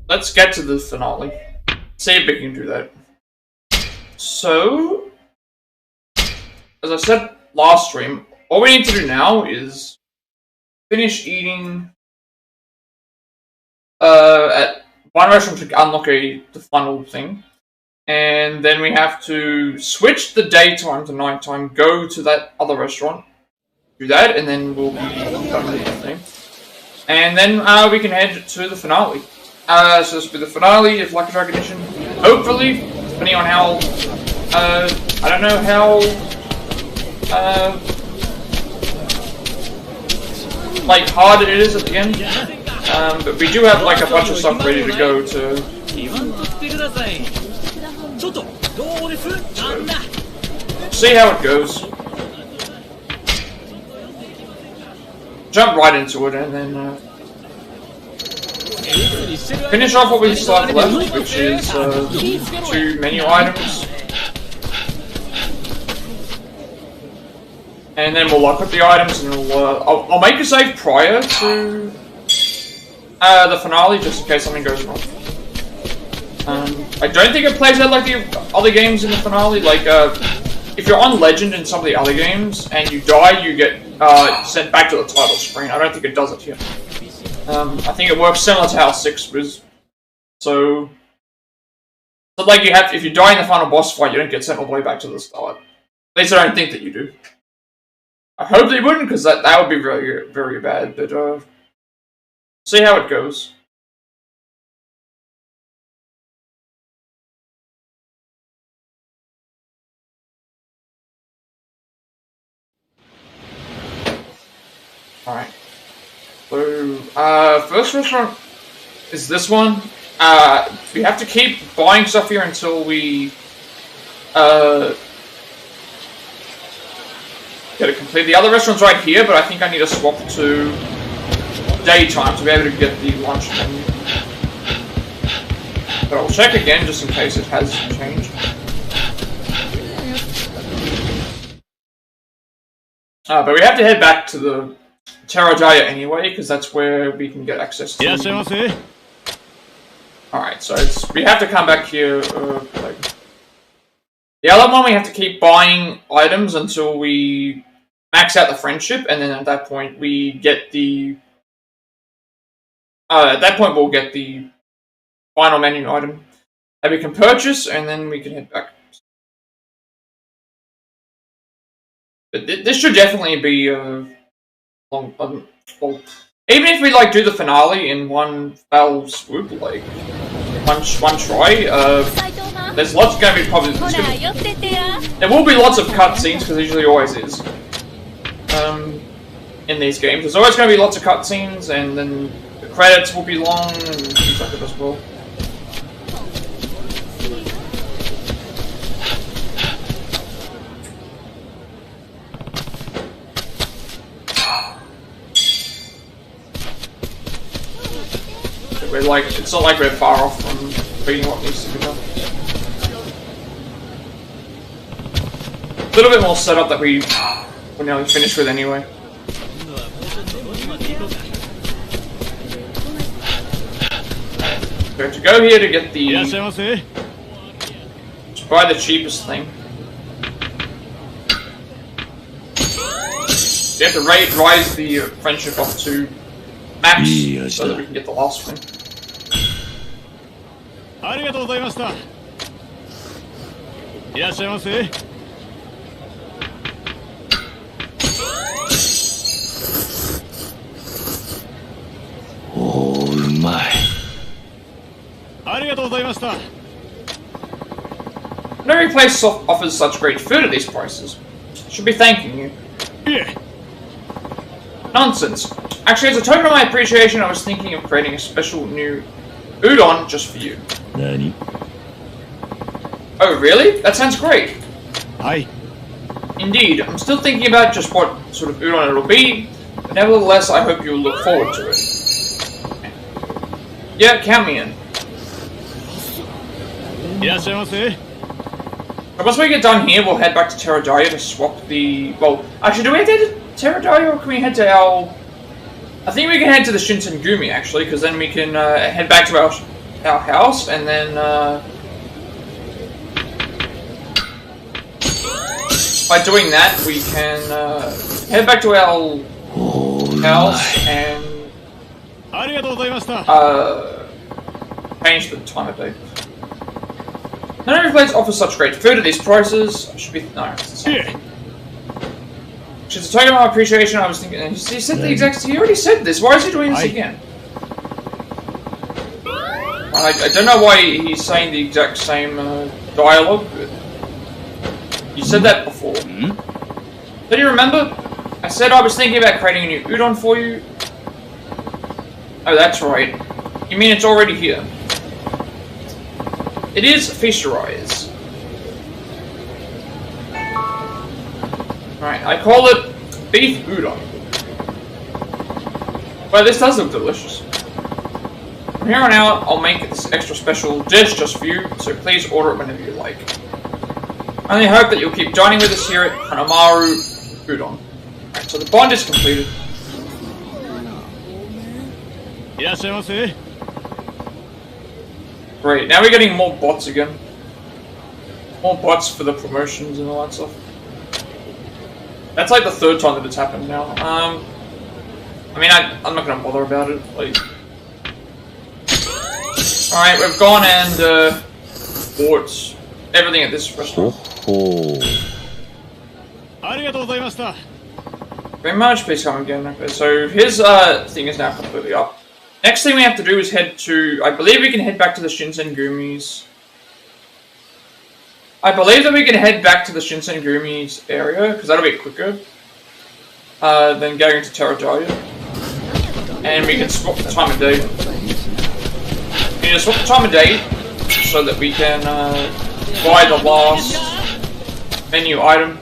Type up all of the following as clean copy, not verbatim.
let's get to the finale. See if we can do that. So, as I said last stream, all we need to do now is finish eating at one restaurant to unlock the final thing. And then we have to switch the daytime to nighttime, go to that other restaurant, do that, and then we'll be done with the thing. And then we can head to the finale. So this will be the finale of Lucky Strike Edition. Hopefully, depending on how, I don't know how, like, hard it is at the end. But we do have, like, a bunch of stuff ready to go to... So, see how it goes. Jump right into it and then finish off what we still have left, which is 2 menu items. And then we'll lock up the items and we'll, I'll make a save prior to the finale just in case something goes wrong. I don't think it plays out like the other games in the finale. Like, if you're on Legend in some of the other games and you die, you get sent back to the title screen. I don't think it does it here. I think it works similar to how 6 was. So like you have, if you die in the final boss fight, you don't get sent all the way back to the start. At least I don't think that you do. I hope they wouldn't, because that would be very, very bad. But see how it goes. Alright. So, first restaurant is this one. We have to keep buying stuff here until we, get it complete. The other restaurant's right here, but I think I need to swap to daytime to be able to get the lunch menu. But I'll check again just in case it has changed. But we have to head back to the Terradaya anyway, because that's where we can get access to. Alright, so we have to come back here. Like, the other one we have to keep buying items until we max out the friendship, and then at that point we get the. At that point we'll get the final menu item that we can purchase, and then we can head back. But this should definitely be long. Well, even if we like do the finale in one fell swoop, like one try, there's lots going to be probably. There will be lots of cutscenes because there usually always is. In these games, there's always going to be lots of cutscenes, and then the credits will be long and things like that as well. We're like, it's not like we're far off from beating what needs to be done. A little bit more setup that we're nearly finished with anyway. We have to go here to get the... to buy the cheapest thing. We have to rise the friendship up to max so that we can get the last one. No place offers such great food at these prices. Should be thanking you. Yeah. Nonsense. Actually, as a token of my appreciation, I was thinking of creating a special new udon just for you. Nani? Oh, really? That sounds great. Aye. Indeed. I'm still thinking about just what sort of udon it'll be, but nevertheless, I hope you'll look forward to it. Yeah, count me in. So once we get done here, we'll head back to Terradaya to swap the... Well, actually, do we have to head to Terradaya, or can we head to our... I think we can head to the Shinsengumi, actually, because then we can head back to our our house, and then by doing that we can head back to our house and change the time of day. None of your places offer such great food at these prices. Should be no, it's the same thing. Should to token of my appreciation, I was thinking. He said the exact. He already said this. Why is he doing this again? I don't know why he's saying the exact same dialogue. But you said that before. Do you remember? I said I was thinking about creating a new udon for you. Oh, that's right. You mean it's already here? It is feast your eyes. Alright, I call it beef udon. Well, this does look delicious. From here on out, I'll make this extra special dish just for you, so please order it whenever you like. I only hope that you'll keep dining with us here at Hanamaru Udon. Alright, so the bond is completed. Great, now we're getting more bots again. More bots for the promotions and all that stuff. That's like the third time that it's happened now. I mean, I'm not gonna bother about it. Like, alright, we've gone and bought everything at this restaurant. Very much, please come again. Okay, so his thing is now completely up. Next thing we have to do is head to, I believe we can head back to the Shinsengumi's. I believe that we can head back to the Shinsengumi's area, because that'll be quicker than going to Terradaria. And we can swap the time of day. We need to swap the time of day so that we can buy the last menu item.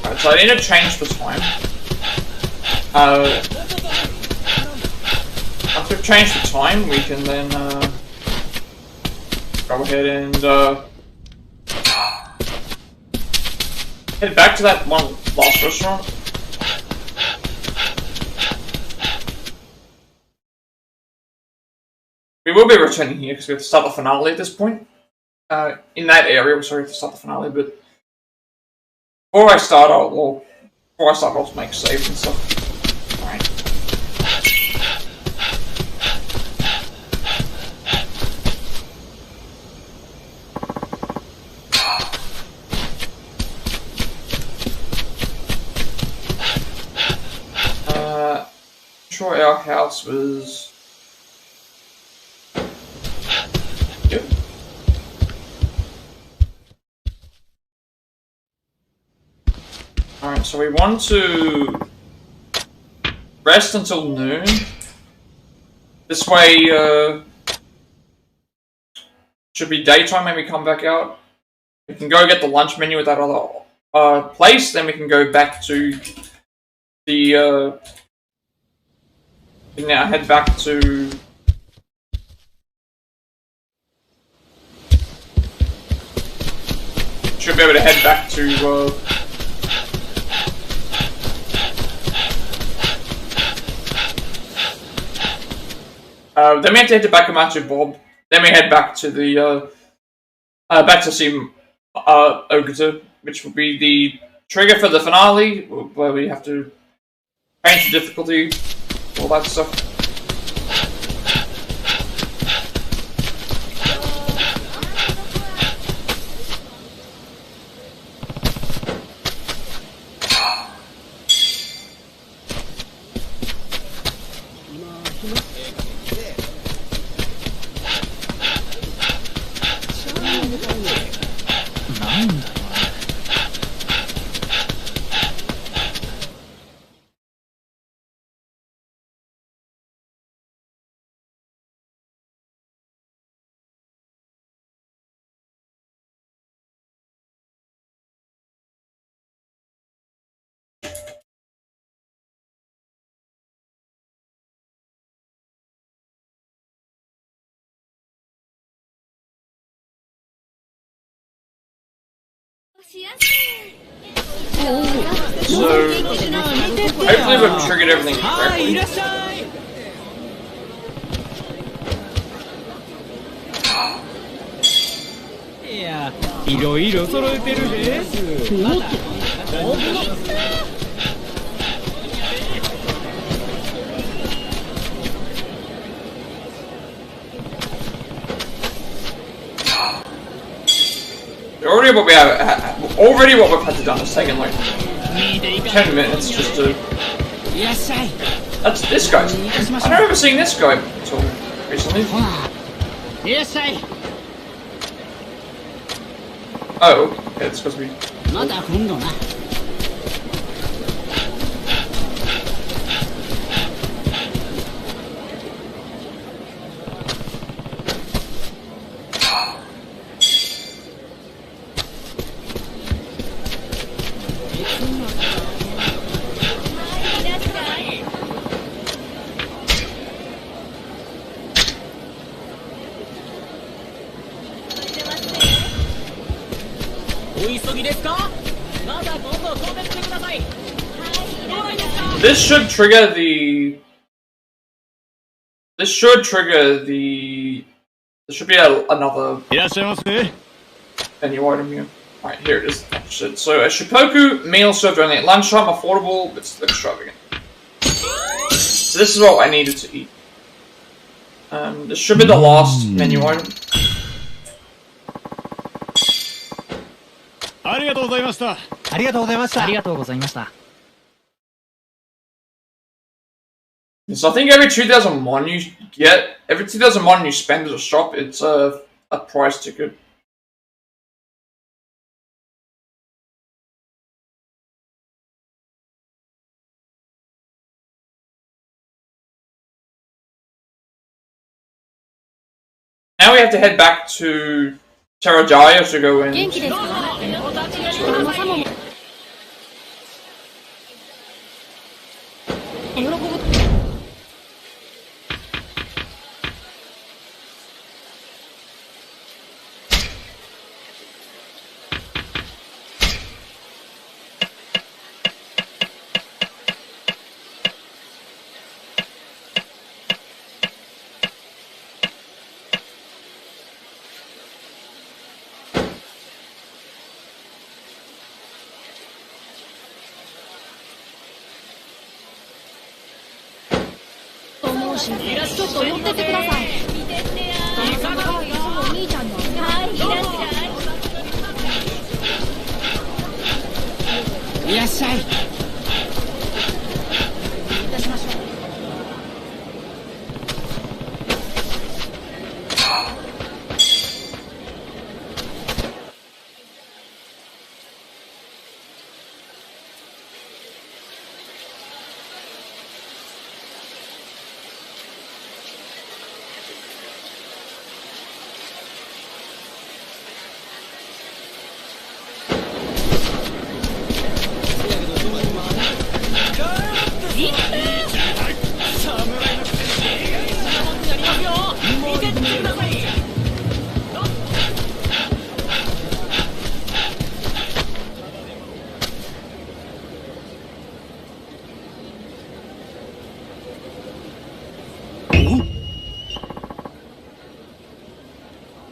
Alright, so I need to change the time. After we've changed the time, we can then go ahead and head back to that one last restaurant. We will be returning here because we have to start the finale at this point. In that area, we're sorry to start the finale, but before I start, I'll make saves and stuff. Alright. I'm sure our house was. Yep. Alright, so we want to rest until noon. This way, should be daytime when we come back out. We can go get the lunch menu at that other place, then we can go back to the, now head back to should be able to head back to then we have to head to Bakamatsu Bob. Then we head back to the back to see Yakuza, which will be the trigger for the finale, where we have to change the difficulty, all that stuff. So, hopefully we've triggered everything correctly. Already what we've had to done is taken like 10 minutes just to... That's this guy. I don't remember seeing this guy until recently. Oh, okay, it's supposed to be... This should trigger the... There should be another menu item here. Alright, here it is. So, a Shikoku meal served only at lunchtime, affordable, but still extravagant. So this is what I needed to eat. This should be the last menu item. So I think every 2001 you get, every 2001 you spend at a shop, it's a price ticket. Now we have to head back to Terrajaya to go in.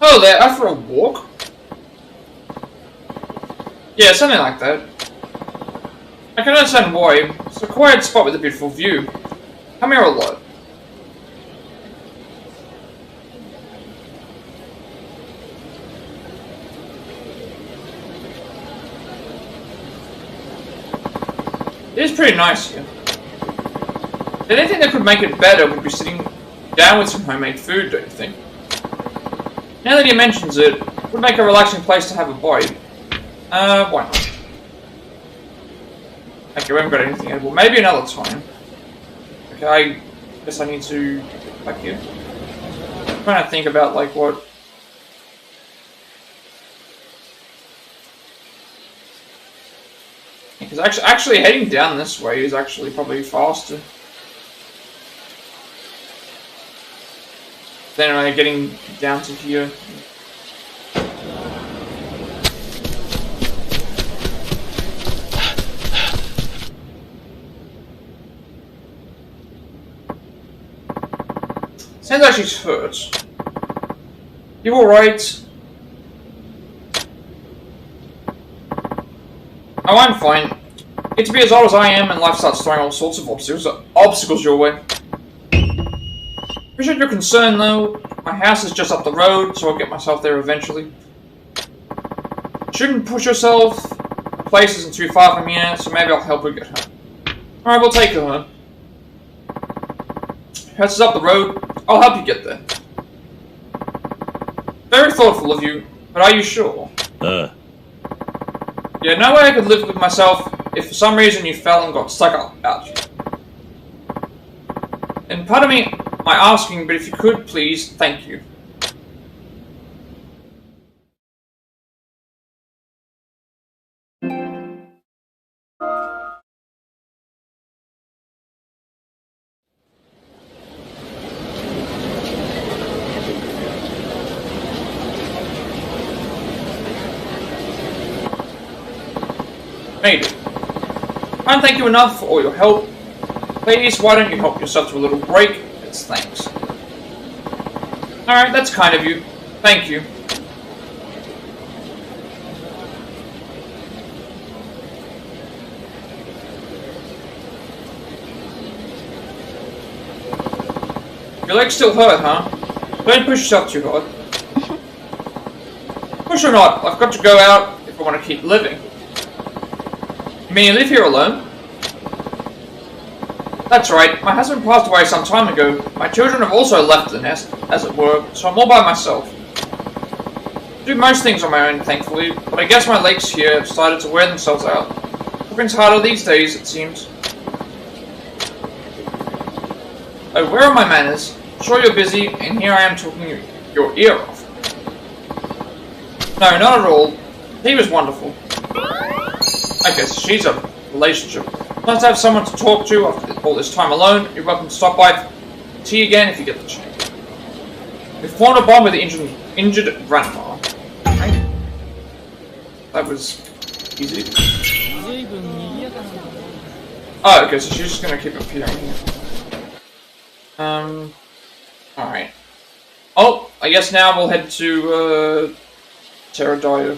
Oh, they're out for a walk? Yeah, something like that. I can understand why. It's a quiet spot with a beautiful view. Come here a lot. It is pretty nice here. The only thing that could make it better would be sitting down with some homemade food, don't you think? Now that he mentions it, it would make a relaxing place to have a bite. Why not? Okay, we haven't got anything edible. Maybe another time. Okay, I guess I need to... back here. I'm trying to think about, like, what... Because actually heading down this way is actually probably faster than getting down to here. Sounds like she's hurt. You alright? Oh, I'm fine. Get to be as old as I am and life starts throwing all sorts of obstacles your way. Appreciate your concern though. My house is just up the road, so I'll get myself there eventually. Shouldn't push yourself. The place isn't too far from here, so maybe I'll help her get home. Alright, we'll take her home. House is up the road. I'll help you get there. Very thoughtful of you, but are you sure? Yeah, no way I could live with myself if for some reason you fell and got stuck out here. And pardon me my asking, but if you could, please, thank you. Made it. Can't thank you enough for all your help. Please, why don't you help yourself to a little break? It's thanks. Alright, that's kind of you. Thank you. Your legs still hurt, huh? Don't push yourself too hard. Push or not, I've got to go out if I want to keep living. You mean you live here alone? That's right, my husband passed away some time ago. My children have also left the nest, as it were, so I'm all by myself. I do most things on my own, thankfully, but I guess my legs here have started to wear themselves out. Cooking's harder these days, it seems. Oh, where are my manners? Sure you're busy, and here I am talking your ear off. No, not at all. He was wonderful. I guess she's a relationship. Nice to have someone to talk to after all this time alone. You're welcome to stop by for tea again if you get the chance. We formed a bond with the injured grandma. That was easy. Oh, okay, so she's just gonna keep appearing here. Alright. Oh, I guess now we'll head to, Terradire.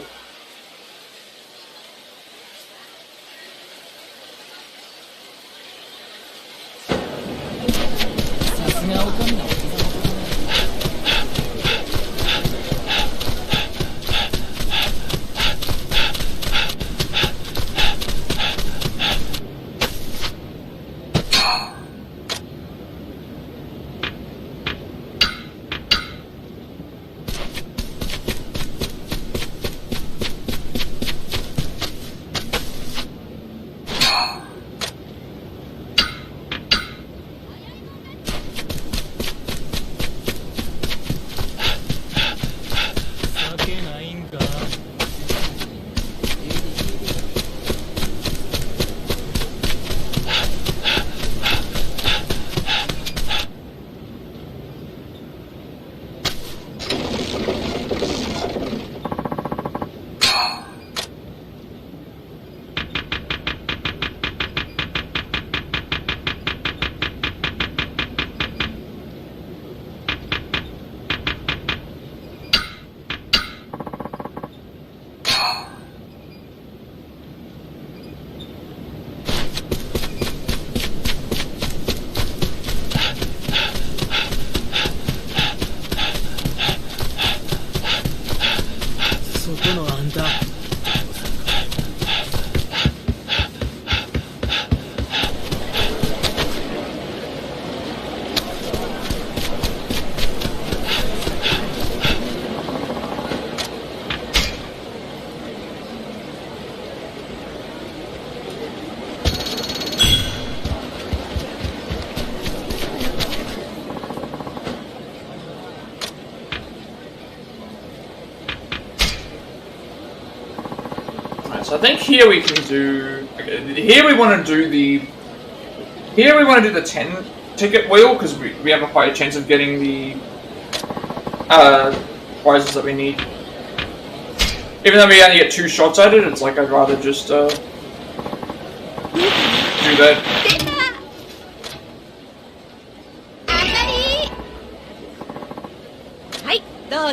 So I think here we can do. Here we want to do the. Here we want to do the 10 ticket wheel because we have a higher chance of getting the prizes that we need. Even though we only get 2 shots at it, it's like I'd rather just do that. We're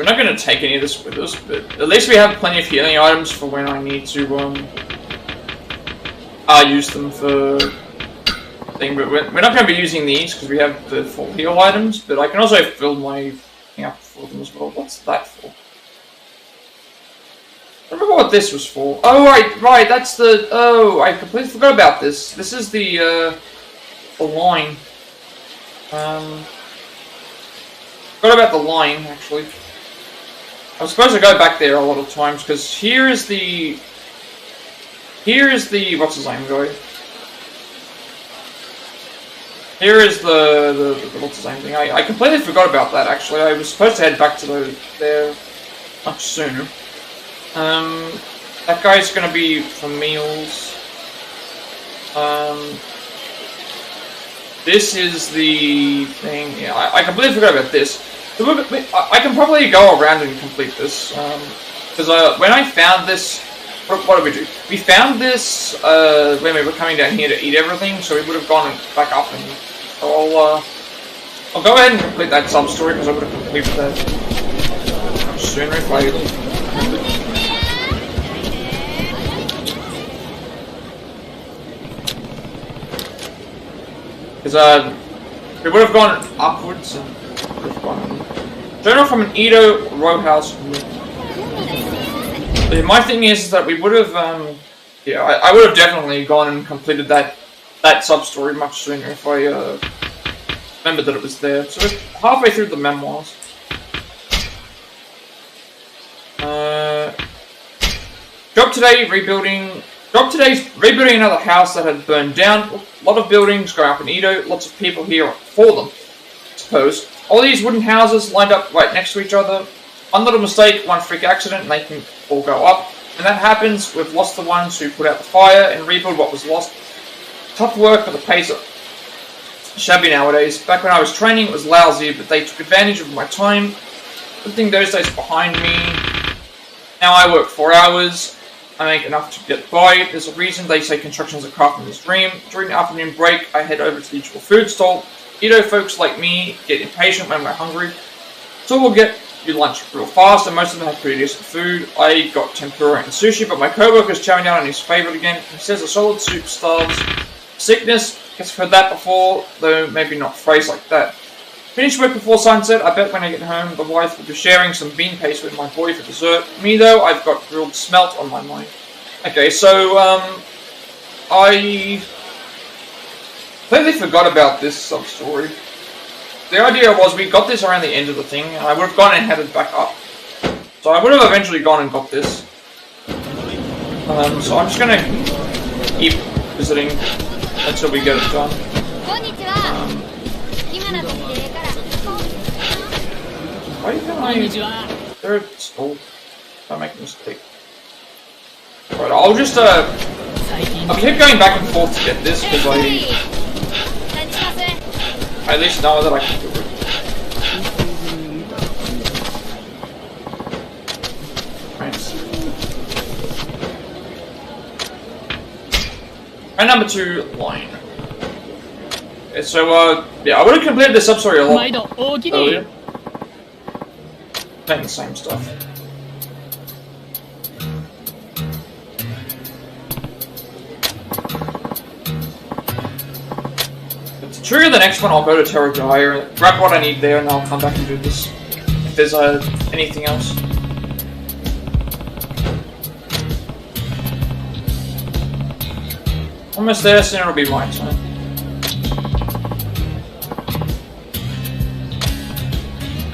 not going to take any of this with us, but at least we have plenty of healing items for when I need to use them for thing. But we're not going to be using these because we have the full heal items. But I can also fill my thing up for them as well. What's that for? I remember what this was for. Oh right, that's the. Oh, I completely forgot about this. This is the line. Forgot about the line actually. I was supposed to go back there a lot of times because here is the what's his name guy? Here is the what's his name thing. I completely forgot about that actually. I was supposed to head back to there much sooner. That guy's gonna be for meals. This is the thing. Yeah, I completely forgot about this. I can probably go around and complete this, because when I found this, what did we do? We found this when we were coming down here to eat everything, so we would have gone back up, and so I'll go ahead and complete that sub-story, because I would have completed that much sooner if I... Because we would have gone upwards and would have gone... Journal from an Edo row house. My thing is that we would have, yeah, I would have definitely gone and completed that sub-story much sooner if I remembered that it was there. So we're halfway through the memoirs. Job today's rebuilding another house that had burned down. A lot of buildings go up in Edo. Lots of people here for them, I suppose. All these wooden houses lined up right next to each other. One little mistake, one freak accident, and they can all go up. And that happens, we've lost the ones who put out the fire and rebuild what was lost. Tough work for the pace of shabby nowadays. Back when I was training, it was lousy, but they took advantage of my time. Good thing those days behind me. Now I work 4 hours. I make enough to get by. There's a reason they say construction is a craftsman's dream. During the afternoon break, I head over to the usual food stall. Edo folks like me get impatient when we're hungry, so we'll get you lunch real fast, and most of them have pretty decent food. I got tempura and sushi, but my co-worker's chowing down on his favourite again. He says a solid soup starves sickness. Guess I've heard that before, though maybe not phrased like that. Finish work before sunset. I bet when I get home, the wife will be sharing some bean paste with my boy for dessert. Me though, I've got grilled smelt on my mind. Okay, so I completely forgot about this sub-story. The idea was we got this around the end of the thing, and I would have gone and headed back up. So I would have eventually gone and got this. So I'm just gonna keep visiting until we get it done. Why can I... Third stall. If I make a mistake. Right, I'll just I'll keep going back and forth to get this, because I at least know that I can do it. Right. And number 2, line. Okay, so, yeah, I would have completed this sub-story a lot earlier. Saying the same stuff. To trigger the next one, I'll go to Terragaya and grab what I need there, and I'll come back and do this. If there's anything else. Almost there, soon it'll be my turn.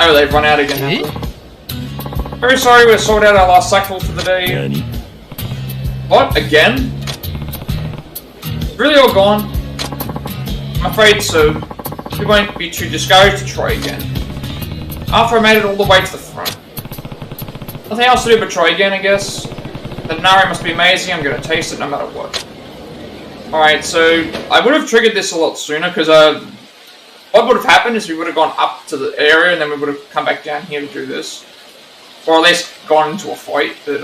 Oh, they've run out again, haven't they? Very sorry, we've sorted out our last cycle for the day. What? Again? Really all gone? I'm afraid so. We won't be too discouraged to try again. After I made it all the way to the front. Nothing else to do but try again, I guess. The nari must be amazing, I'm gonna taste it no matter what. Alright, so I would have triggered this a lot sooner, because what would have happened is we would have gone up to the area, and then we would have come back down here to do this. Or at least gone into a fight, but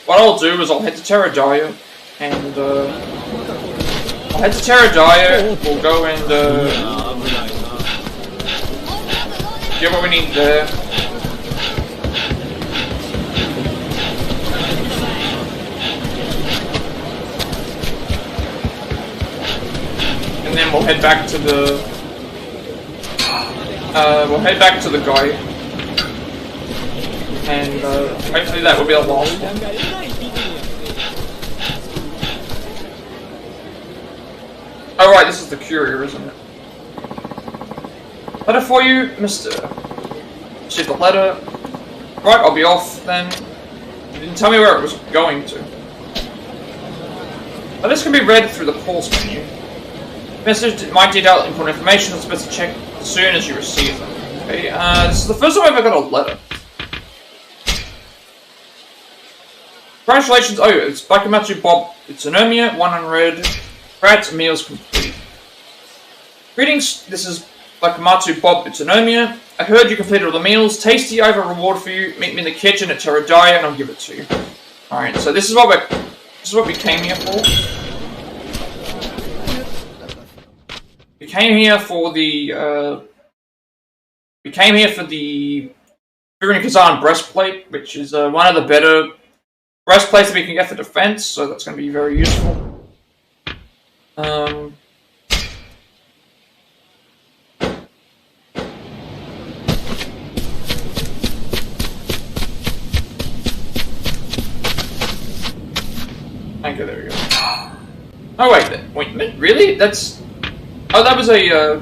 what I'll do is I'll head to Terradaya, and I'll head to Terradaya, we'll go and get what we need there. And then we'll head back to the guy, and hopefully that will be the last one. Oh right, this is the courier, isn't it? Letter for you, Mr. Receive the letter. Right, I'll be off then. You didn't tell me where it was going to. Letters can be read through the pause menu. Message might detail important information, it's best to check as soon as you receive them. Okay, this is the first time I've ever got a letter. Congratulations, oh, it's Bakumatsu Bob Utsunomiya, 100, Plat, meals complete. Greetings, this is Bakumatsu Bob Utsunomiya. I heard you completed all the meals, tasty, I have a reward for you, meet me in the kitchen at Terradaya and I'll give it to you. Alright, so this is what we came here for. We came here for the Furinkazan breastplate, which is one of the better breastplates that we can get for defense, so that's going to be very useful. Okay, there we go. Oh wait, really? That's... Oh, that was a, I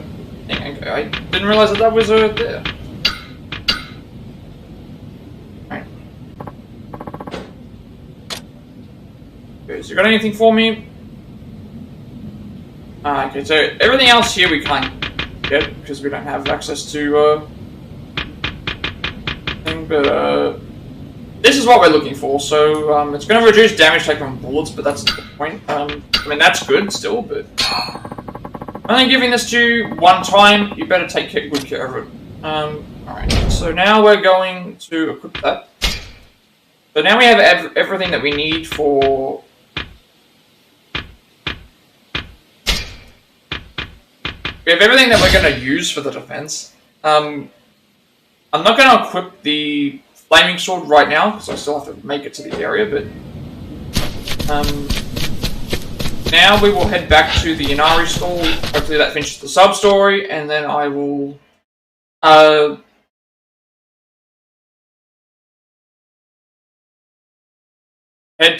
didn't realize that was there. Alright. Okay, so you got anything for me? Okay, so everything else here we can't get, because we don't have access to, thing, but, this is what we're looking for, so, it's gonna reduce damage taken from bullets, but that's not the point. I mean, that's good still, but... I'm only giving this to you one time, you better take good care of it. Alright, so now we're going to equip that. So now we have everything that we need for... We have everything that we're going to use for the defense. I'm not going to equip the flaming sword right now, because I still have to make it to the area, but... now we will head back to the Inari stall. Hopefully that finishes the sub-story, and then I will head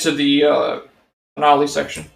to the finale section.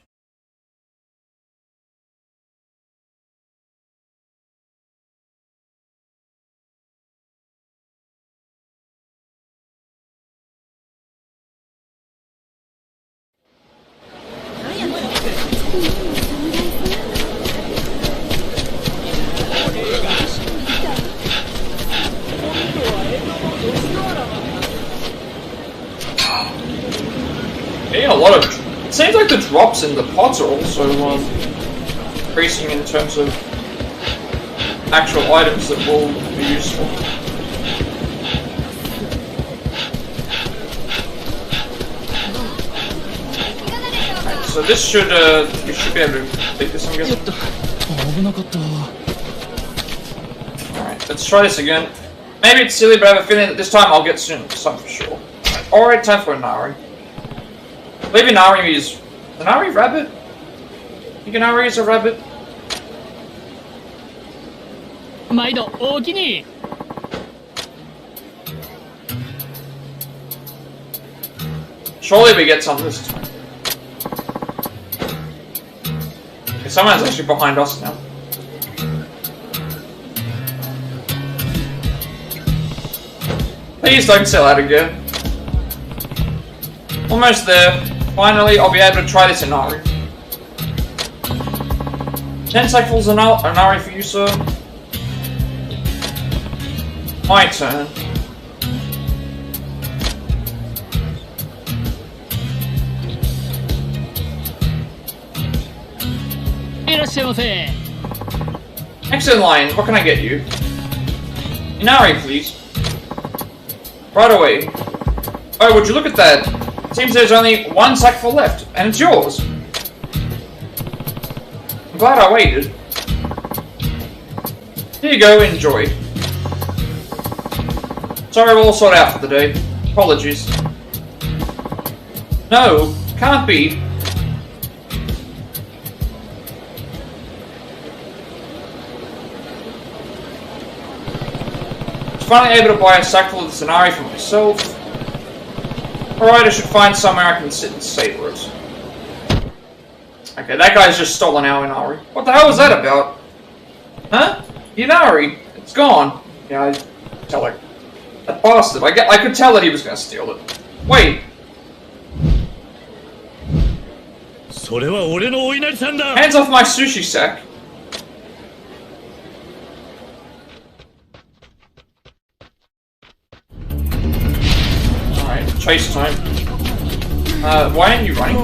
Yeah, a lot of... It seems like the drops in the pods are also increasing in terms of actual items that will be useful. Right, so this should, we should be able to take this, I'm guessing. Alright, let's try this again. Maybe it's silly, but I have a feeling that this time I'll get some for sure. Alright, time for Inari. I believe Inari is... Inari rabbit? I think Inari is a rabbit. Surely we get some this time. Okay, someone's actually behind us now. Please don't sell out again. Almost there. Finally, I'll be able to try this Inari. 10 cycles Inari for you, sir. My turn. Next in line, what can I get you? Inari, please. Right away. Oh, would you look at that? Seems there's only one sackful left, and it's yours. I'm glad I waited. Here you go, enjoy. Sorry, we're all sorted out for the day. Apologies. No, can't be. Finally able to buy a sackful of the Zenari for myself. Alright, I should find somewhere I can sit and savor it. Okay, that guy's just stolen our Inari. What the hell was that about? Huh? Inari? It's gone. Yeah, I tell her. That bastard. I could tell that he was going to steal it. Wait. Hands off my sushi sack. Chase time. Why aren't you running?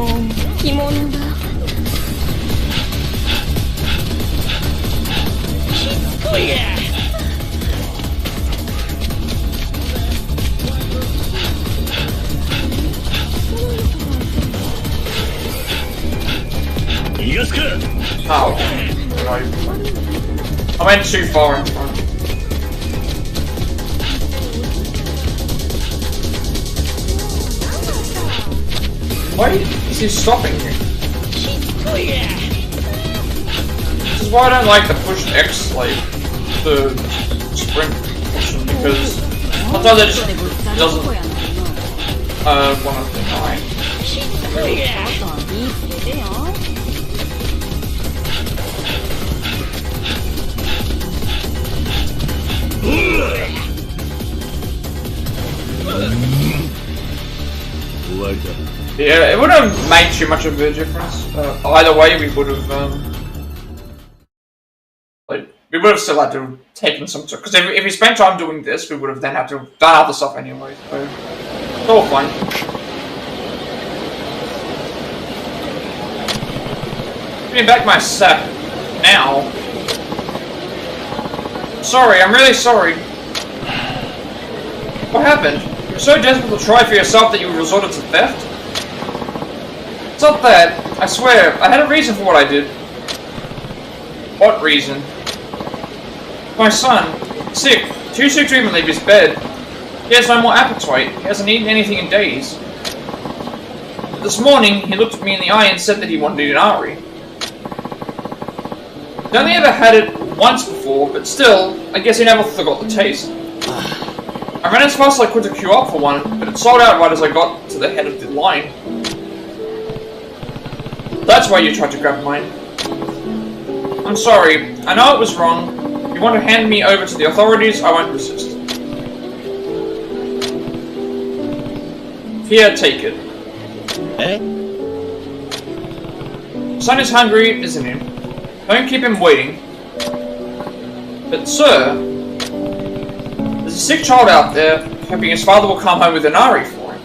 Oh, okay. I went too far in front. Why is he stopping here? This is why I don't like the push X, like, the sprint option, because sometimes it just doesn't, want to deny. Yeah, it wouldn't have made too much of a difference. Either way, we would have, still had to have taken some time. Because if we spent time doing this, we would have then had to have done other stuff anyway. So it's all fine. Give me back my sack now. Sorry, I'm really sorry. What happened? You were so desperate to try for yourself that you resorted to theft? It's not that. I swear, I had a reason for what I did. What reason? My son, sick, too sick to even leave his bed. He has no more appetite. He hasn't eaten anything in days. But this morning, he looked at me in the eye and said that he wanted an Ari. He'd only ever had it once before, but still, I guess he never forgot the taste. I ran as fast as I could to queue up for one, but it sold out right as I got to the head of the line. That's why you tried to grab mine. I'm sorry. I know it was wrong. If you want to hand me over to the authorities, I won't resist. Here, take it. Eh? Son is hungry, isn't he? Don't keep him waiting. But sir, there's a sick child out there, hoping his father will come home with an Ari for him.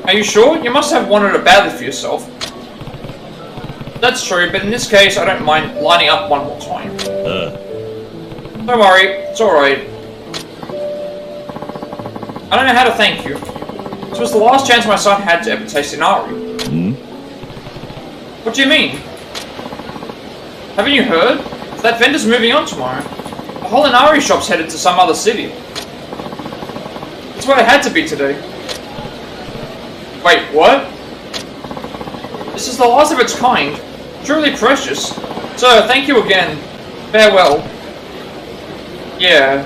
Are you sure? You must have wanted it badly for yourself. That's true, but in this case, I don't mind lining up one more time. Don't worry, it's alright. I don't know how to thank you. This was the last chance my son had to ever taste an Ari. What do you mean? Haven't you heard? That vendor's moving on tomorrow. The whole Inari shop's headed to some other city. That's where it had to be today. Wait, what? This is the last of its kind. Truly precious. Sir, thank you again. Farewell. Yeah.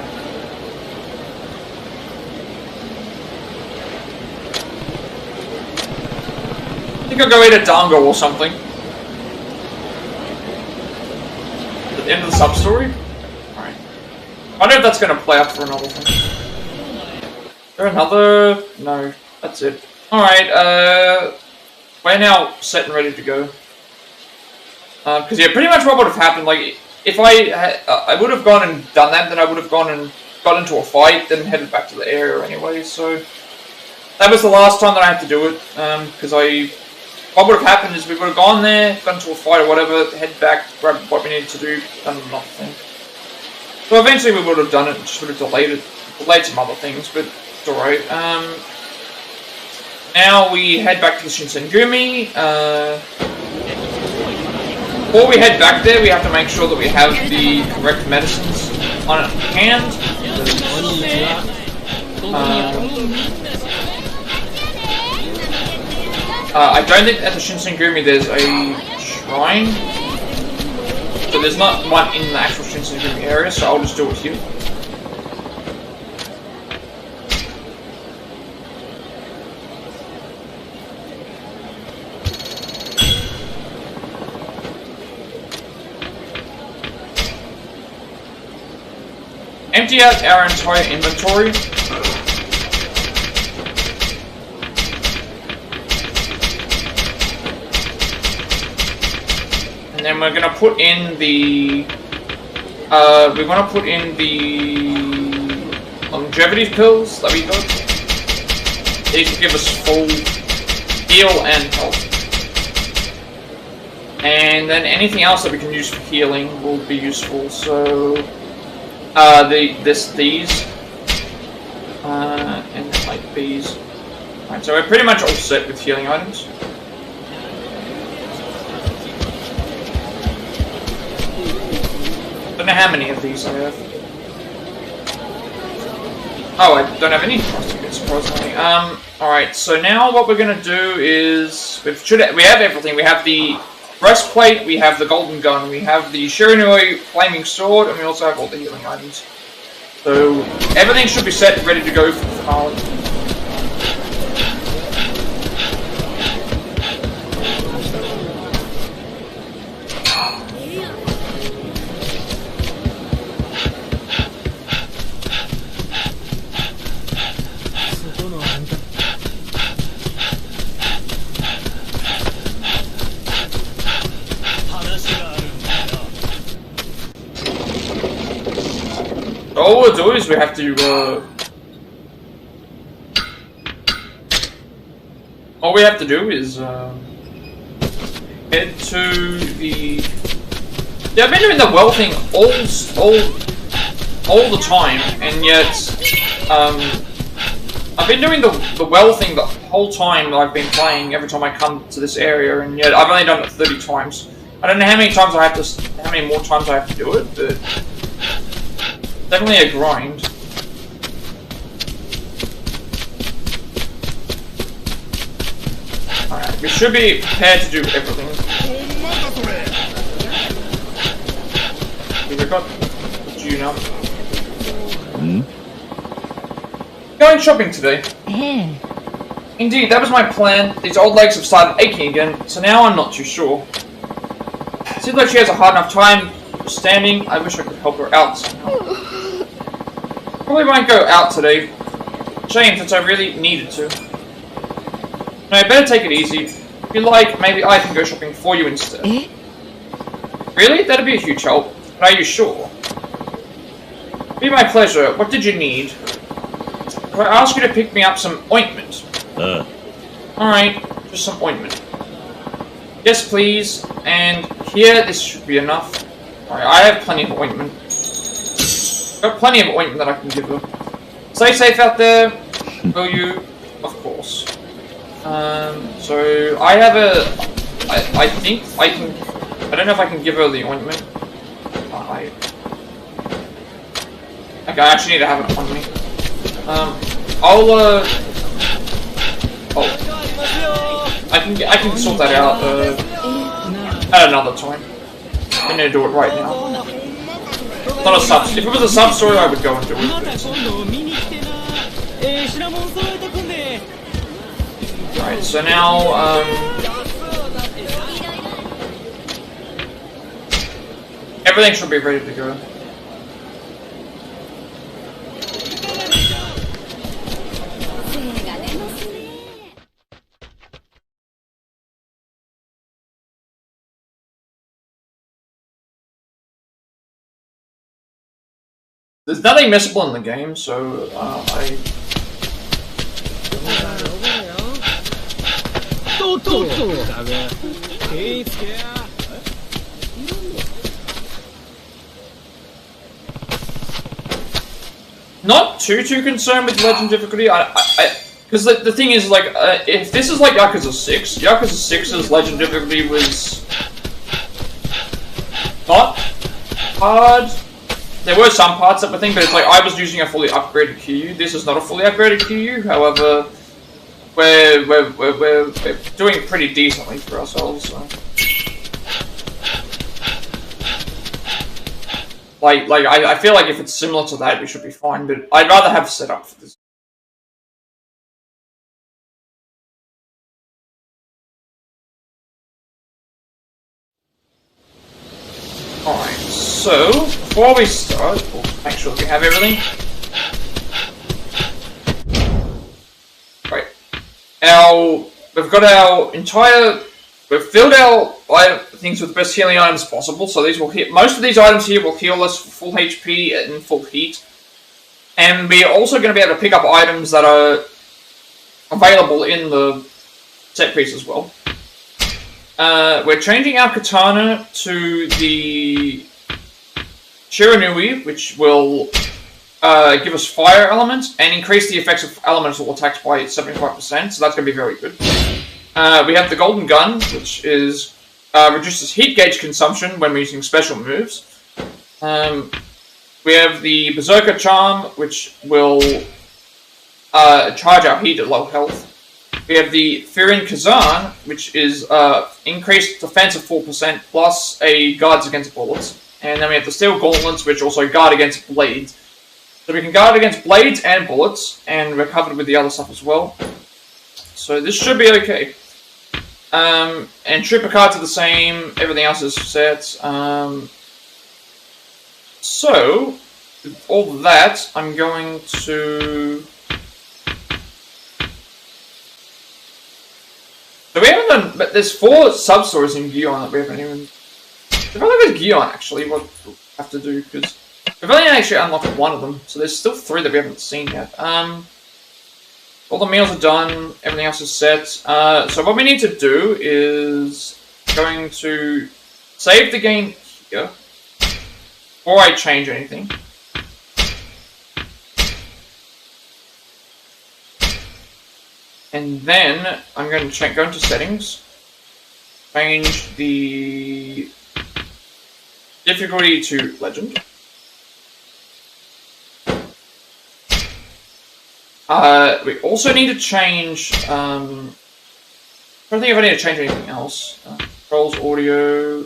I think I'll go eat a dango or something. At the end of the sub-story? Alright. I wonder if that's going to play up for another one. Is there another? No, that's it. Alright, we're now set and ready to go. Because yeah, pretty much what would have happened, like, if I would have gone and done that, then I would have gone and got into a fight, then headed back to the area anyway, so... That was the last time that I had to do it, because I what would have happened is we would have gone there, gone to a fight or whatever, head back, grab what we needed to do, done nothing. So eventually we would have done it, just would have delayed some other things, but it's alright. Now we head back to the Shinsengumi. Before we head back there, we have to make sure that we have the correct medicines on hand. I don't think at the Shinsengumi there's a shrine. So there's not one in the actual Shinsengumi area, so I'll just do it here. Empty out our entire inventory. And then we're gonna put in the longevity pills that we got. These will give us full heal and health. And then anything else that we can use for healing will be useful. So these and like these. Alright, so we're pretty much all set with healing items. I don't know how many of these I have. Oh, I don't have any surprisingly. Alright, so now what we're gonna do is we have everything. We have the breastplate, we have the golden gun, we have the Shiranui flaming sword, and we also have all the healing items. So everything should be set and ready to go for the finale. All we'll do is we have to, all we have to do is, head to the, yeah, I've been doing the well thing all the time, and yet, I've been doing the well thing the whole time that I've been playing every time I come to this area, and yet I've only done it 30 times. I don't know how many times how many more times I have to do it, but definitely a grind. Alright, we should be prepared to do everything. We got Juna. Going shopping today. Indeed, that was my plan. These old legs have started aching again, so now I'm not too sure. Seems like she has a hard enough time standing. I wish I could help her out somehow. Probably won't go out today. Shame, since I really needed to. No, I better take it easy. If you like, maybe I can go shopping for you instead. Really? That'd be a huge help. But are you sure? Be my pleasure. What did you need? Could I ask you to pick me up some ointment? Alright, just some ointment. Yes, please. And here, this should be enough. Alright, I have plenty of ointment. Got plenty of ointment that I can give her. Stay safe out there, will you? Of course. So I have I think I can. I don't know if I can give her the ointment. Okay, I actually need to have it on me. Oh, I can sort that out at another time. I need to do it right now. Not a sub. If it was a sub story, I would go and do it. Right. So now, everything should be ready to go. There's nothing missable in the game, so Not too concerned with legend difficulty. Because the thing is, like, if this is like Yakuza 6, Yakuza 6's legend difficulty was not hard. There were some parts of the thing, but it's like I was using a fully upgraded Kiryu. This is not a fully upgraded Kiryu. However, we're doing pretty decently for ourselves. So. I feel like if it's similar to that, we should be fine. But I'd rather have set up for this. Alright, so before we start, we'll make sure we have everything. Right. We've got our entire... We've filled our things with the best healing items possible, so these will hit. Most of these items here will heal us for full HP and full heat. And we're also going to be able to pick up items that are available in the set piece as well. We're changing our katana to the Shiranui, which will give us fire elements and increase the effects of elemental attacks by 75%, so that's going to be very good. We have the golden gun, which is reduces heat gauge consumption when we're using special moves. We have the berserker charm, which will charge our heat at low health. We have the Furinkazan, which is increased defense of 4% plus a guards against bullets. And then we have the steel gauntlets, which also guard against blades. So we can guard against blades and bullets, and we're covered with the other stuff as well. So this should be okay. And trooper cards are the same, everything else is set. So, with all that, I'm going to... So we haven't done, but there's 4 substories in Gion that we haven't even... If I look at Gion, actually, what we'll have to do, because we've only actually unlocked 1 of them, so there's still 3 that we haven't seen yet. All the meals are done, everything else is set. So what we need to do is going to save the game here before I change anything. And then I'm going to go into settings, change the difficulty to legend. We also need to change, I don't think if I need to change anything else. Controls, audio.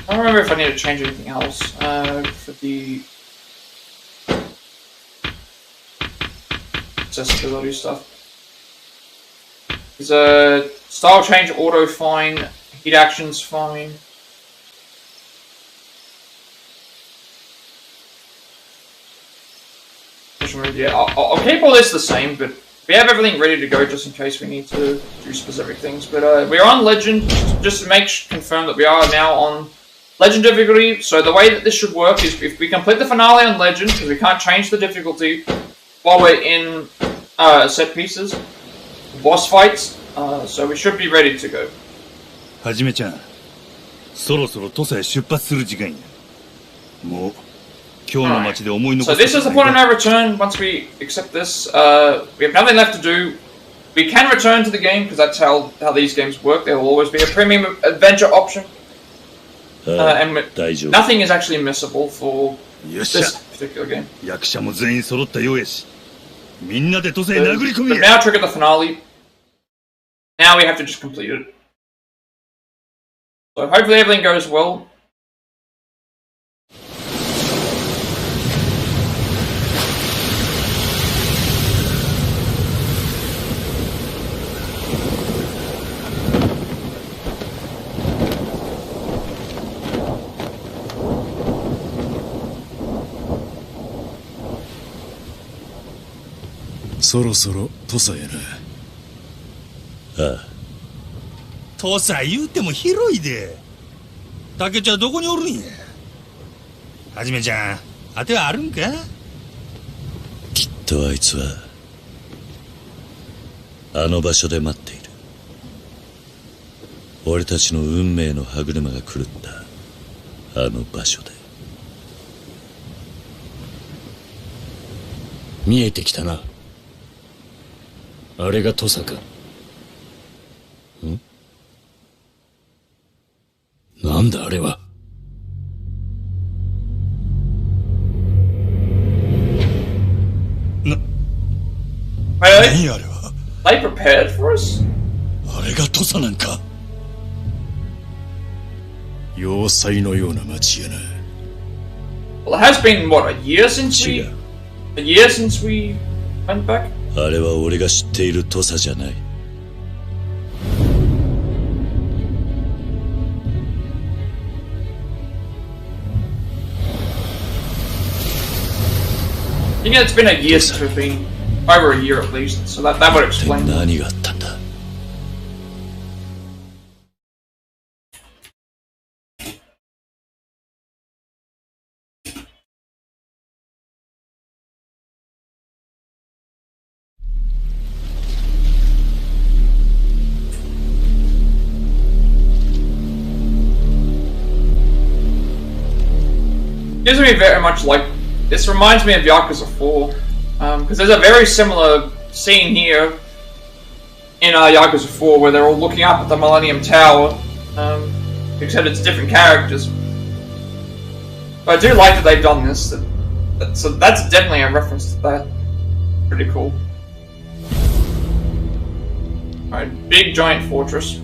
I don't remember if I need to change anything else for the accessibility stuff. Is style change, auto fine, heat actions fine. Yeah, I'll keep all this the same, but we have everything ready to go just in case we need to do specific things. But we're on Legend, just to confirm that we are now on Legend difficulty. So the way that this should work is if we complete the finale on Legend, because we can't change the difficulty while we're in set pieces, boss fights, so we should be ready to go. Hajime-chan, そろそろTOSAへ出発する時間や。もう Right. So this is the point of no return. Once we accept this, we have nothing left to do. We can return to the game because that's how these games work. There will always be a premium adventure option, and nothing is actually missable for this particular game. But now trigger the finale. Now we have to just complete it. So hopefully everything goes well. TOSAやな。ああ。TOSA言うても広いで。竹ちゃんどこにおるんや。はじめちゃん、当てはあるんか。きっとあいつはあの場所で待っている。俺たちの運命の歯車が狂ったあの場所で。見えてきたな。あれがトサか。ん？なんだあれは。何あれは。They prepared for us? あれが土佐なんか。要塞のような町やな。Well, it has been, what, a year since we went back? あれは俺が知っている土佐じゃない。I think it's been a year since we've been, over a year at least, so that would explain. 何があったんだ。Gives me very much like, this reminds me of Yakuza 4, because there's a very similar scene here in Yakuza 4 where they're all looking up at the Millennium Tower, except it's different characters. But I do like that they've done this, so that's definitely a reference to that. Pretty cool. Alright, big giant fortress.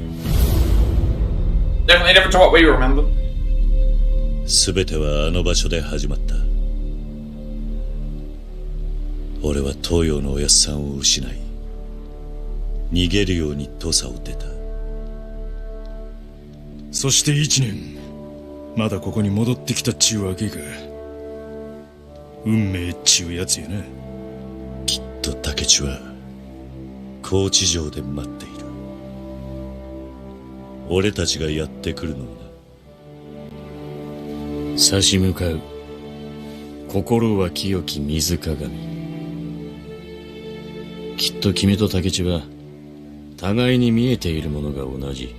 Definitely different to what we remember. すべてはあの場所で始まった。俺は東洋のおやっさんを失い、逃げるように土佐を出た。そして1年、まだここに戻ってきたっちゅうわけか。運命っちゅうやつやな。きっと竹地は高知城で待っている。俺たちがやってくるのをな。差し向かう。心は清き水鏡。きっと君と竹地は互いに見えているものが同じ。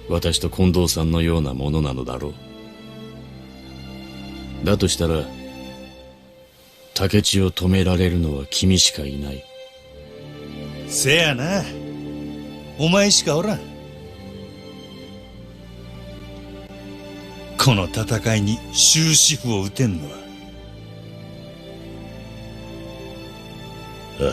私と近藤さんのようなものなのだろう。だとしたら竹地を止められるのは君しかいない。せやな。お前しかおらん。この戦いに終止符を打てんのは。ああ。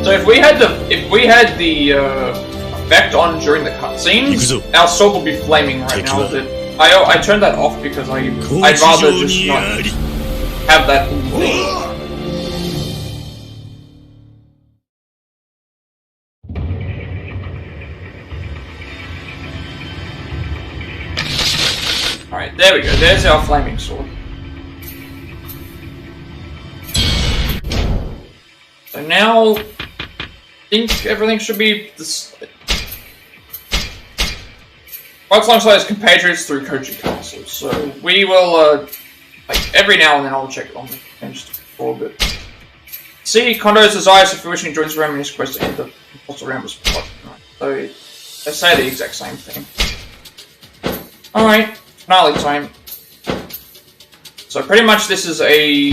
So if we had the effect on during the cutscenes, our sword would be flaming right now. But I turned that off because I'd rather just not have that thing. Alright, there we go. There's our flaming sword. So now, I think everything should be this. Works alongside his compatriots through Kochi Castle. So we will, like every now and then, I'll check it on the bench for a bit. See, Kondo's desires for fruition joins Remy's quest to enter Impossible Realms Plot. So they say the exact same thing. Alright, finale time. So pretty much this is a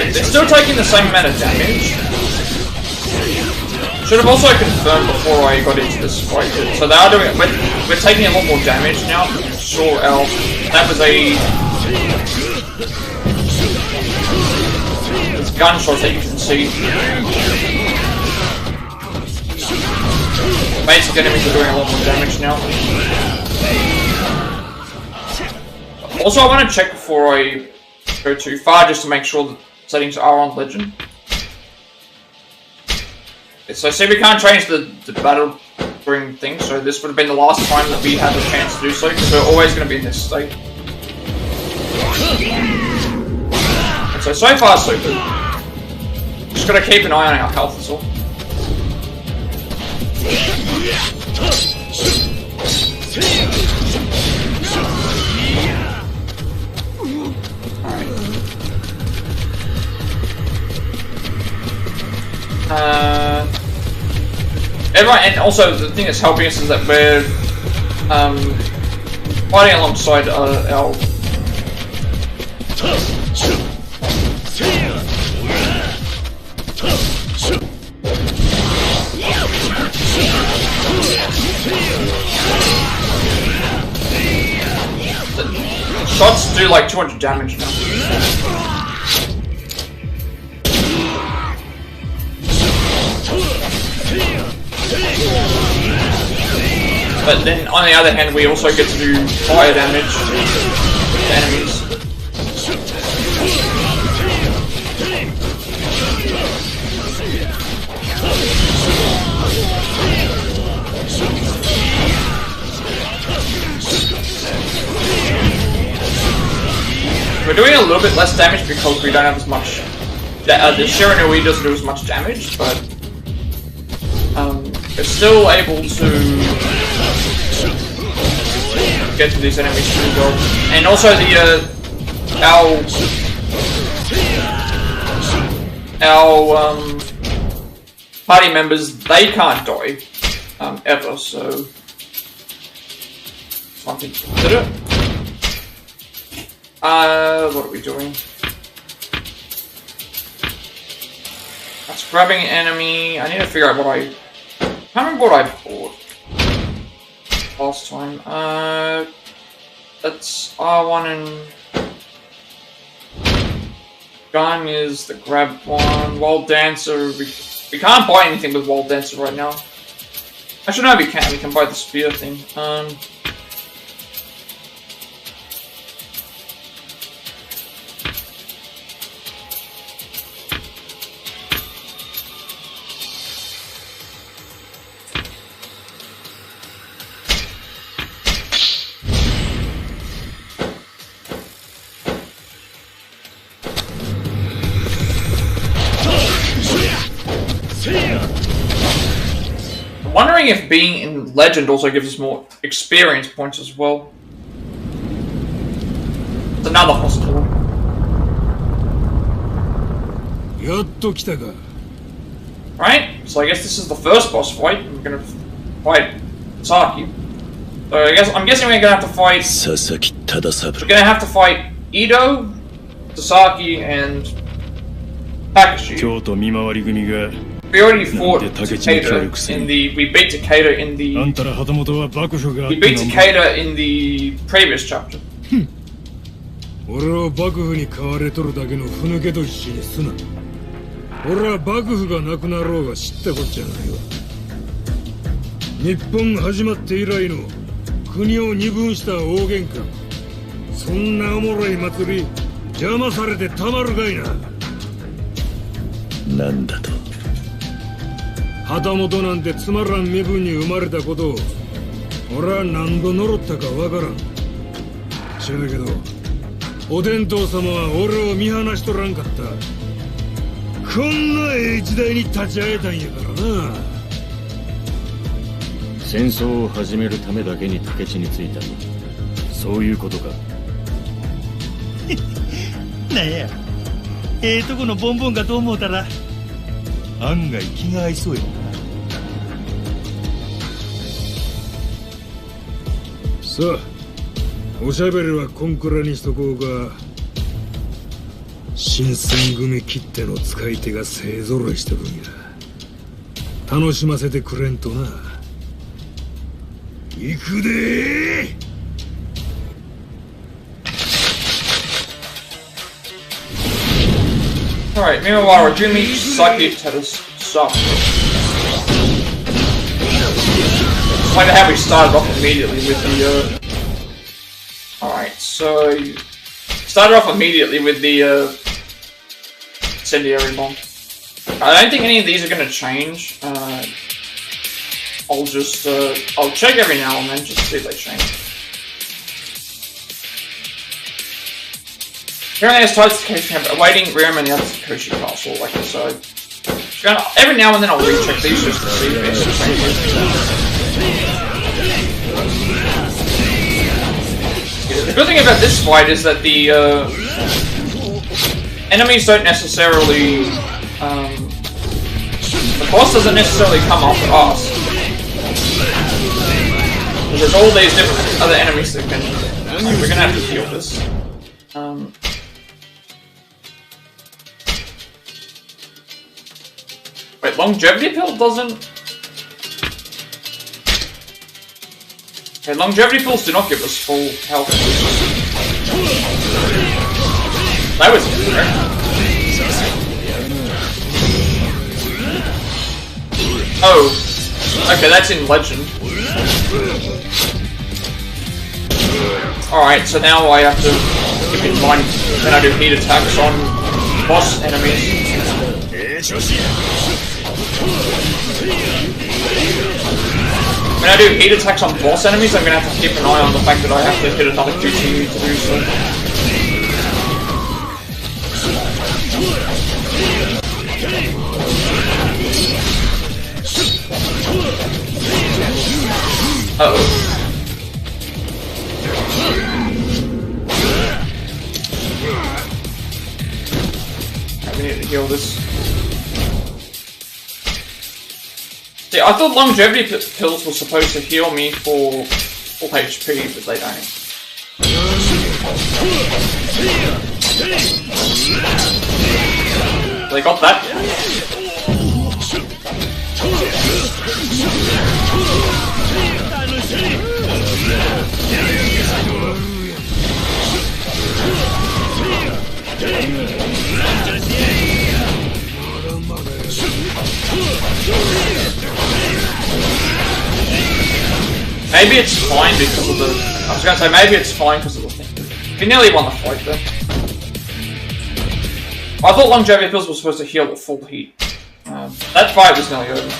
they're still taking the same amount of damage. Should have also confirmed before I got into this fight. So they are doing. We're taking a lot more damage now. Sure, that was a. It's gunshots that you can see. Basic enemies are doing a lot more damage now. Also, I want to check before I go too far, just to make sure the settings are on legend. So, see, we can't change the battle bring thing, so this would have been the last time that we had the chance to do so, because we're always going to be in this state. And so far, so good. Just got to keep an eye on our health as well. Everyone, and also the thing that's helping us is that we're fighting alongside our shots do like 200 damage now. But then, on the other hand, we also get to do fire damage to enemies. We're doing a little bit less damage because we don't have as much. The Shiranui doesn't do as much damage, but we're still able to get to these enemies pretty well. And also our party members, they can't die ever, so something to consider. What are we doing? That's grabbing an enemy. I need to figure out what I can't remember what I bought last time. That's R1 and gun is the grab one. Wild Dancer. We can't buy anything with Wild Dancer right now. Actually, no, we can. We can buy the spear thing. I'm wondering if being in Legend also gives us more experience points as well. It's another hospital. Right? So I guess this is the first boss fight. We're gonna fight Saki. So I'm guessing we're gonna have to fight. We're gonna have to fight Ido, Sasaki, and Takashi. We already fought Takeda in the. We beat Takeda in the. We beat Takeda in the previous chapter. Shinsengumi きっての使い手が勢ぞろいした分や楽しませてくれんとな行くでーAlright, meanwhile, Jimmy Saki had us stop. It's like how we started off immediately with the Alright, so started off immediately with the incendiary bomb. I don't think any of these are going to change. I'll just I'll check every now and then just to see if they change. Apparently there's types of case camp awaiting Rim and the others at Koshi Castle, like I said. Every now and then I'll recheck these just to see if there's changes. The good thing about this fight is that the enemies don't necessarily, the boss doesn't necessarily come after us. There's all these different other enemies that can, we're gonna have to heal this. Wait, longevity pill doesn't... Okay, longevity pills do not give us full health. That was correct. Oh, okay, that's in Legend. Alright, so now I have to keep in mind when I do heat attacks on boss enemies. When I do heat attacks on boss enemies, I'm gonna have to keep an eye on the fact that I have to hit another QTE to do so. Uh-oh. We need to heal this. See, I thought longevity pills were supposed to heal me for full HP, but they don't. They got that? Maybe it's fine because of the... I was gonna say, maybe it's fine because of the thing. We nearly won the fight though. I thought longevity pills were supposed to heal at full heat. That fight was nearly over.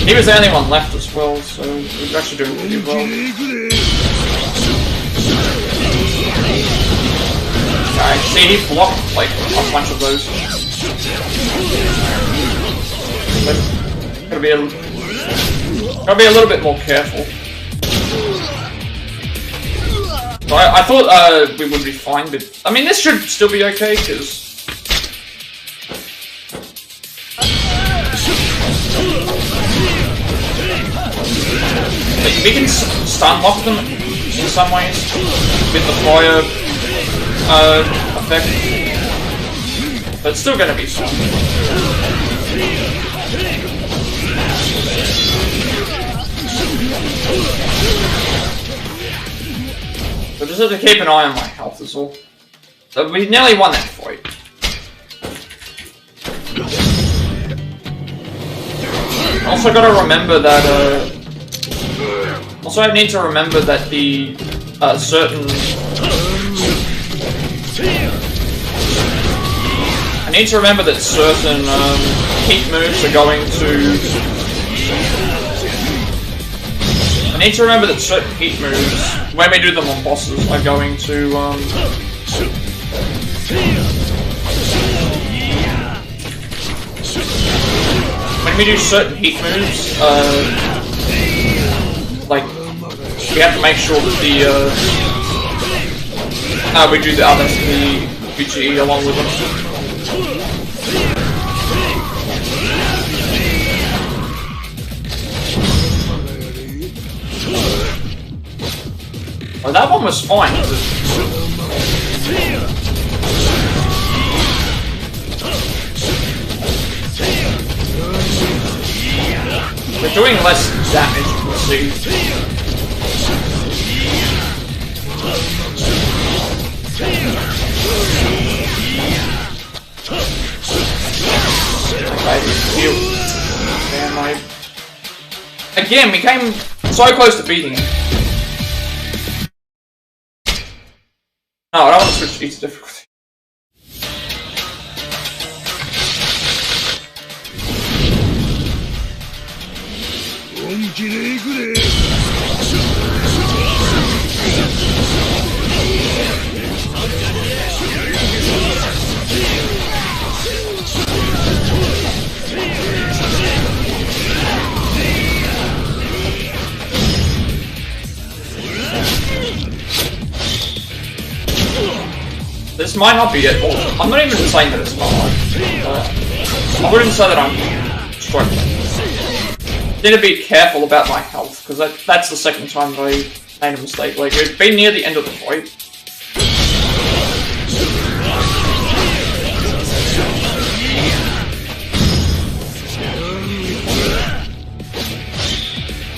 He was the only one left as well, so he was actually doing pretty well. Alright, see, he blocked like a bunch of those. But gotta be a little bit more careful. So I thought we would be fine, but I mean this should still be okay because we can stun lock them in some ways with the fire effect, but it's still going to be fun. So just have to keep an eye on my health as well. So we nearly won that fight. Also got to remember that also I need to remember that the certain heat moves are going to I need to remember that certain heat moves, when we do them on bosses, are going to, when we do certain heat moves, like, we have to make sure that we do the others, the QTE along with them. Oh, that one was fine. They're doing less damage, you can see. Okay, heal. Damn, again, we came so close to beating him. No, I don't want to switch easy difficulty. This might not be it. Well, I'm not even saying that it's not. I wouldn't say that I'm struggling. Need to be careful about my health, because that's the second time I made a mistake. Like, we've been near the end of the fight.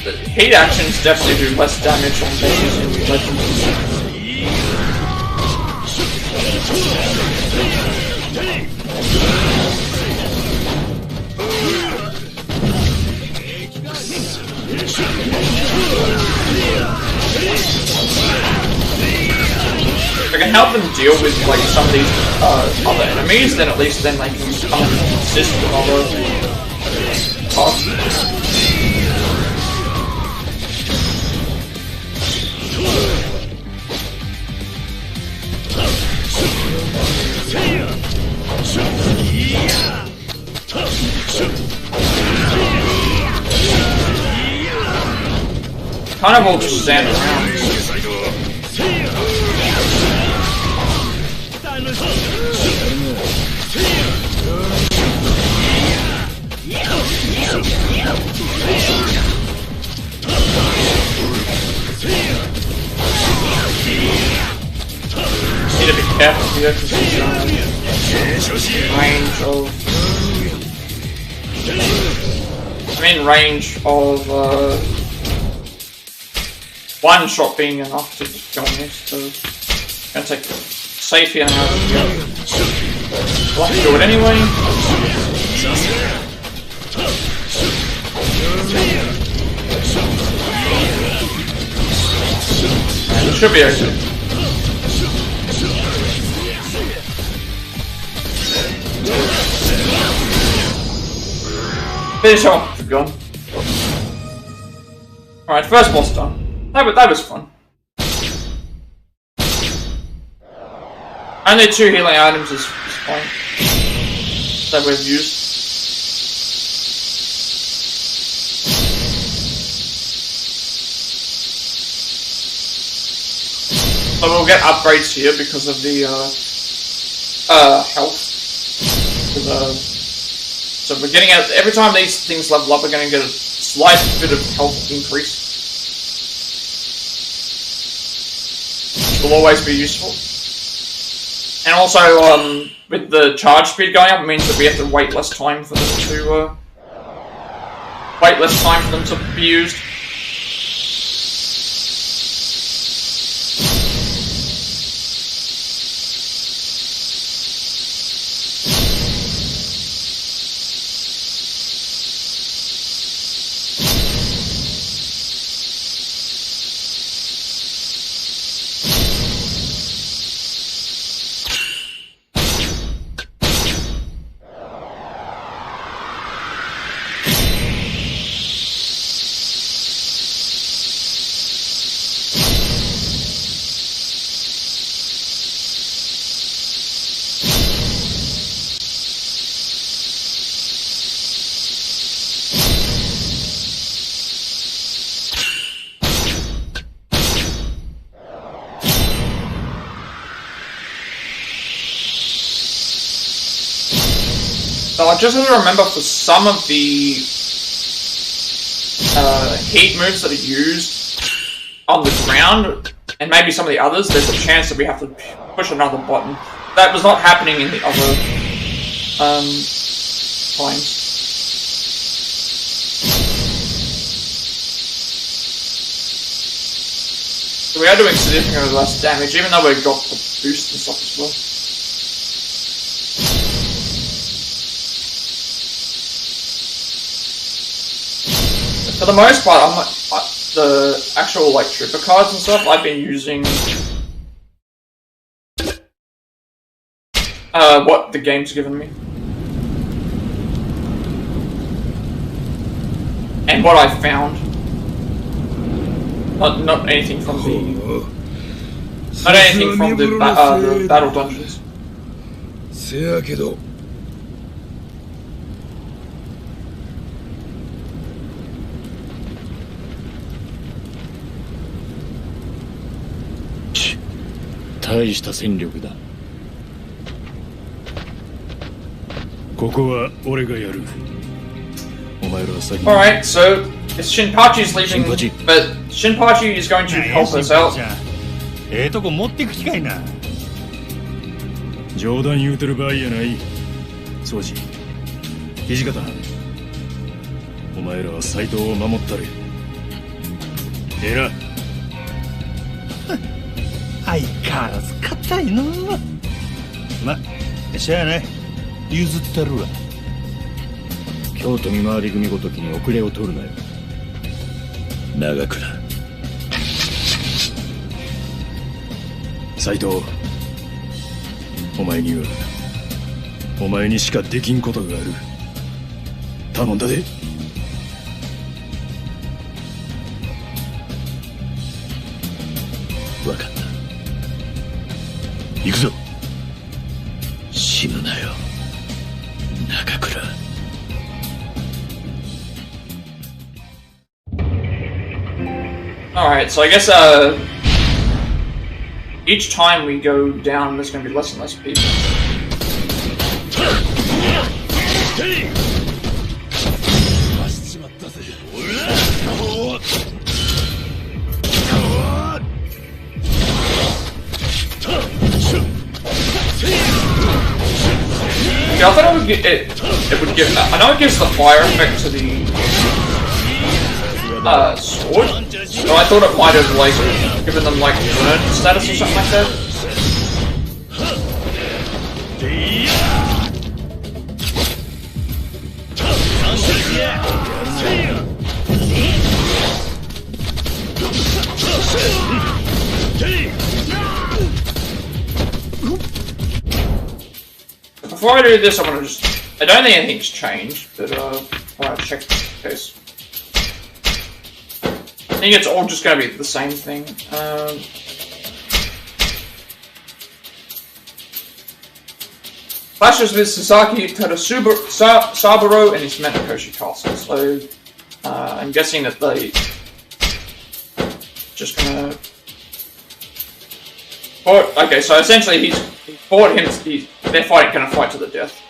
The heat actions definitely do less damage on bases in Legends. If I can help them deal with like some of these other enemies, then at least then they can come and assist with other tasks. Kind of all just stand around. Need to be careful here because I'm in range of one shot being enough to kill me, so I'm gonna take the safe here now. I'll have to do it anyway. It should be okay. Finish off the gun. Alright, first boss done. That was fun. Only 2 healing items is fine that we've used. So we'll get upgrades here because of the health. So we're getting out every time these things level up, we're going to get a slight bit of health increase. Will always be useful. And also, with the charge speed going up, it means that we have to wait less time for them to be used. So I just have to remember for some of the heat moves that are used on the ground, and maybe some of the others, there's a chance that we have to push another button. That was not happening in the other times. So we are doing significantly less damage, even though we've got the boost and stuff as well. For the most part, the actual like trooper cards and stuff, I've been using what the game's given me. And what I found. Not anything from the... Not anything from the battle dungeons. せやけど 大した戦力だ。ここは俺がやる。お前らは先に。 Alright, so Shinpachi's leaving, Shinpachi. but Shinpachi is going to help us out. ええとこ持ってく気かいな。冗談言うてる場合やない。掃除。土方。お前らは斎藤を守ったれ。えら。相変わらず硬いの。ま、しゃあない。譲ったるわ。京都見回り組ごときに遅れを取るなよ。長倉。斎藤。お前にはお前にしかできんことがある。頼んだで。分かった。行くぞ。死ぬなよ、長倉。Alright, so I guess each time we go down there's going to be less and less people. Yeah, I thought it would give. I know it gives the fire effect to the sword, so I thought it might have like given them like burn status or something like that. Before I do this, I want to just... I don't think anything's changed, but I want to check this case. I think it's all just going to be the same thing. Clashes with Sasaki Saburo and his Metakoshi castle, so I'm guessing that they just gonna... Okay, so essentially he fought him, they're gonna fight to the death.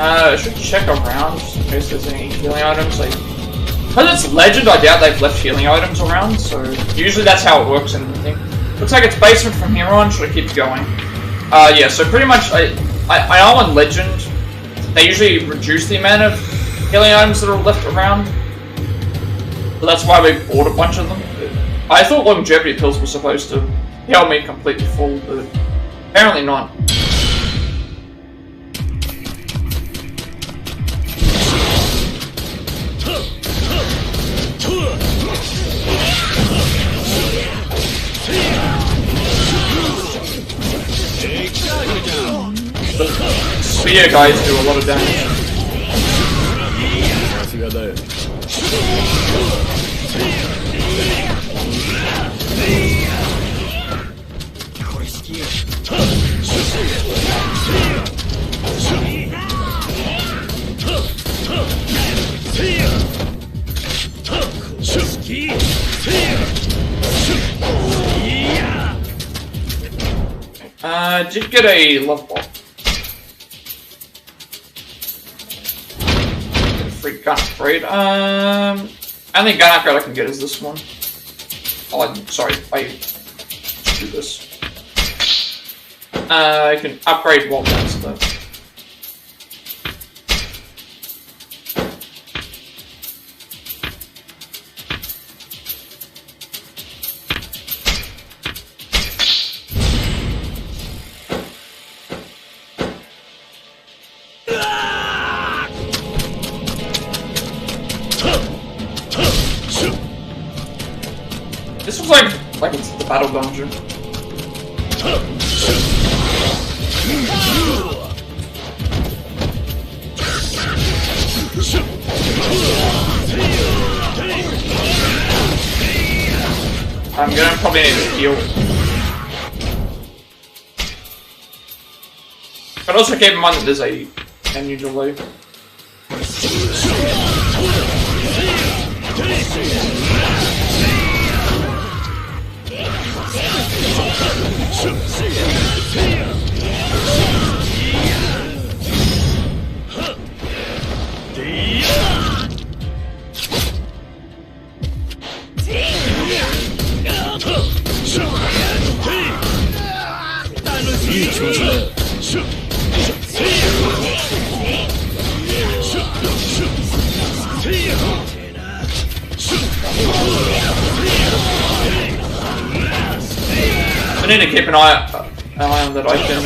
I should check around just in case there's any healing items. Like, because it's legend, I doubt they've left healing items around. So usually that's how it works in the thing. Looks like it's basement from here on. Should I keep going? Yeah. So pretty much, I know in legend they usually reduce the amount of healing items that are left around. So that's why we bought a bunch of them. I thought longevity pills were supposed to heal me completely full, but apparently not. Spear guys do a lot of damage. Did get a level up. Free gun upgrade. Only gun upgrade I can get is this one. Oh, sorry, I do this. I can upgrade wall guns though. This looks like it's the battle dungeon. I'm gonna probably need to heal. But also keep in mind that there's a menu delay. I need to keep an eye on that I can,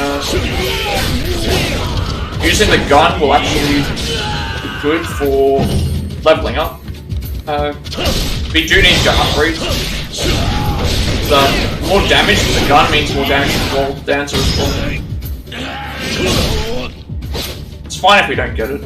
using the gun will actually be good for leveling up. We do need to upgrade. The more damage from the gun means more damage from the dancer as well. It's fine if we don't get it.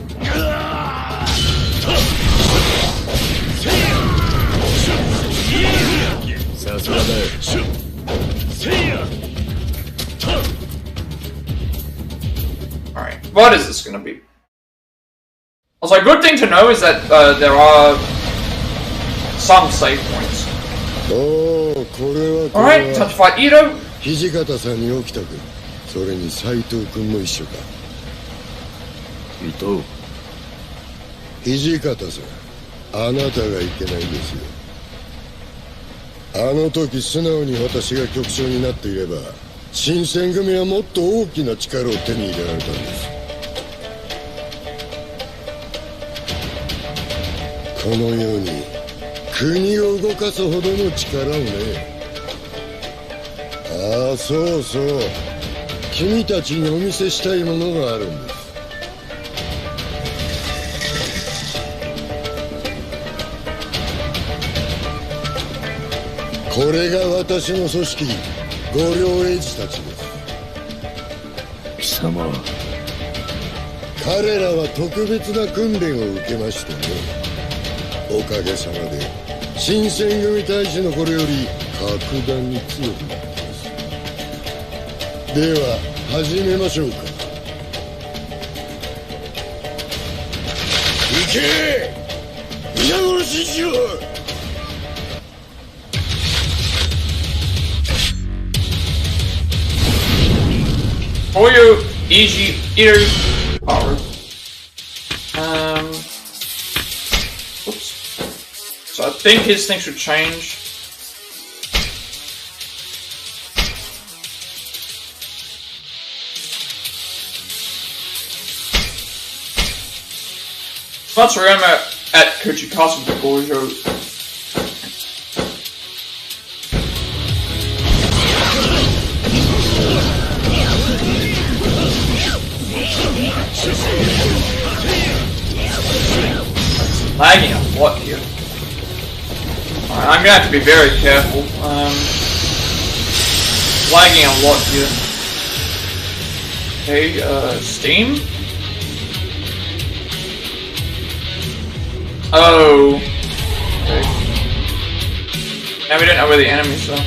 Alright, what is this gonna be? Also, a good thing to know is that there are some save points. Alright, time to fight Ito. 土方さんに起きたく、それに斉藤君も一緒か。伊藤。土方さん、あなたがいけないんですよ。あの時素直に私が局長になっていれば、新選組はもっと大きな力を手に入れられたんです。このように国を動かすほどの力をね。ああ、そうそう、君たちにお見せしたいものがあるんです。これが私の組織、五両英治たちです。貴様、彼らは特別な訓練を受けましてね。おかげさまで新選組隊士の頃より格段に強くなってます。では始めましょうか。行け、皆殺ししろ。For your easy ear power. Oops. So I think his thing should change. Let's remember at Kuchikasu the Gojo. Lagging a lot here. I'm gonna have to be very careful. Lagging a lot here. Okay, Steam? Oh. Okay. Now we don't know where the enemies are.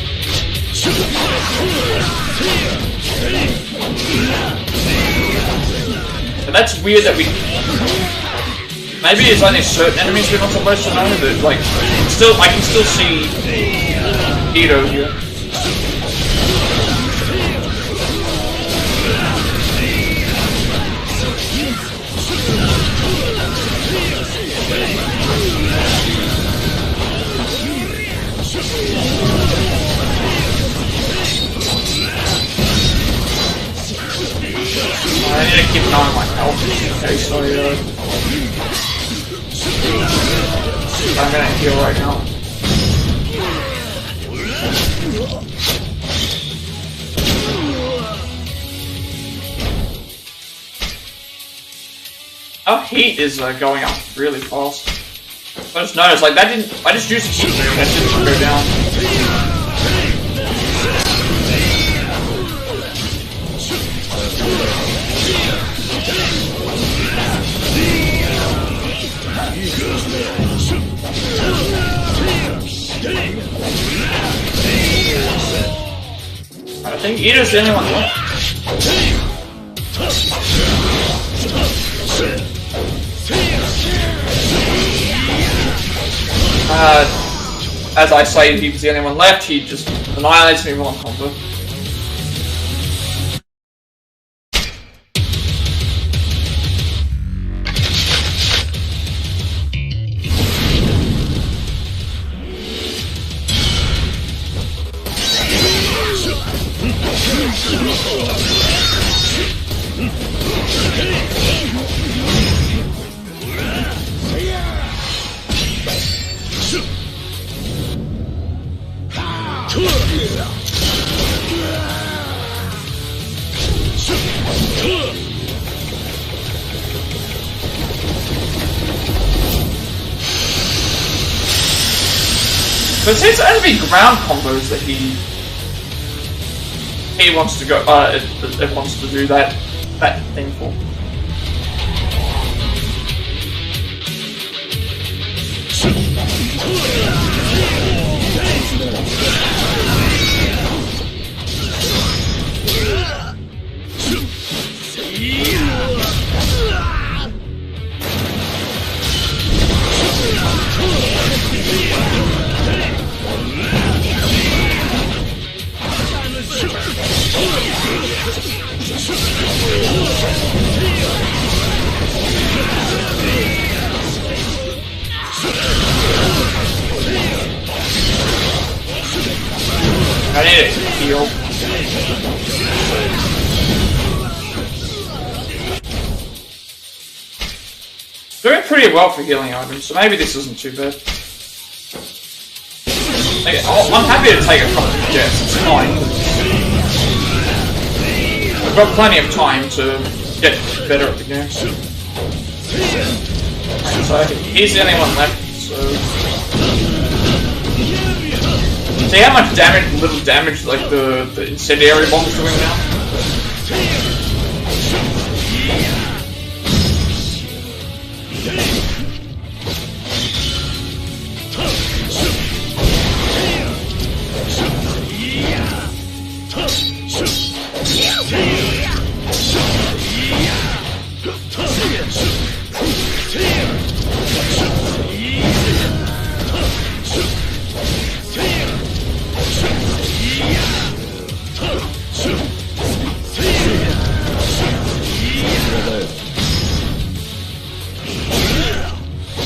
And that's weird that we... Maybe it's only certain enemies we're not supposed to know, but like, still, I can still see Ito here. I need to keep an eye on my health. Okay, so I'm gonna heal right now. Our heat is going up really fast. I just noticed, like, that didn't. I just used it, that didn't go down. I think Ito's the only one left. As I say, he was the only one left, he just annihilates me with one combo. But it seems to only be ground combos that he wants to go. It wants to do that thing for. I need it to heal. Doing pretty well for healing items, so maybe this isn't too bad. Like, I'm happy to take a couple of deaths, it's fine. I've got plenty of time to get better at the game. So he's the only one left, so... See how much damage, little damage, like the incendiary bomb's doing now?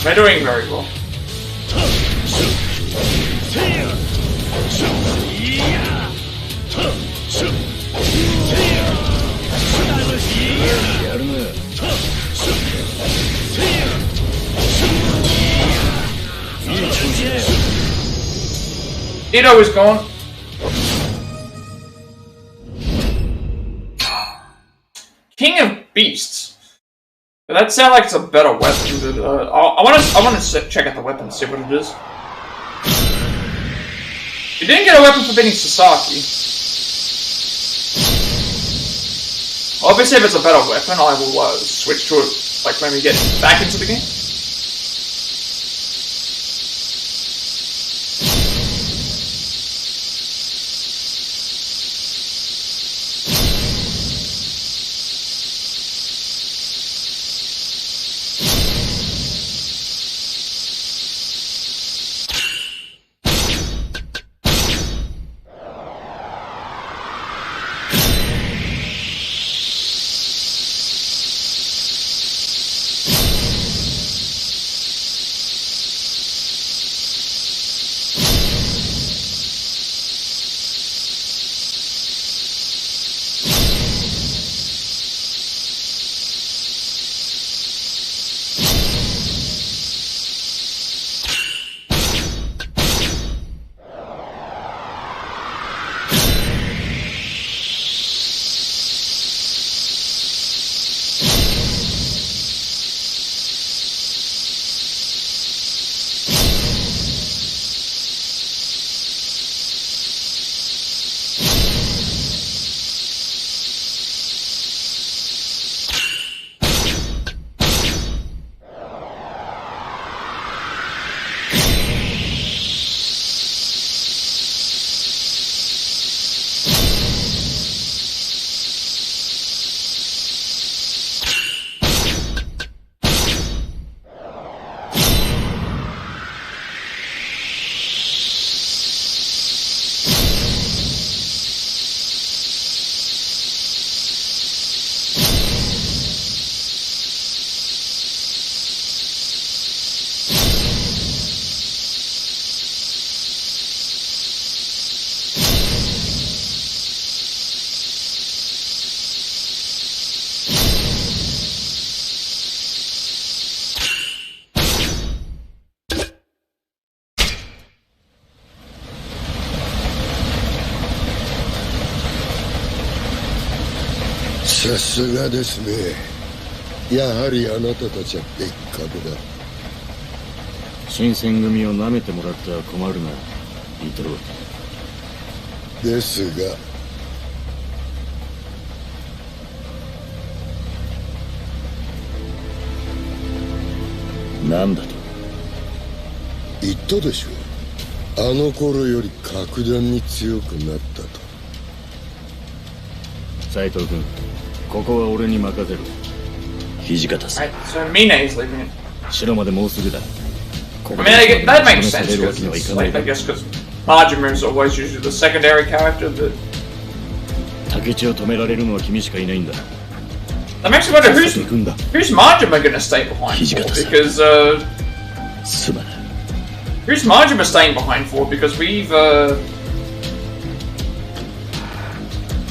They're doing very well. Ito is gone. King of Beasts. That sounds like it's a better weapon. But, I want to check out the weapon and see what it is. You didn't get a weapon for beating Sasaki. Obviously, if it's a better weapon, I will switch to it. Like when we get back into the game. さすがですね。やはりあなたたちは別格だ。新選組を舐めてもらっては困るな、伊藤。ですがなんだと言ったでしょう。あの頃より格段に強くなったと。斉藤君、ここは俺に任せる。土方さん、 Right, so Mina is leaving it. 城までもうすぐだ。 I mean, that makes sense, because, like, I guess, because Majima is always usually the secondary character, but... 竹地を止められるのは君しかいないんだ。 That makes me wonder, who's Majima gonna stay behind for? Because, すまない。 who's Majima staying behind for? Because we've,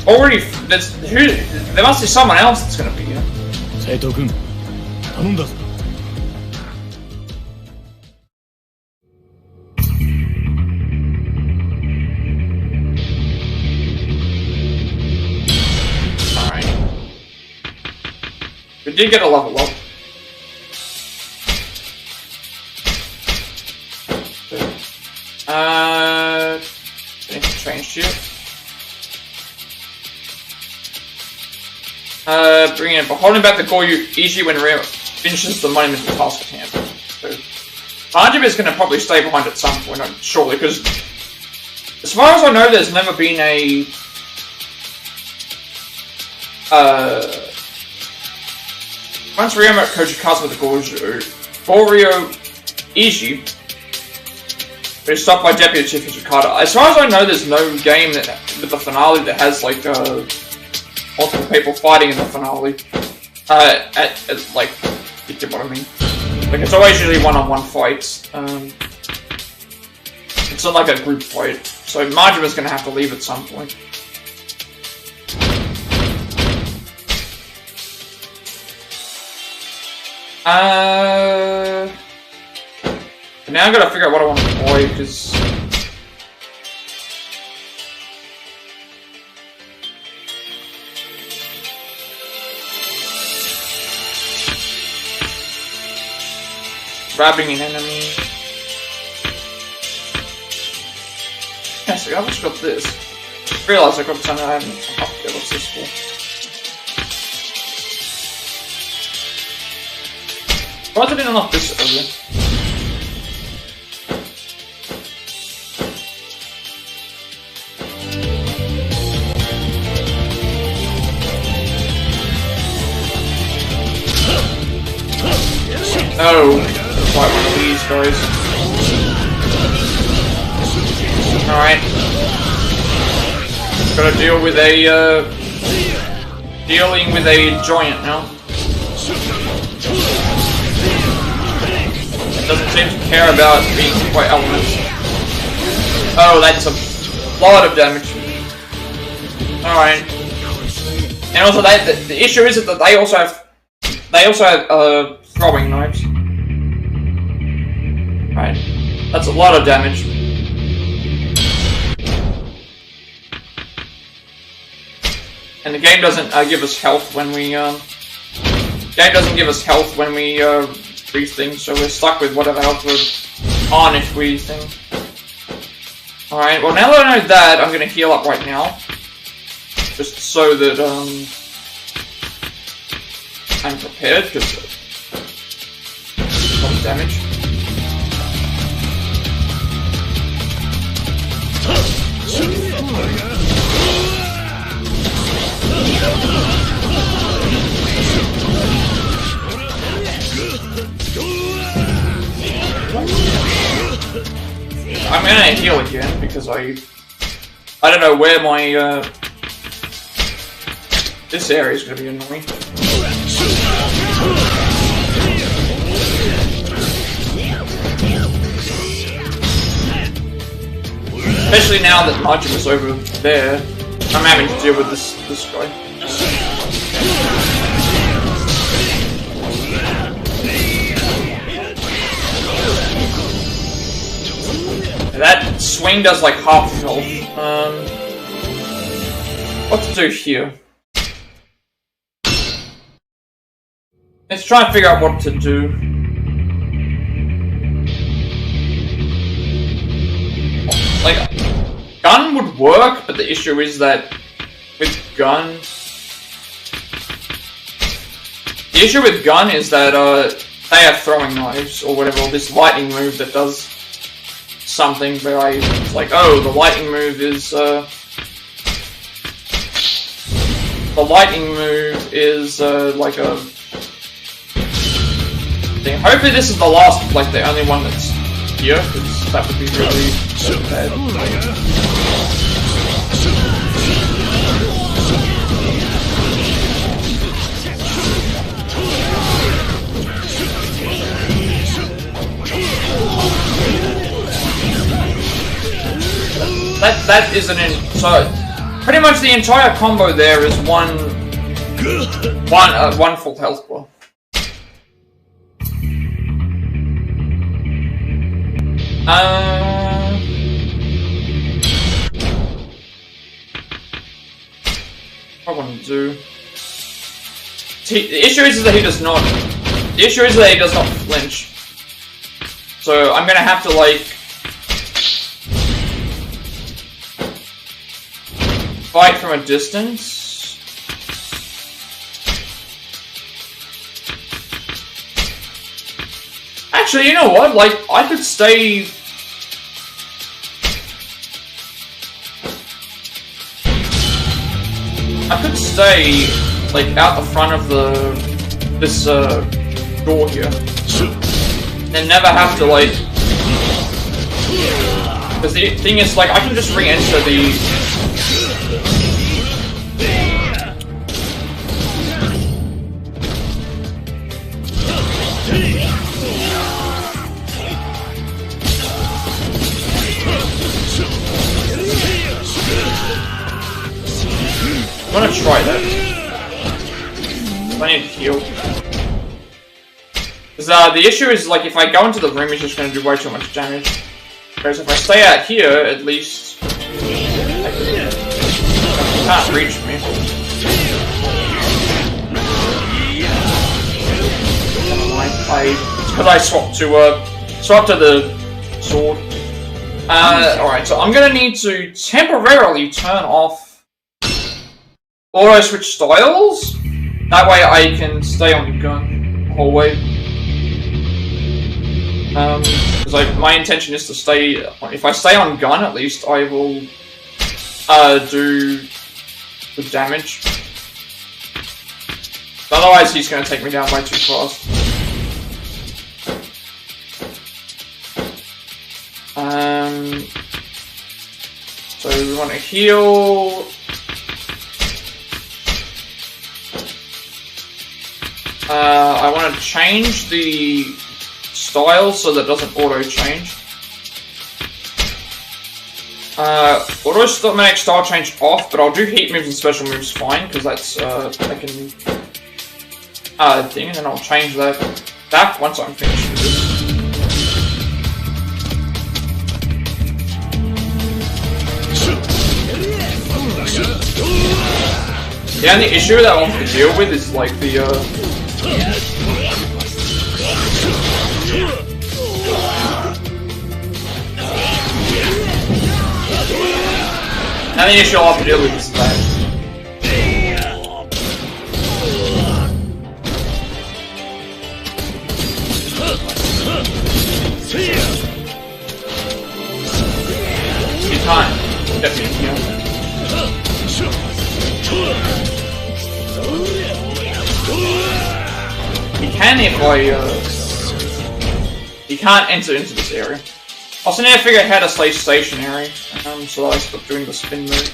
already... there must be someone else that's gonna be here. 斉藤君、頼んだぞ。We did get a level up. Anything changed here? Bringing it, but holding back the Goryu Ishin when Rio finishes the monumental task at hand. So, Majima is going to probably stay behind at some point, surely, because as far as I know, there's never been a once Ryo met Kochikazu with the Goryu Ishin, but stopped by Deputy Chief Hijikata. As far as I know, there's no game that, with the finale that has like multiple people fighting in the finale. Like, you get what I mean? Like, it's always usually one-on-one fights. It's not like a group fight, so Majima's gonna have to leave at some point. Now I gotta figure out what I want to deploy, because... grabbing an enemy... Yeah, so I've just got this. I realised I got something I haven't... Okay, what's this for? Why did I unlock this earlier? Oh, quite one of these guys. Alright. Gotta deal with a, dealing with a giant now. Doesn't seem to care about being hit by elements. Oh, that's a lot of damage. Alright. And also, the issue is that they also have throwing knives. Right. That's a lot of damage. And the game doesn't give us health when we freeze things, so we're stuck with whatever health we're on if we thing. Alright, well now that I know that, I'm gonna heal up right now. Just so that I'm prepared, because a lot of damage. I'm gonna heal again because I don't know where my this area is gonna be annoying. Especially now that Majima's over there, I'm having to deal with this guy. That swing does like half health. What to do here? Let's try and figure out what to do. Like, gun would work, but the issue is that with gun... The issue with gun is that they have throwing knives or whatever, or this lightning move that does something, but it's like, oh, the lightning move is... The lightning move is like a... thing. Hopefully this is the last, like the only one that's here, because that would be really bad. That isn't in. So pretty much the entire combo there is one full health bar. What I want to do. The issue is that he does not. The issue is that he does not flinch. So I'm gonna have to like fight from a distance. Actually, you know what? Like, I could stay... I could stay, like, out the front of this door here. And never have to, like... Because the thing is, like, I can just re-enter the... I'm gonna try that. I need to heal. Because the issue is, like, if I go into the room, it's just gonna do way too much damage. Whereas if I stay out here, at least... It can't reach me. Because I swapped to the sword. Alright, so I'm gonna need to temporarily turn off auto switch styles. That way I can stay on gun the whole way. Because my intention is to stay. If I stay on gun, at least I will do the damage. Otherwise, he's going to take me down way too fast. So we want to heal. I want to change the style so that it doesn't auto-change. Automatic style change off, but I'll do heat moves and special moves fine, because that's, I can, thing, and then I'll change that back once I'm finished with this. The only issue that I'll have to deal with is, like, the, and the issue I'll have to deal with is that. You can't get me here. He can if he can't enter into this area. I also need to figure out how to stay stationary, so that I stop doing the spin move.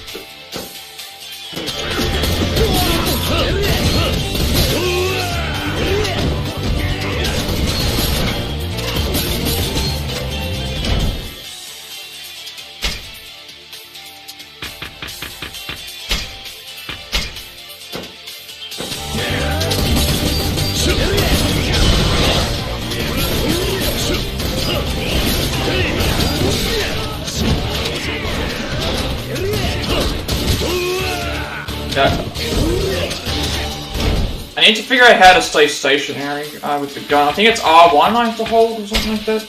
I I need to figure out how to stay stationary with the gun. I think it's R1 I have to hold or something like that.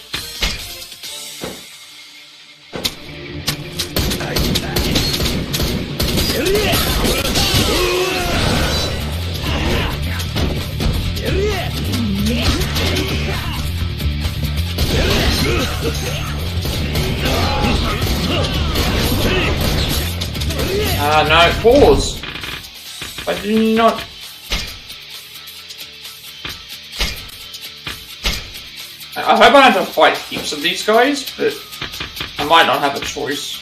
No, pause. I did not. I hope I don't have to fight heaps of these guys, but I might not have a choice.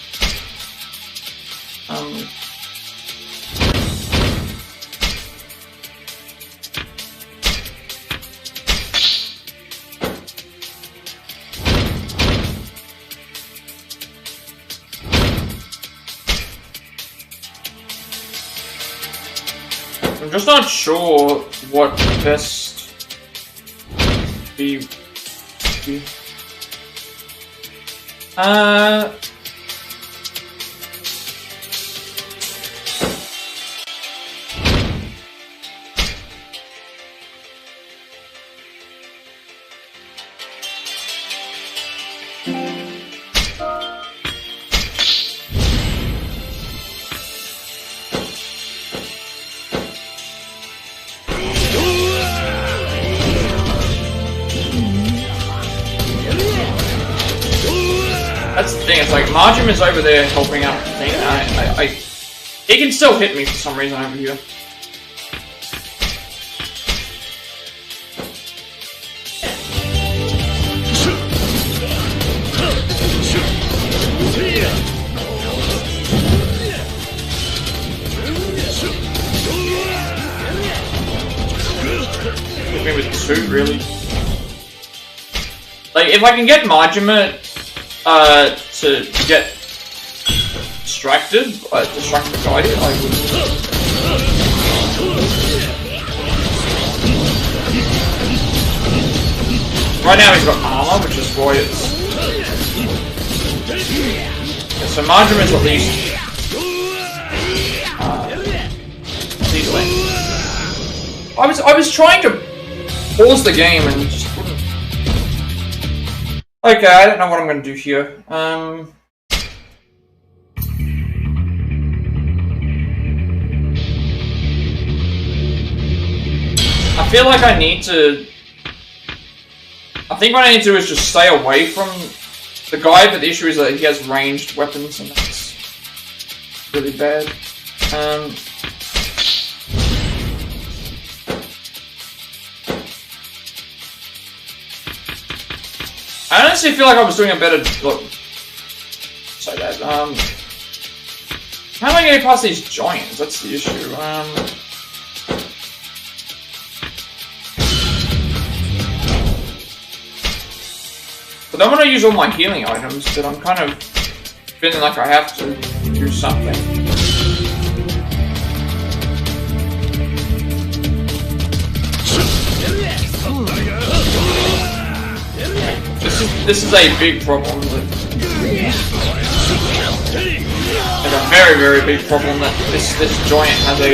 I'm just not sure what best be. That's the thing, it's like, Margim is over there helping out the thing, and he can still hit me for some reason over here. Hit me with two, really. Like, if I can get Majima to get distracted by it, I would. Right now he's got armour, which is why it's. So Majima is at least. I was trying to pause the game and just couldn't. Okay, I don't know what I'm going to do here. I feel like I need to. I think what I need to do is just stay away from the guy, but the issue is that he has ranged weapons and that's really bad. I honestly feel like I was doing a better look. Say that. How am I getting past these giants? That's the issue. But I want to use all my healing items, but I'm kind of feeling like I have to do something. This is a big problem. Like a very, very big problem that this giant has a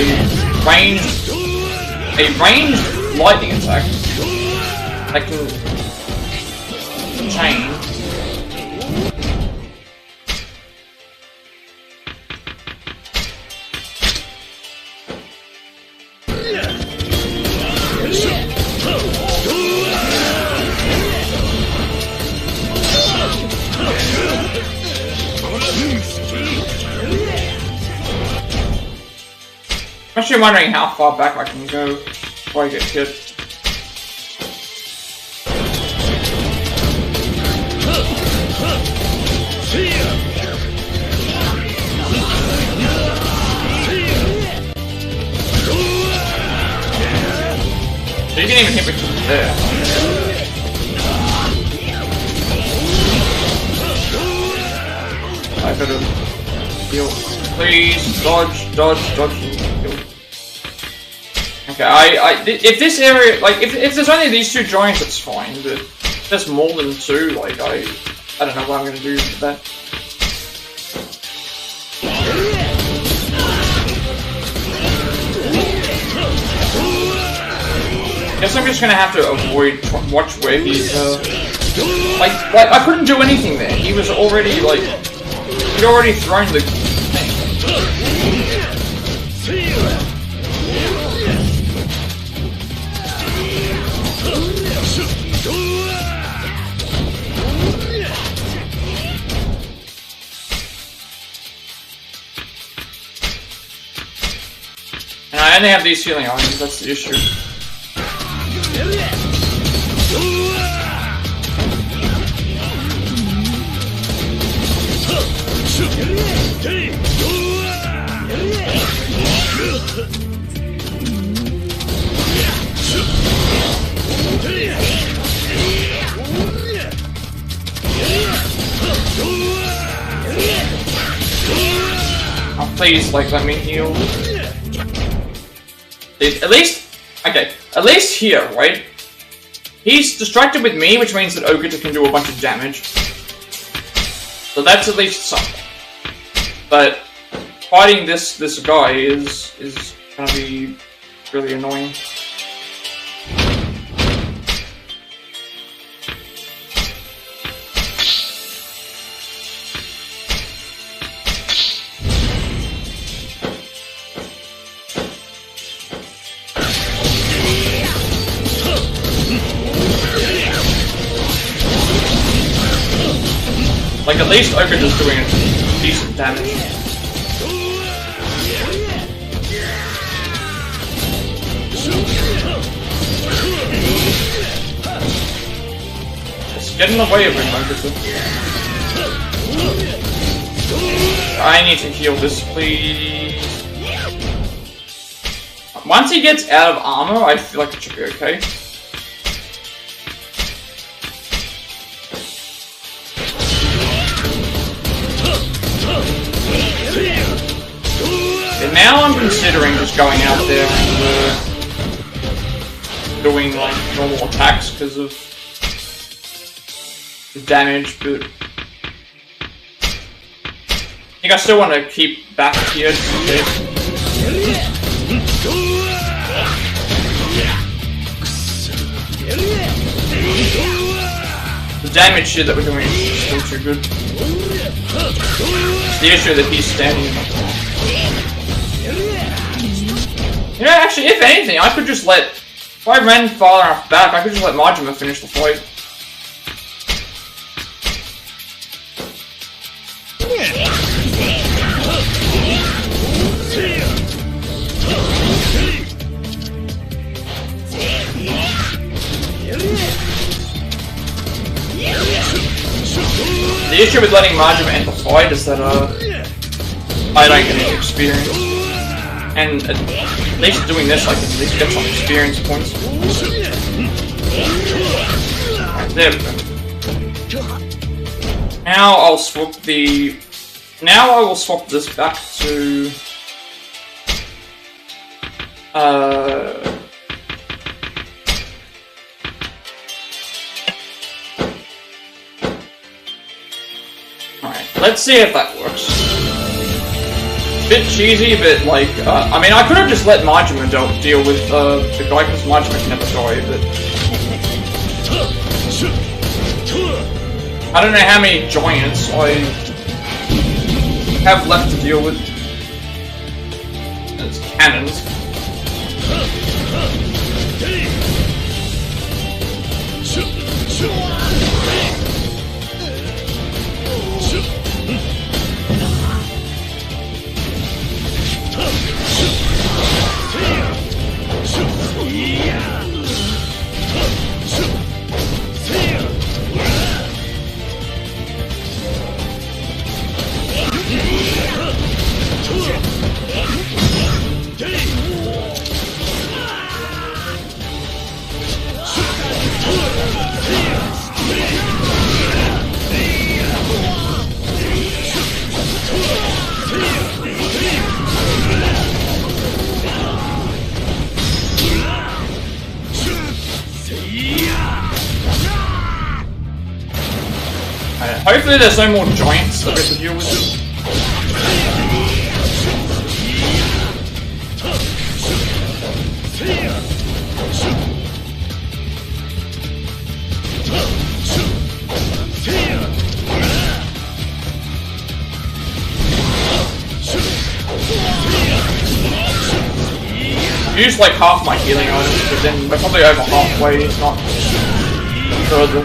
ranged lightning attack that can chain. I'm actually wondering how far back I can go before I get hit. You can even hit me from there. I better heal. Please, dodge. Okay, if this area, like, if there's only these two giants, it's fine, but if there's more than two, like, I don't know what I'm gonna do with that. Guess I'm just gonna have to watch where he's, like, I couldn't do anything there. He was already, like, he'd already thrown the thing. And I only have these healing items, that's the issue. Oh, please, like, let me heal. At least here, right? He's distracted with me, which means that Okuta can do a bunch of damage. So that's at least something. But fighting this guy is gonna be really annoying. Like, at least Okuta's doing decent damage. Just get in the way of him, Okuta. I need to heal this, please. Once he gets out of armor, I feel like it should be okay. And now I'm considering just going out there and doing like normal attacks because of the damage, but I think I still want to keep back here just in case. The damage here that we're doing is still too good. It's the issue that he's standing up. You know, actually, if anything, I could just let... If I ran far enough back, I could just let Majima finish the fight. The issue with letting Majima end the fight is that, I don't get any experience. And at least doing this, I can at least get some experience points. Right, there we go. Now I'll swap the... Now I will swap this back to... Alright, let's see if that works. Bit cheesy, but like, I mean, I could have just let Majima deal with the guy because Majima can never die, but... I don't know how many giants I have left to deal with. It's cannons. Hopefully there's no more giants that we have to deal with. used like half my healing items, but then we're probably over halfway, not further.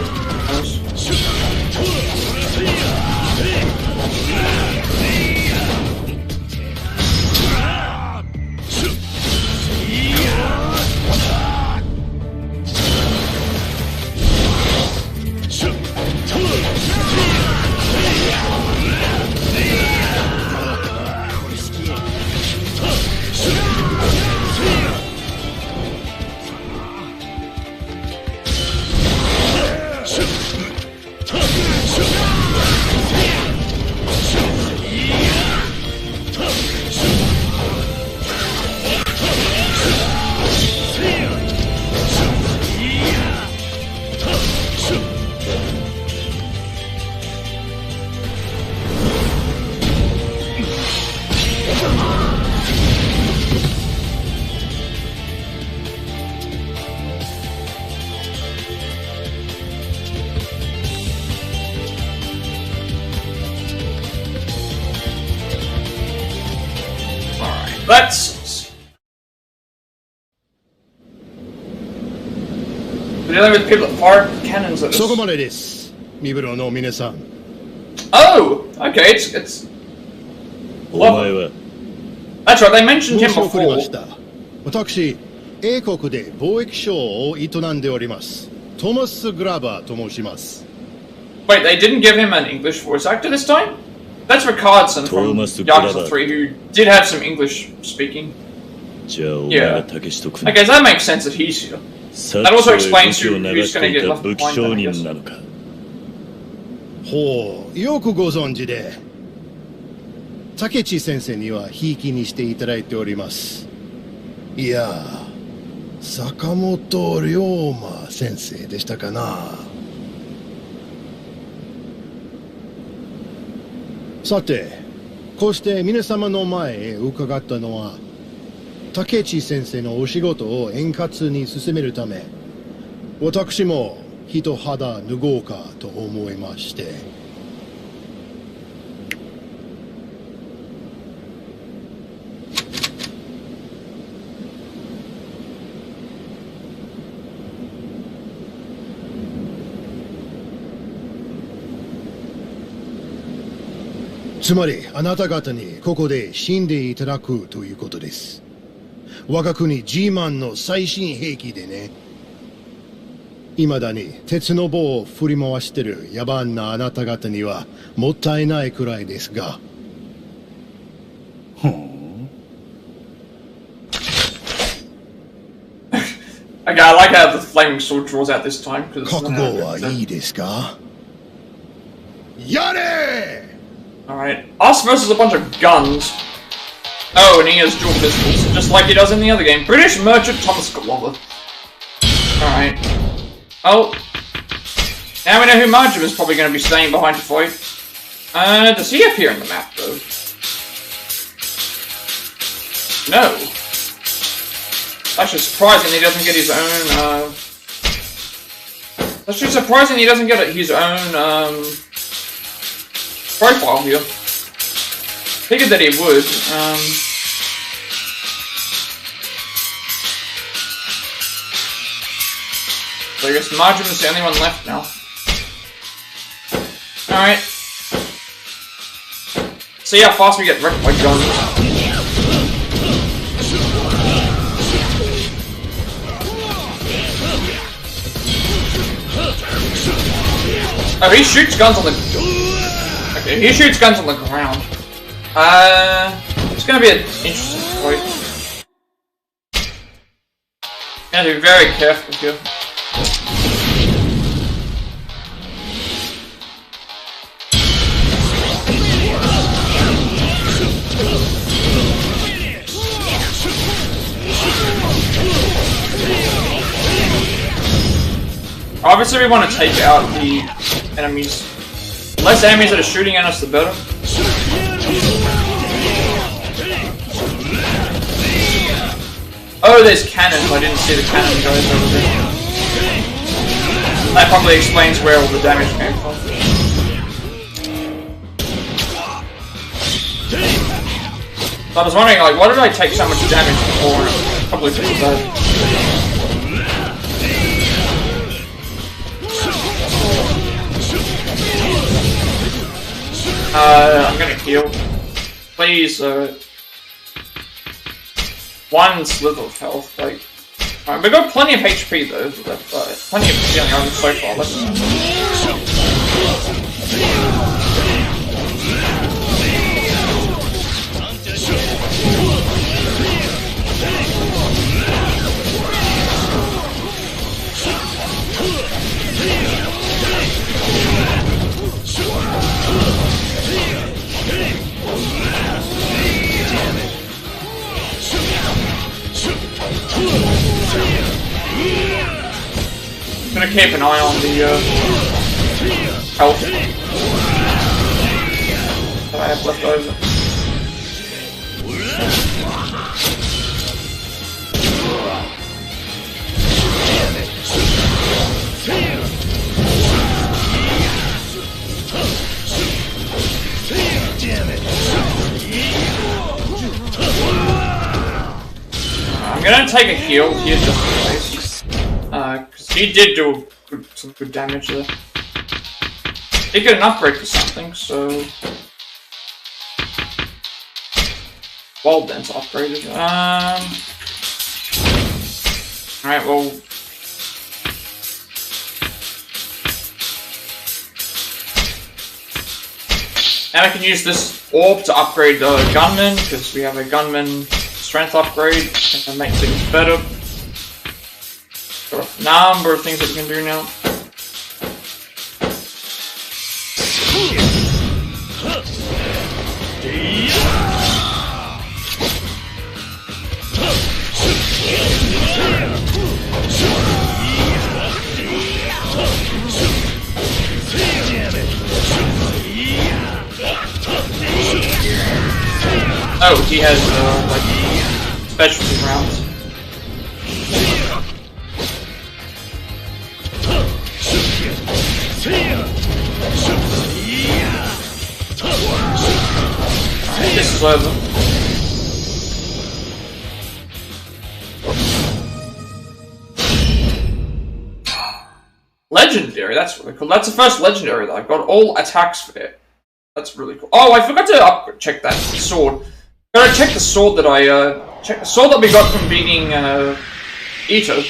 That's... We're dealing with people that fire cannons at us. そこまでです。身分の皆さん。Oh! Okay, it's... お前は That's right, they mentioned 申 him し遅れま before. した。私、英国で貿易商を営んでおります。トマス・グラバーと申します。Wait, they didn't give him an English voice actor this time? That's Ricardson from Yakuza 3, who did have some English speaking. じゃあお前 Yeah. が竹下君 I guess that makes sense that he's here. サ That also ッチョへ explains 武器を who, 流 who's して gonna い get た left 武器 behind 商 then, I 人 guess. なのかほう、よくご存知で。竹地先生にはひいきにしていただいております。いや、坂本龍馬先生でしたかな。さて、こうして皆様の前へ伺ったのは、竹地先生のお仕事を円滑に進めるため、私も一肌脱ごうかと思いまして。つまりあなた方にここで死んでいただくということです。我が国 G マンの最新兵器でね。未だに鉄の棒を振り回してる野蛮なあなた方にはもったいないくらいですが。Okay, I like how the flaming sword draws out this time. 覚悟はいいですか？やれ！ Alright, us versus a bunch of guns. Oh, and he has dual pistols, just like he does in the other game. British merchant Thomas Glover. Alright. Oh. Now we know who Marjorie is probably going to be staying behind to fight. Does he appear in the map, though? No. Actually surprising he doesn't get his own, Actually surprising he doesn't get his own, profile here. Figured that he would. So I guess Marjorie is the only one left now. Alright. See how fast we get wrecked by guns. Oh, he shoots guns on the... Okay, he shoots guns on the ground. It's gonna be an interesting fight. Gotta be very careful here. Obviously we want to take out the enemies. The less enemies that are shooting at us, the better. Oh, there's cannons. I didn't see the cannon guys over there. That probably explains where all the damage came from. So I was wondering, like, why did I take so much damage before? Probably because of that. I'm gonna heal. Please, one slither of health, like... Alright, we've got plenty of HP though, plenty of healing items so far. Gonna keep an eye on the health that I have left over. I'm gonna take a heal here just in case. Because he did do some good damage there. He got an upgrade for something, so... Well, then's upgraded. Alright, well... And I can use this orb to upgrade the gunman, because we have a gunman strength upgrade, and make things better. There are a number of things that we can do now. Oh, he has, like, specialty rounds. Alright, this is over. Legendary, that's really cool. That's the first legendary that I've got all attacks for it. That's really cool. Oh, I forgot to check that sword. Gotta check the sword that check the sword that we got from beating, Ito.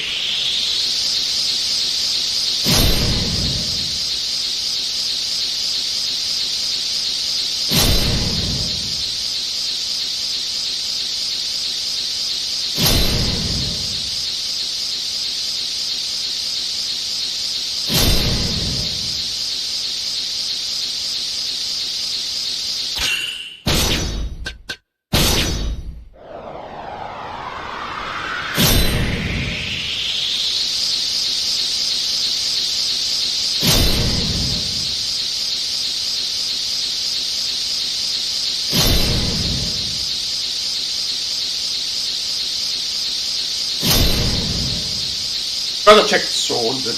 Rather check the sword, but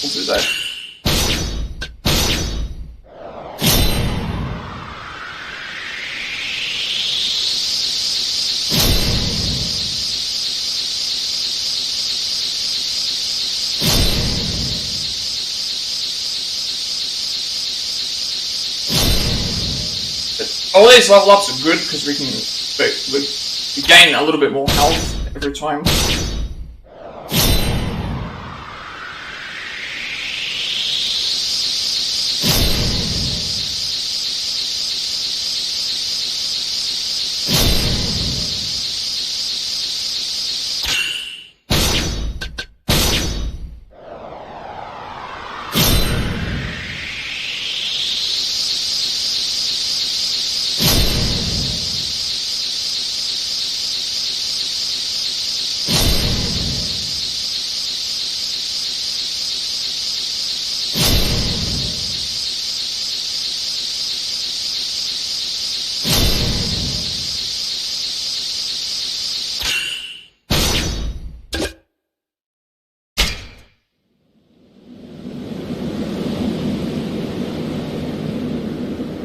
we'll do that. But all these level ups are good because we gain a little bit more health every time.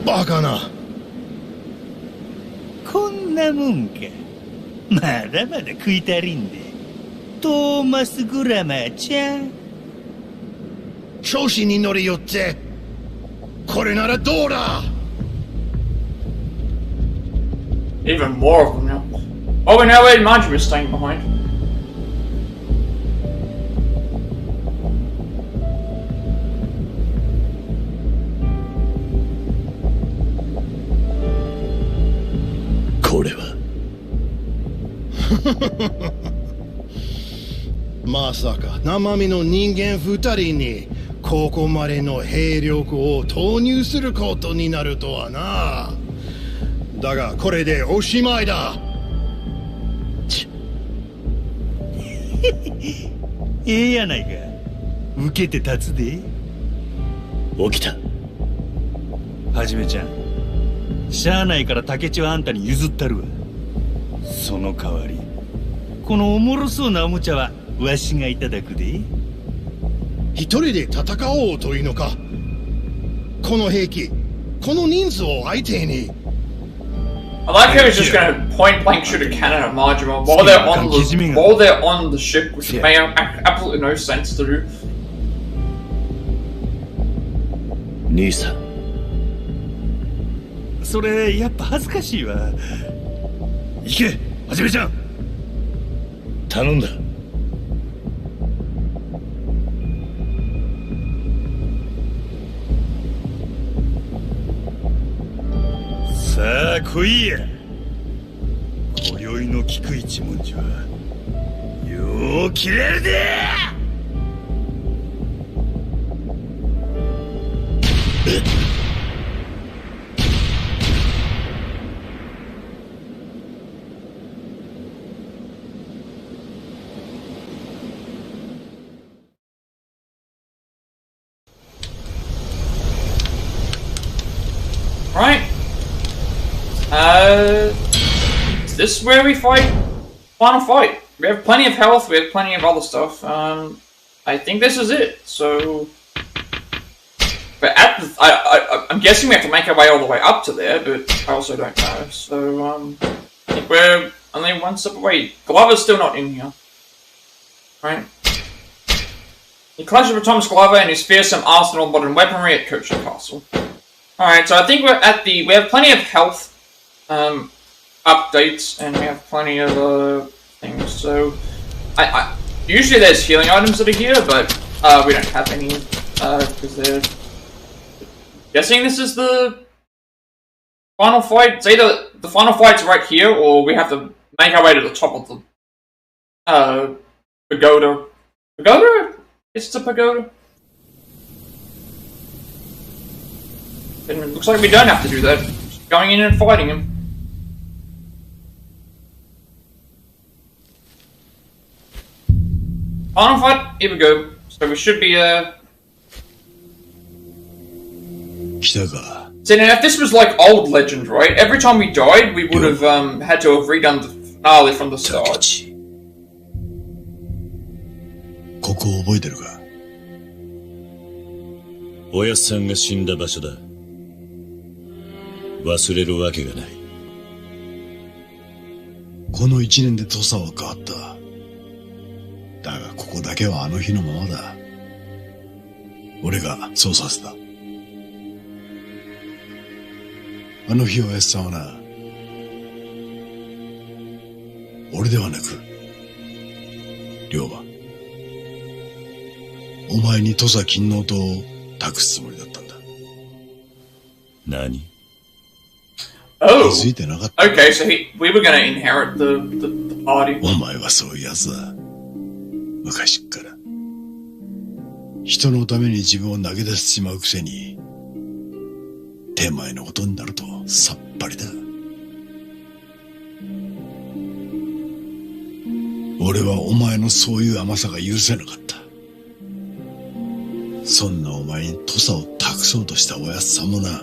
Bakana. こんなもんか。まだまだ食い足りんで。トーマス・グラマーちゃん。調子に乗りよって、これならどうだ。 Even more of them now. Oh, and now wait, Marjorie is staying behind. What? まさか生身の人間二人にここまでの兵力を投入することになるとはな。だがこれでおしまいだ。ええやないか。受けて立つで。起きた。はじめちゃん、しゃあないから竹地はあんたに譲ったるわ。その代わりこのおもろそうなおもちゃはわしがいただくで。一人で戦おうというのか。この兵器、この人数を相手に。I like how he's just gonna point blank shoot a cannon at Marjorie while they're on the ship, which may have absolutely no sense to do. 兄さん。それやっぱ恥ずかしいわ。行け、はじめちゃん。頼んだ。さあ来いや。今宵の菊一文字はよう切れるで。Right. Is this where we fight? Final fight. We have plenty of health, we have plenty of other stuff. I think this is it, so... But at the, I'm guessing we have to make our way all the way up to there, but I also don't know, so, I think we're only one step away. Glover's still not in here. Right? He clashes with Thomas Glover and his fearsome arsenal of modern weaponry at Ecchudo Castle. Alright, so I think we have plenty of health, updates, and we have plenty of, things, so, usually there's healing items that are here, but, we don't have any, because they're, guessing this is the final fight. It's either the final fight's right here, or we have to make our way to the top of the, pagoda. Pagoda? It's a pagoda. And it looks like we don't have to do that. Just going in and fighting him. Final fight, here we go. So we should be, So now if this was like old Legend, right? Every time we died, we would have, had to have redone the finale from the start. ここ覚えてるか？おやっさんが死んだ場所だ。忘れるわけがない。この一年で土佐は変わった。だがここだけはあの日のままだ。俺がそうさせた。あの日おやっさんはな、俺ではなく、龍馬、お前に土佐勤王党を託すつもりだったんだ。何？ Oh, 気づいてなかった。okay, so we were gonna inherit the party. お前はそういうやつだ。昔っから。人のために自分を投げ出してしまうくせに、手前のことになるとさっぱりだ。俺はお前のそういう甘さが許せなかった。そんなお前に土佐を託そうとしたおやっさんもな。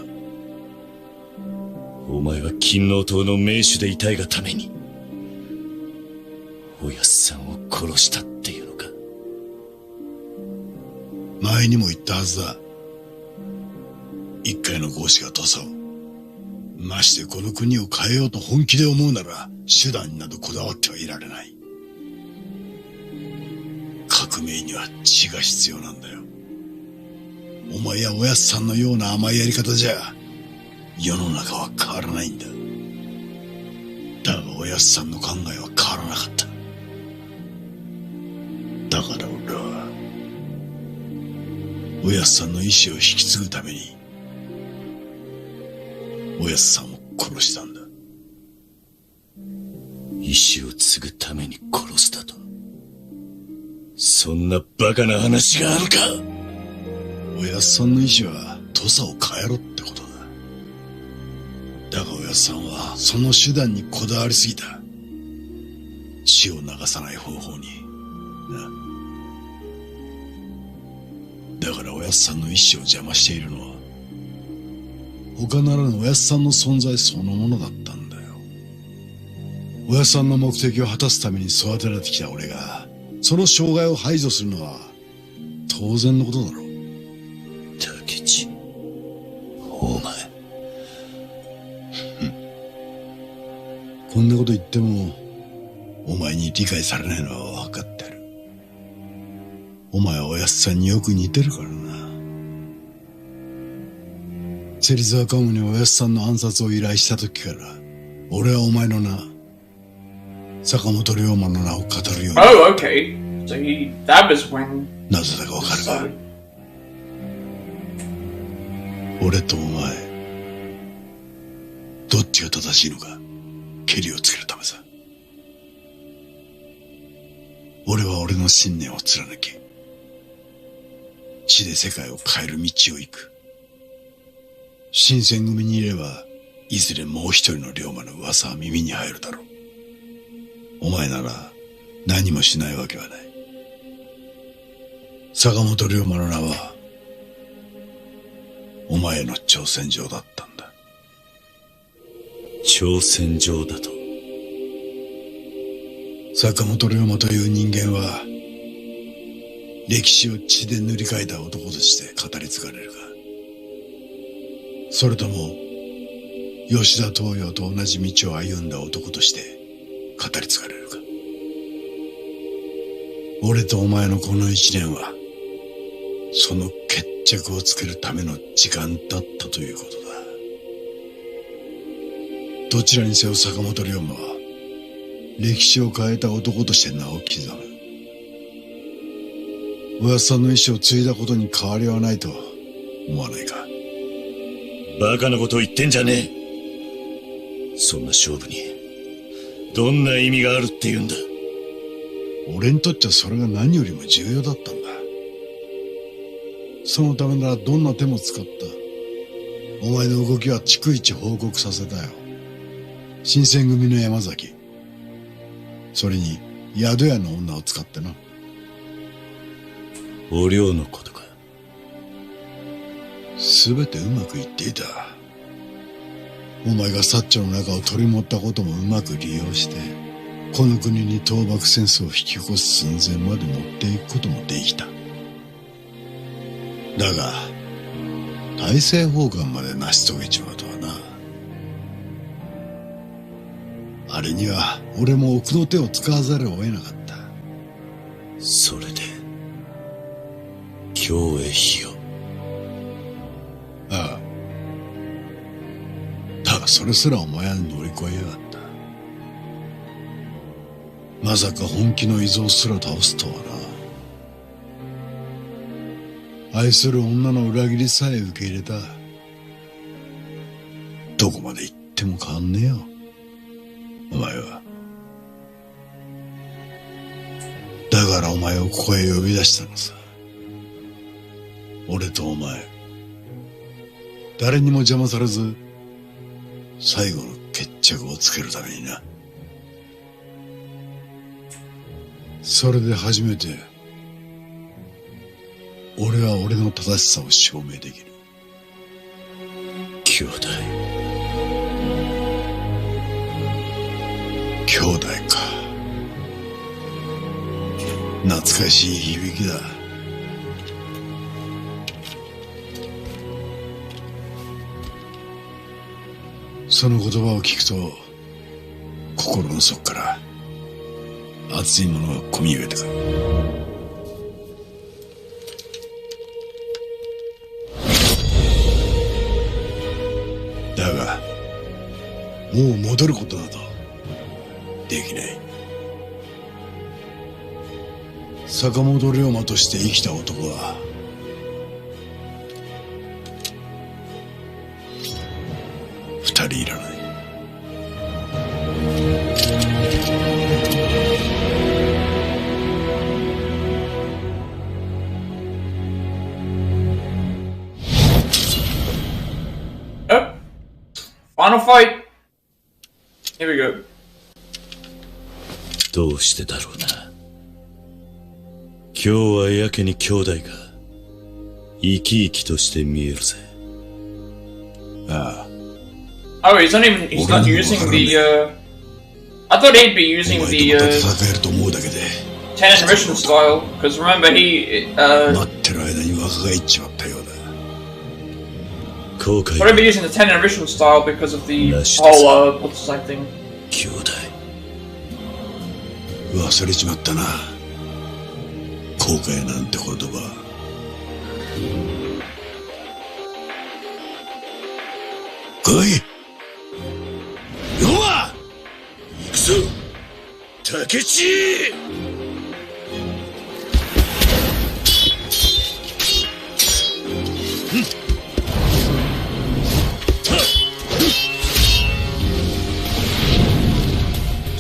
お前は勤王党の名手でいたいがためにおやっさんを殺したっていうのか。前にも言ったはずだ。一回の合子が土佐をましてこの国を変えようと本気で思うなら手段などこだわってはいられない。革命には知が必要なんだよ。お前やおやっさんのような甘いやり方じゃ世の中は変わらないんだ。だがおやっさんの考えは変わらなかった。だから俺はおやっさんの意志を引き継ぐためにおやっさんを殺したんだ。意志を継ぐために殺したと。そんなバカな話があるか。おやっさんの意志は土佐を変えろってことだ。だがおやっさんはその手段にこだわりすぎた。血を流さない方法にな。だからおやっさんの意志を邪魔しているのは他ならぬおやっさんの存在そのものだったんだよ。おやっさんの目的を果たすために育てられてきた俺がその障害を排除するのは当然のことだろう。竹地、お前こんなこと言ってもお前に理解されないのは分かってる。お前はおやっさんによく似てるからな。芹沢カモにおやっさんの暗殺を依頼した時から俺はお前の名、坂本龍馬の名を語るように。Oh, okay. So that was when. なぜだかわかるか。俺とお前、どっちが正しいのか、ケリをつけるためさ。俺は俺の信念を貫き、血で世界を変える道を行く。新選組にいれば、いずれもう一人の龍馬の噂は耳に入るだろう。お前なら何もしないわけはない。坂本龍馬の名はお前への挑戦状だったんだ。挑戦状だと。坂本龍馬という人間は歴史を血で塗り替えた男として語り継がれるか、それとも吉田東洋と同じ道を歩んだ男として語り継がれるか。俺とお前のこの一年はその決着をつけるための時間だったということだ。どちらにせよ坂本龍馬は歴史を変えた男として名を刻む。おやっさんの意志を継いだことに変わりはないと思わないか。バカなことを言ってんじゃねえ。そんな勝負にどんな意味があるって言うんだ。俺にとっちゃそれが何よりも重要だったんだ。そのためならどんな手も使った。お前の動きは逐一報告させたよ。新選組の山崎、それに宿屋の女を使ってな。お涼のことか。全てうまくいっていた。お前が薩長の中を取り持ったこともうまく利用してこの国に倒幕戦争を引き起こす寸前まで持っていくこともできた。だが大政奉還まで成し遂げちまうとはな。あれには俺も奥の手を使わざるを得なかった。それで京へ火を。ああ、だがそれすらお前は乗り越えやがった。まさか本気の依蔵すら倒すとはな。愛する女の裏切りさえ受け入れた。どこまで行っても変わんねえよお前は。だからお前をここへ呼び出したのさ。俺とお前誰にも邪魔されず最後の決着をつけるためにな。それで初めて俺は俺の正しさを証明できる。兄弟。兄弟か。懐かしい響きだ。その言葉を聞くと、心の底から熱いものが込み上げてくる。だが、もう戻ることなどできない。坂本龍馬として生きた男は2人いらない。Final fight. Here we go. どうしてだろうな。今日はやけに兄弟が生き生きとして見えるぜ。ああ。Oh, he's not using the, I thought he'd be using the, 10 animation style, because remember he, 待ってる間に若返っちまったようだ。Would I be using the 10 animation style because of the whole, what's the same thing? 兄弟。忘れちまったな。後悔なんて言葉。来い。よわ。行くぞ。竹地。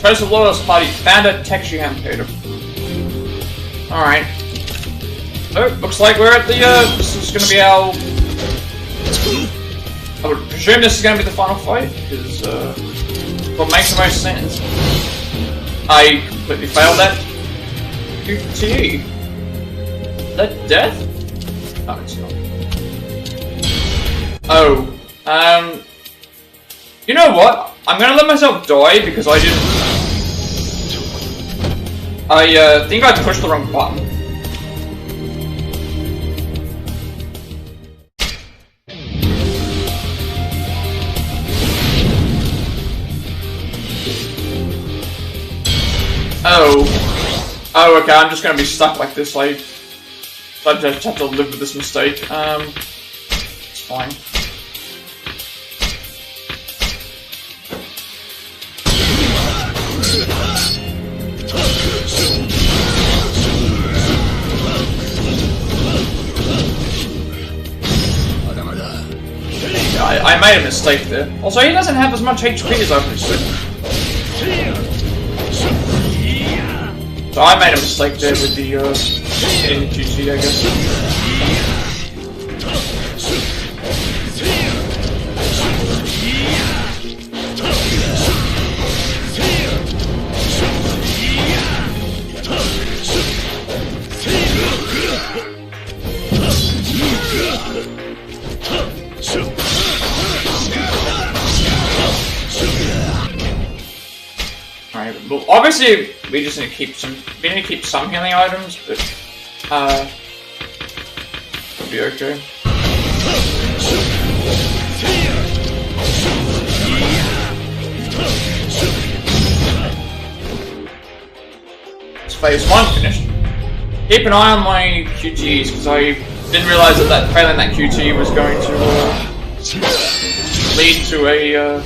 TOSA Loyalist Party founder Texture Hampton. Alright. So, looks like we're at the, this is gonna be our... I would presume this is gonna be the final fight, because, what makes the most sense. I completely failed that. QTE. Is that death? No, it's not. Oh, you know what? I'm gonna let myself die because I didn't... I think I pushed the wrong button. Oh, okay, I'm just gonna be stuck like this, I just have to live with this mistake, it's fine. I made a mistake there. Also, he doesn't have as much HP as I understood. So I made a mistake there with the, hitting the QT, I guess. Alright, well, obviously we just need to keep some healing items, but it'll be okay. It's phase 1 finished. Keep an eye on my QTs, because I didn't realize that failing that QT was going to lead to a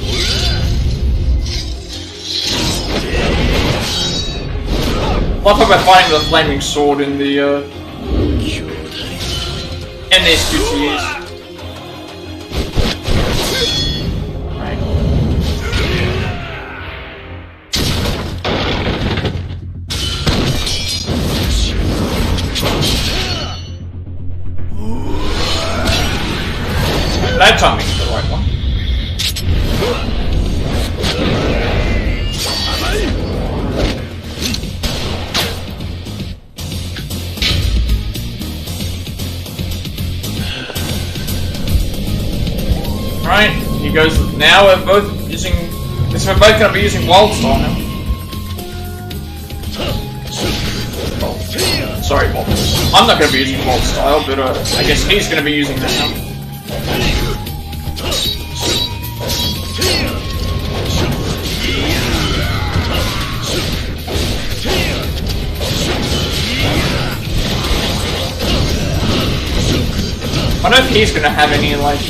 I thought about fighting with a flaming sword in the in these QTs. Right. That timing is the right one. Right, he goes, now we're both using, we're both going to be using wild style now. Oh, sorry, Bob. I'm not going to be using wild style, but I guess he's going to be using that now. I don't know if he's gonna have any like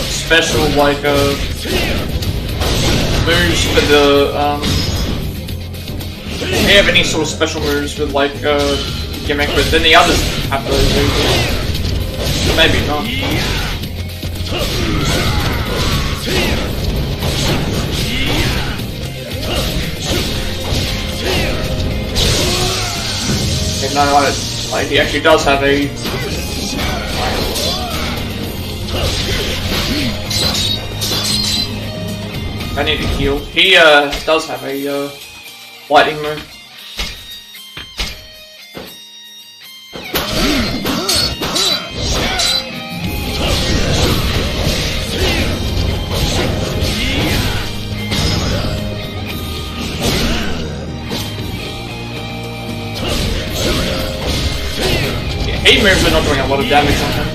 special like moves for the do you have any sort of special moves with like gimmick, but then the others have those moves. So maybe not. Okay, no, like he actually does have a. I need to heal. He does have a lightning move. Heat moves are not doing a lot of damage on him.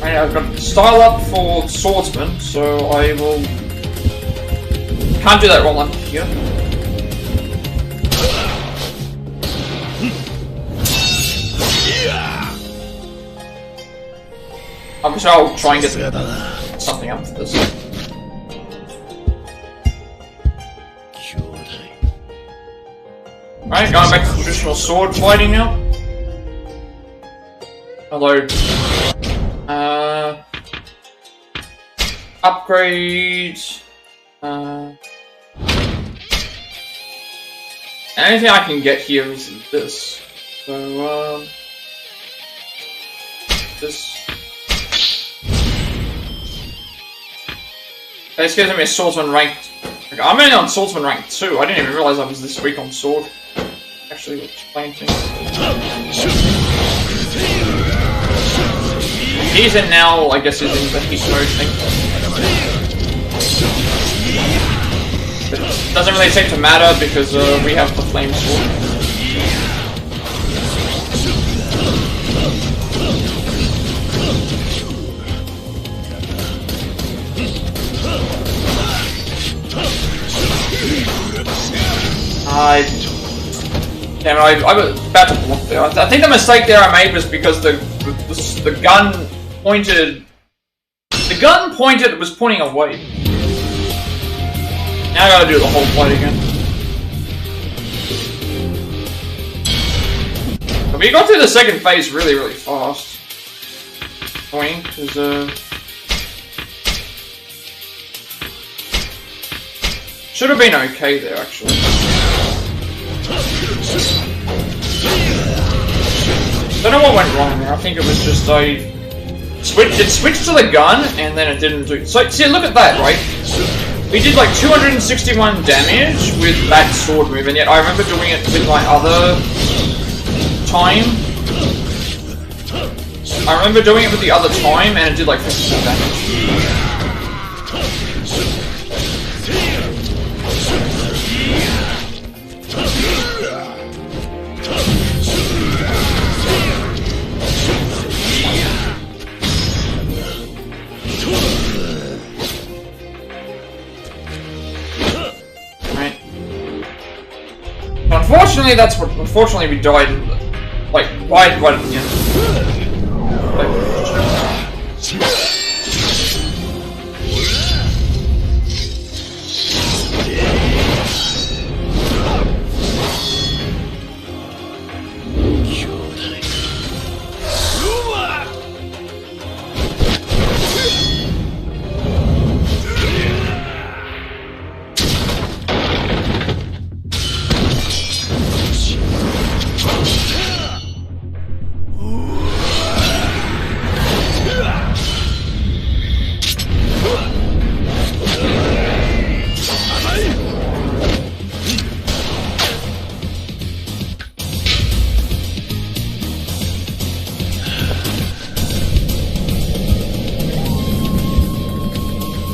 Right, I've got style up for swordsman, so I will. Can't do that while I'm here. Obviously, I'll try and get something up for this. Alright, going back to traditional sword fighting now. Although, upgrade. Anything I can get here is this. So, this. This gives me a swordsman ranked. Okay, I'm only on swordsman rank 2. I didn't even realize I was this weak on sword. Actually, explain things. He's in now, I guess he's in the heat mode thing. But it doesn't really seem to matter because we have the flame sword. Damn it, I was about to block there. I think the mistake there I made was because the gun pointed... The gun pointed was pointing away. Now I gotta do the whole fight again. But we got through the second phase really, really fast. Annoying, because should have been okay there, actually. Don't know what went wrong there. I think it was just it switched to the gun and then it didn't do. So see, look at that, right? We did like 261 damage with that sword move, and yet I remember doing it with my other time. I remember doing it with the other time, and it did like 50% damage. Unfortunately, that's what. Unfortunately, we died. Like, right at the end. Like,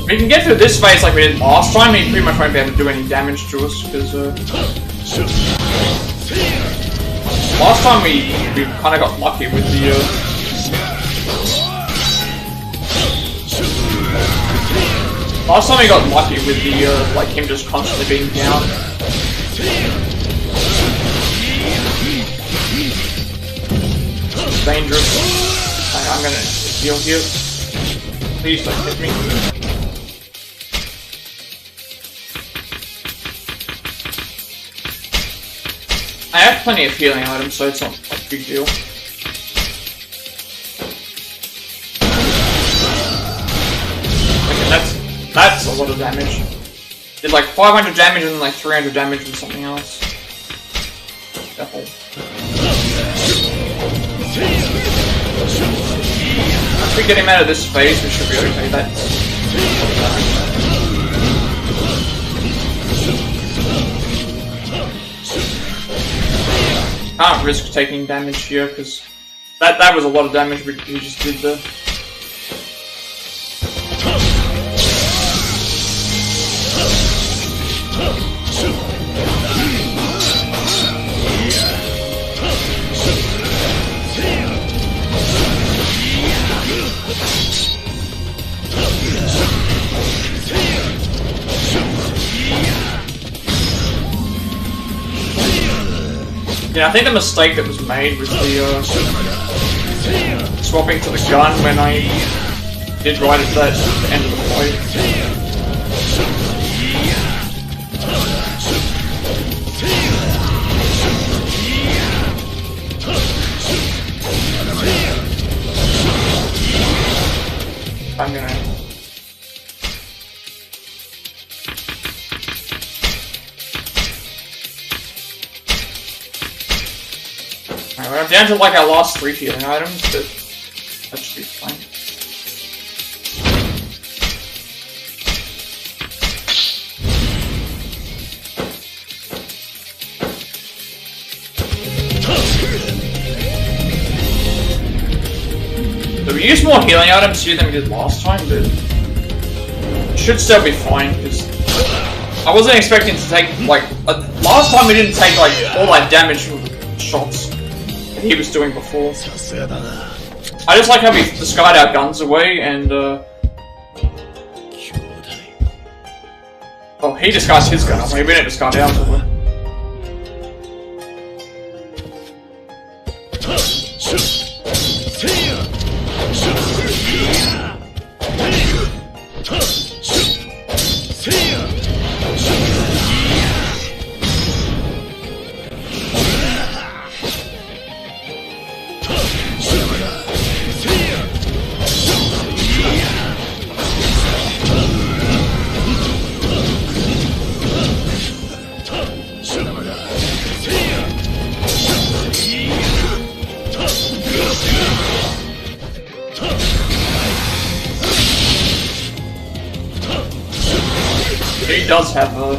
we can get through this phase like we did last time, we pretty much won't be able to do any damage to us, because last time we kind of got lucky with the last time we got lucky with the like him just constantly being down. is dangerous. I'm gonna heal here. Please don't hit me. I have plenty of healing items, so it's not a big deal. Okay, that's a lot of damage. Did like 500 damage and like 300 damage with something else. Definitely. Once we get him out of this phase, we should be okay. That's can't risk taking damage here because that was a lot of damage we just did there. Yeah, I think the mistake that was made was the swapping to the gun when I did right at the end of the fight. I'm gonna... Alright, we're down to like our last 3 healing items, but that should be fine. So we used more healing items here than we did last time, but it should still be fine, because I wasn't expecting to take, like, last time we didn't take, like, all that damage from shots that he was doing before. I just like how we discard our guns away, and, oh, he discards his gun away, we didn't discard ours away. He does have a...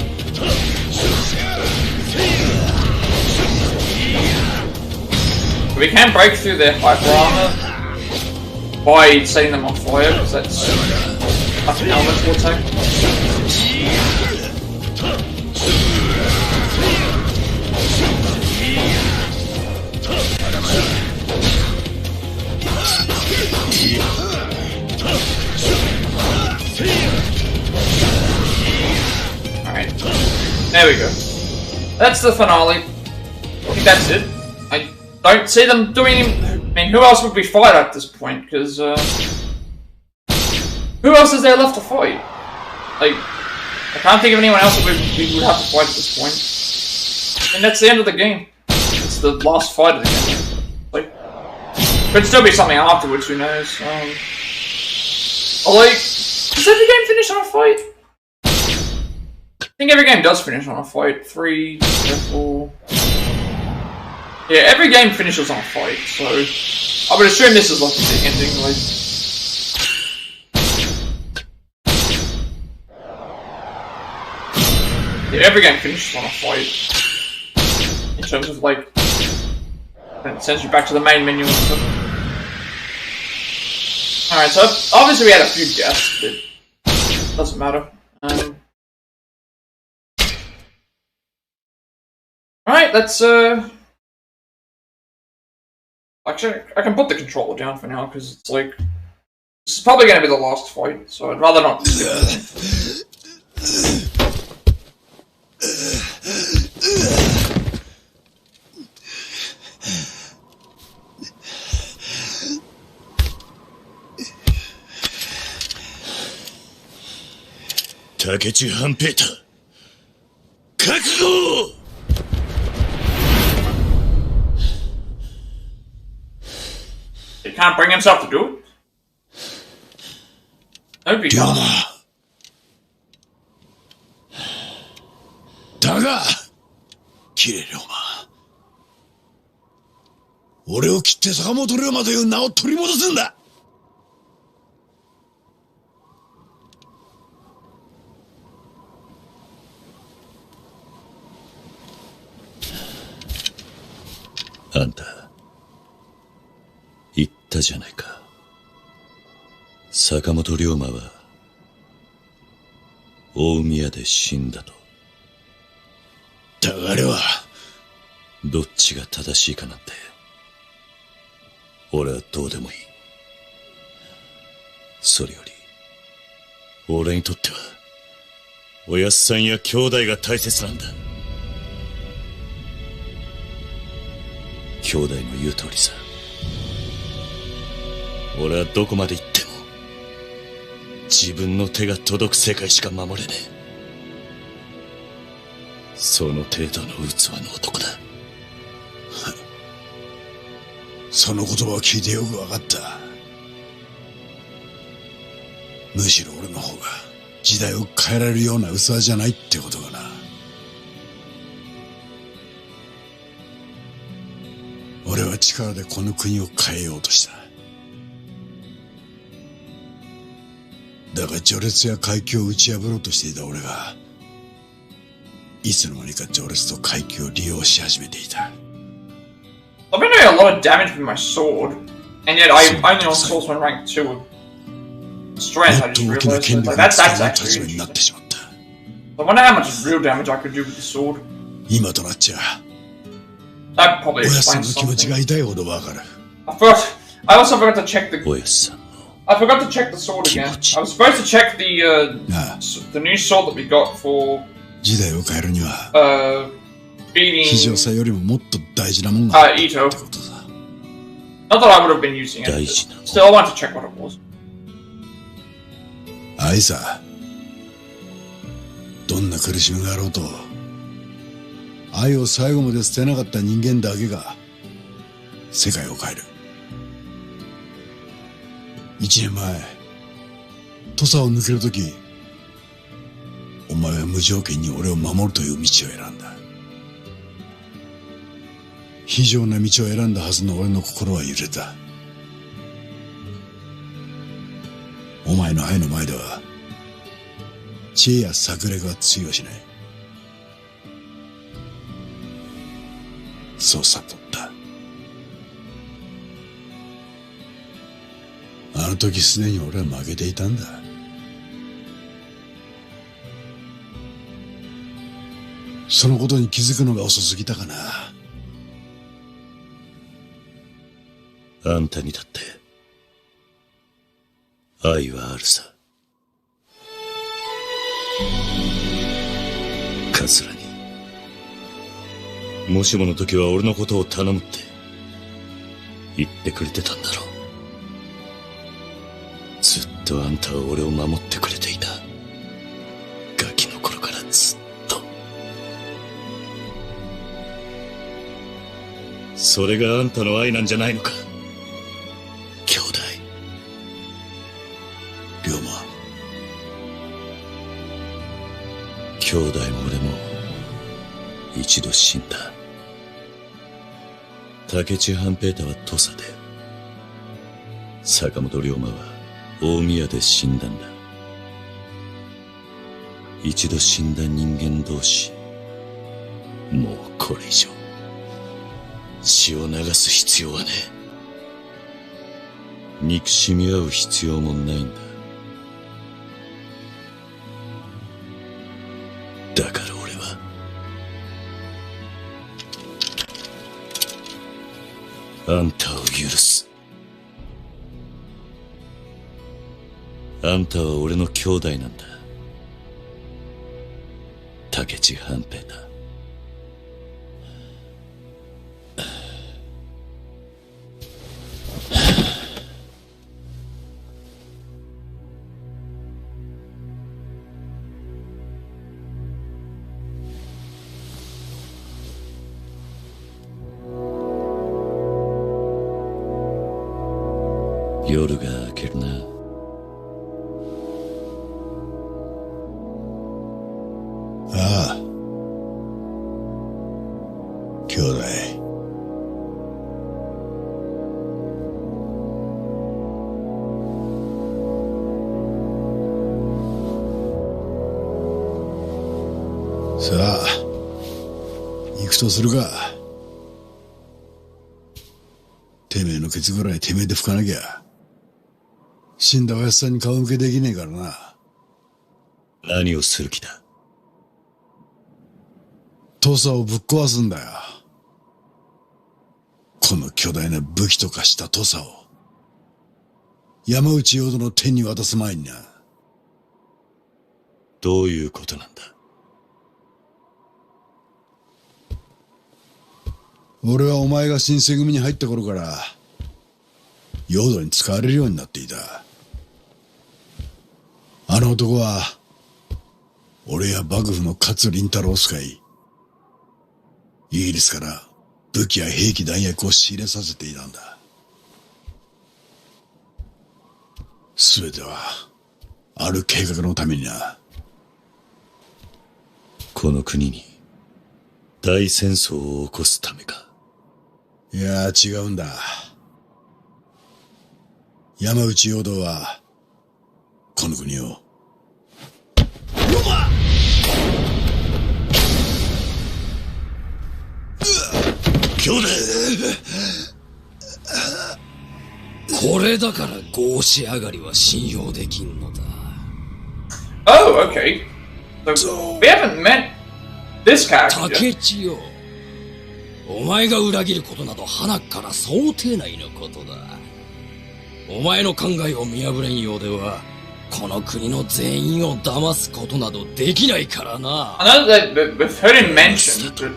We can break through their hyper armor by setting them on fire, because that's like an elemental attack. Alright, there we go. That's the finale. I think that's it. I don't see them doing any... I mean, who else would we fight at this point? Because, who else is there left to fight? Like, I can't think of anyone else that we would have to fight at this point. And that's the end of the game. It's the last fight of the game. Like, could still be something afterwards, who knows. Like, does every game finish on a fight? I think every game does finish on a fight. 3, 4... Yeah, every game finishes on a fight, so I would assume this is like the ending, like... Yeah, every game finishes on a fight. In terms of like... It sends you back to the main menu and stuff. Alright, so obviously we had a few deaths, but it doesn't matter. Alright, let's actually, I can put the controller down for now, because it's like... This is probably going to be the last fight, so I'd rather not... 竹内半平太、覚悟。He can't bring himself to do it? That would be 龍馬 tough. だがキレ龍馬、俺を切って坂本龍馬という名を取り戻すんだ。あんた言ったじゃないか、坂本龍馬は大宮で死んだと。だがあれはどっちが正しいかなんて俺はどうでもいい。それより俺にとってはおやっさんや兄弟が大切なんだ。兄弟の言う通りさ、俺はどこまで行っても自分の手が届く世界しか守れねえ。その程度の器の男だ。その言葉を聞いてよく分かった。むしろ俺の方が時代を変えられるような器じゃないってことがな。俺は力でこの国を変えようとした。だが序列や階級を打ち破ろうとしていた俺がいつの間にか序列と階級を利用し始めていた。I've been doing a lot of damage with my sword, and yet I'm only on swordsman rank 2 of strength. I just realized like, that's actually interesting. I wonder how much real damage I could do with the sword. 今となっちゃ That probably おやっさん explains の気持ち something. が痛いほどわかる。 I also forgot to check the. おやっさんの I forgot to check the sword again. I was supposed to check the new sword that we got for 時代を変えるには beating 非常さよりももっと大事なもんがあるって Ito. ことだ。 Not that I would have been using it. But still, I wanted to check what it was. 愛さ、どんな苦しみがあろうと愛を最後まで捨てなかった人間だけが世界を変える。1年前土佐を抜けるとき、お前は無条件に俺を守るという道を選んだ。非常な道を選んだはずの俺の心は揺れた。お前の愛の前では知恵や策略は通用しない。そう悟った。あの時すでに俺は負けていたんだ。そのことに気づくのが遅すぎたかな。あんたにだって愛はあるさ。桂にもしもの時は俺のことを頼むって言ってくれてたんだろう。ずっとあんたは俺を守ってくれていた。ガキの頃からずっと。それがあんたの愛なんじゃないのか、兄弟。龍馬、兄弟も俺も一度死んだ。竹内半平太は土佐で、坂本龍馬は大宮で死んだんだ。一度死んだ人間同士、もうこれ以上血を流す必要はねえ。憎しみ合う必要もないんだ。だから俺はあんたを許す。あんたは俺の兄弟なんだ。竹内半平太。夜が明けるな。ああ。兄弟。さあ、行くとするか。てめえのケツぐらいてめえで拭かなきゃ。死んだおやつさんに顔向けできねえからな。何をする気だ。トサをぶっ壊すんだよ。この巨大な武器と化したトサを山内陽道の手に渡す前にな。どういうことなんだ。俺はお前が新選組に入った頃から陽道に使われるようになっていた。あの男は俺や幕府の勝林太郎を使い、イギリスから武器や兵器弾薬を仕入れさせていたんだ。すべてはある計画のためにな。この国に大戦争を起こすためか。いや違うんだ。山内陽道はこの国を兄弟。これだから合し上がりは信用できんのだ。 Oh, okay. So, we haven't met this character. 竹千代、お前が裏切ることなど鼻から想定内のことだ。お前の考えを見破れんようではこの国の全員を騙すことなどできないからな。 I know that we've heard him mention that...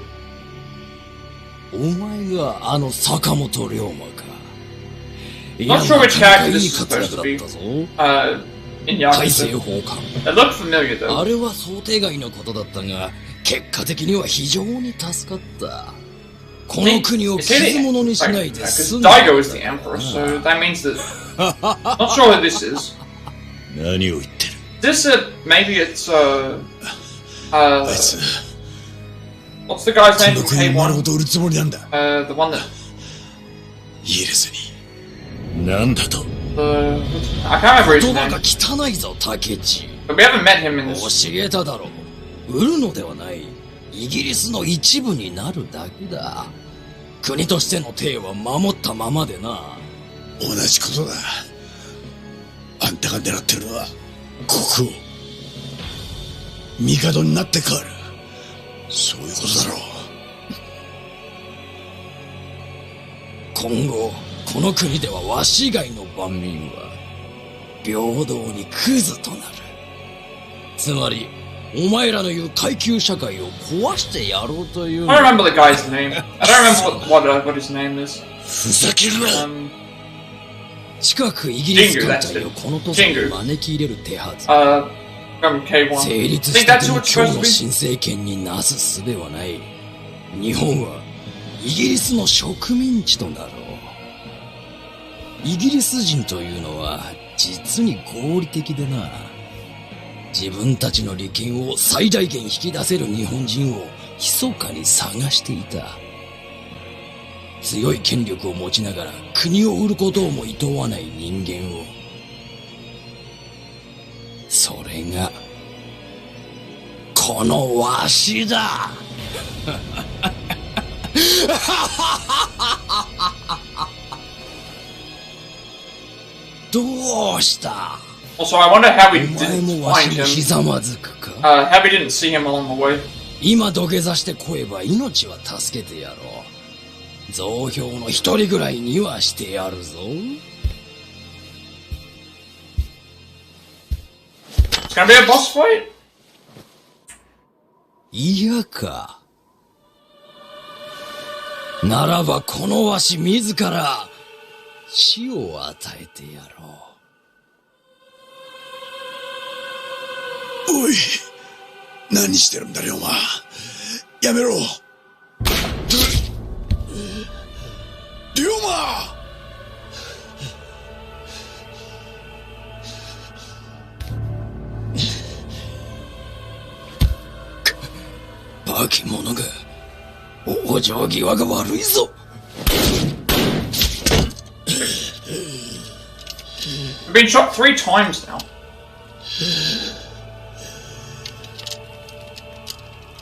お前があの坂本龍馬か。 Not sure which character this is supposed to be. In 大政 Yakuza. 奉還。 It looked familiar though. あれは想定外のことだったが、結果的には非常に助かった。この国を傷物にしないで済んだ。 Because Daigo is the emperor, so that means that... Not sure who this is. 何を言ってる。 This, maybe it's, あいつ what's the guy's こ name の from 国に丸ご K1? と売るつもりなんだ。 The one that... イギリスに。なんだと。 I can't remember his 言葉 name. が汚いぞ、竹地。 But we haven't met him in this. 教えただろう。売るのではない。イギリスの一部になるだけだ。国としての体は守ったままでな。同じことだ。あんたが狙ってるのは国王。帝になって変わる。そういうことだろう。今後この国ではわし以外の万民は平等にクズとなる。つまりお前らの言う階級社会を壊してやろうという。 I don't remember the guy's name. I don't remember what his name is. ふざけるな。近くイギリス艦隊をこの都市に招き入れる手はず。From K1. 成立したての今日の新政権になすすべはない。日本はイギリスの植民地となろう。イギリス人というのは実に合理的でな。自分たちの利権を最大限引き出せる日本人を密かに探していた。強い権力を持ちながら国を売ることをも厭わない人間を。それがこのわしだ。どうした。 Also, I wonder how we お前 didn't もわし find に him. ひざまずくか。 How we didn't see him along the way. 今土下座してこえば命は助けてやろう。増票の一人ぐらいにはしてやるぞ。 It's gonna be a boss fight? 嫌か。ならばこのわし自ら死を与えてやろう。おい、何してるんだ龍馬。やめろ。龍馬。化け物が往生際が悪いぞ。I've been shot 3 times now.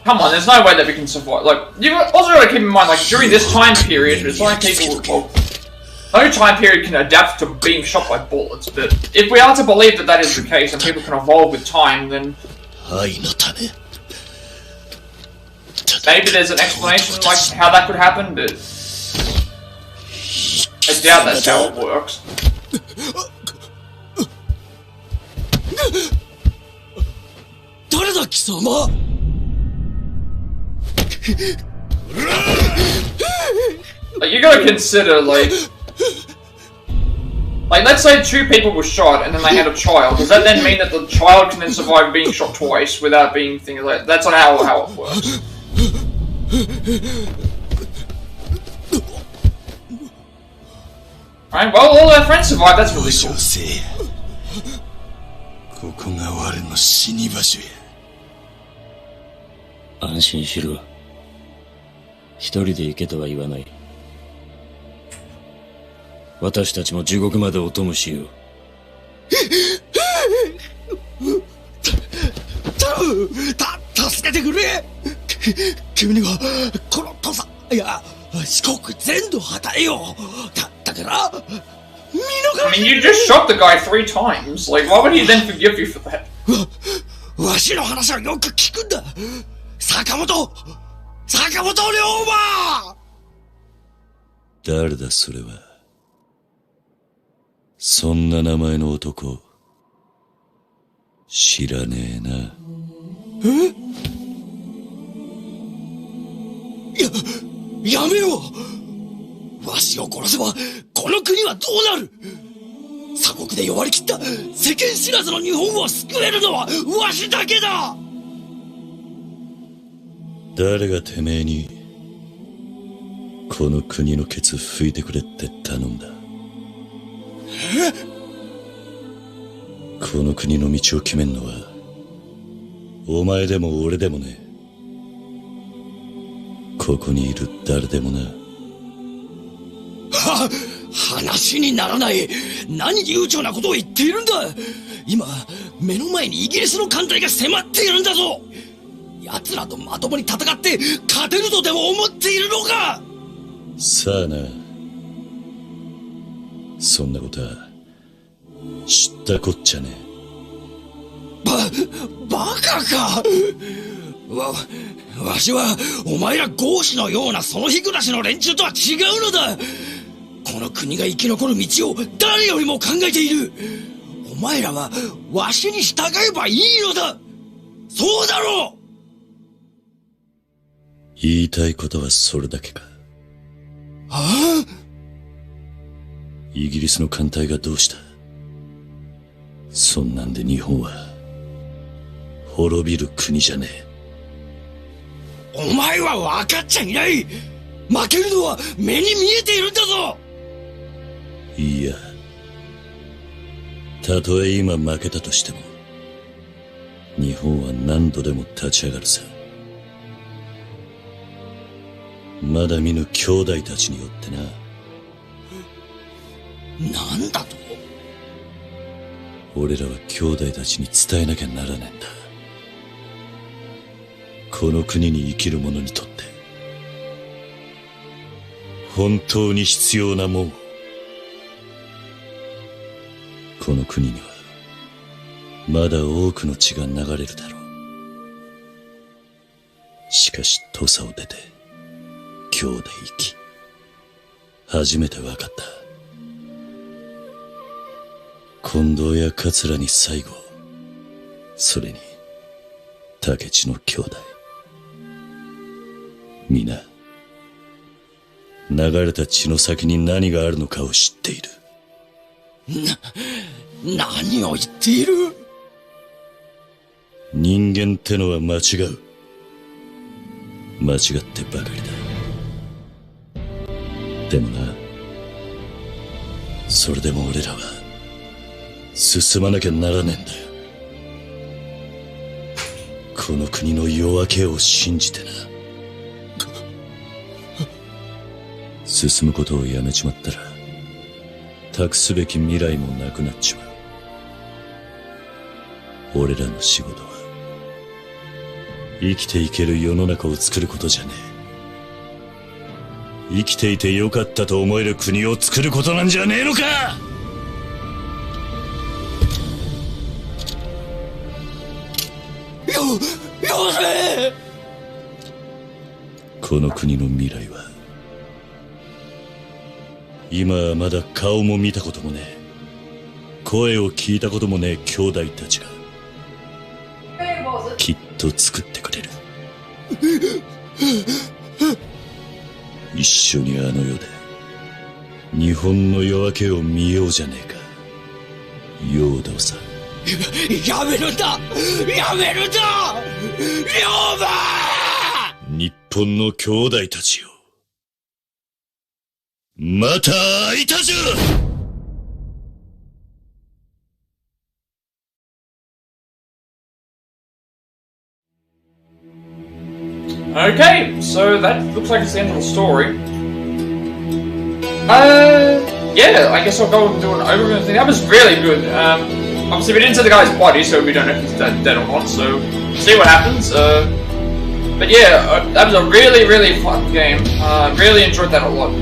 Come on, there's no way that we can survive. Like, you've also got to keep in mind, like, during this time period, it's like people... Well, no time period can adapt to being shot by bullets, but if we are to believe that that is the case, and people can evolve with time, then... Maybe there's an explanation, like, how that could happen, but... I doubt that's how it works. 誰だ貴様。 Like, you gotta consider, like, let's say 2 people were shot and then they had a child. Does that then mean that the child can then survive being shot twice without being things like that's not how it works. Alright, well, all their friends survived. That's really cool. ここが我の死に場所や。安心しろ。一人で行けとは言わない。私たちも地獄までお供しよう。頼む！助けてくれ！君にはこの土佐、いや四国全土与えよう。だから。I mean, you just shot the guy 3 times. Like, why would he then forgive you for that? わしの話はよく聞くんだ。坂本龍馬。誰だそれは。そんな名前の男知らねえな。やめろ。わしを殺せばこの国はどうなる。鎖国で弱り切った世間知らずの日本を救えるのはわしだけだ。誰がてめえにこの国のケツ拭いてくれって頼んだ。この国の道を決めんのはお前でも俺でもね。ここにいる誰でもな。話にならない。何悠長なことを言っているんだ。今目の前にイギリスの艦隊が迫っているんだぞ。奴らとまともに戦って勝てるとでも思っているのか。さあな。そんなことは知ったこっちゃねえ。バカか。わしはお前ら豪士のようなその日暮らしの連中とは違うのだ。この国が生き残る道を誰よりも考えている。お前らはわしに従えばいいのだ。そうだろう。言いたいことはそれだけか。はあ？イギリスの艦隊がどうした？そんなんで日本は滅びる国じゃねえ。お前は分かっちゃいない。負けるのは目に見えているんだぞ。いや、たとえ今負けたとしても日本は何度でも立ち上がるさ。まだ見ぬ兄弟たちによってな。なんだと？俺らは兄弟たちに伝えなきゃならねえんだ。この国に生きる者にとって本当に必要なもんを。この国にはまだ多くの血が流れるだろう。しかし土佐を出て今日で生き初めて分かった。近藤や桂に最後、それに竹地の兄弟、皆流れた血の先に何があるのかを知っている。何を言っている？人間ってのは間違う。間違ってばかりだ。でもな、それでも俺らは進まなきゃならねえんだよ。この国の夜明けを信じてな。進むことをやめちまったら、託すべき未来もなくなっちまう。俺らの仕事は、生きていける世の中を作ることじゃねえ。生きていてよかったと思える国を作ることなんじゃねえのか。よせ。この国の未来は、今はまだ顔も見たこともねえ、声を聞いたこともねえ兄弟たちがきっと作ってくれる。一緒にあの世で日本の夜明けを見ようじゃねえか、ヨーダさん。やめるんだ、やめるんだ、龍馬。日本の兄弟たちよ、また会いたじゃ。Okay, so that looks like it's the end of the story. Yeah, I guess I'll go and do an overview thing. That was really good. Obviously we didn't see the guy's body, so we don't know if he's dead or not, so see what happens. But yeah, that was a really, really fun game. Really enjoyed that a lot.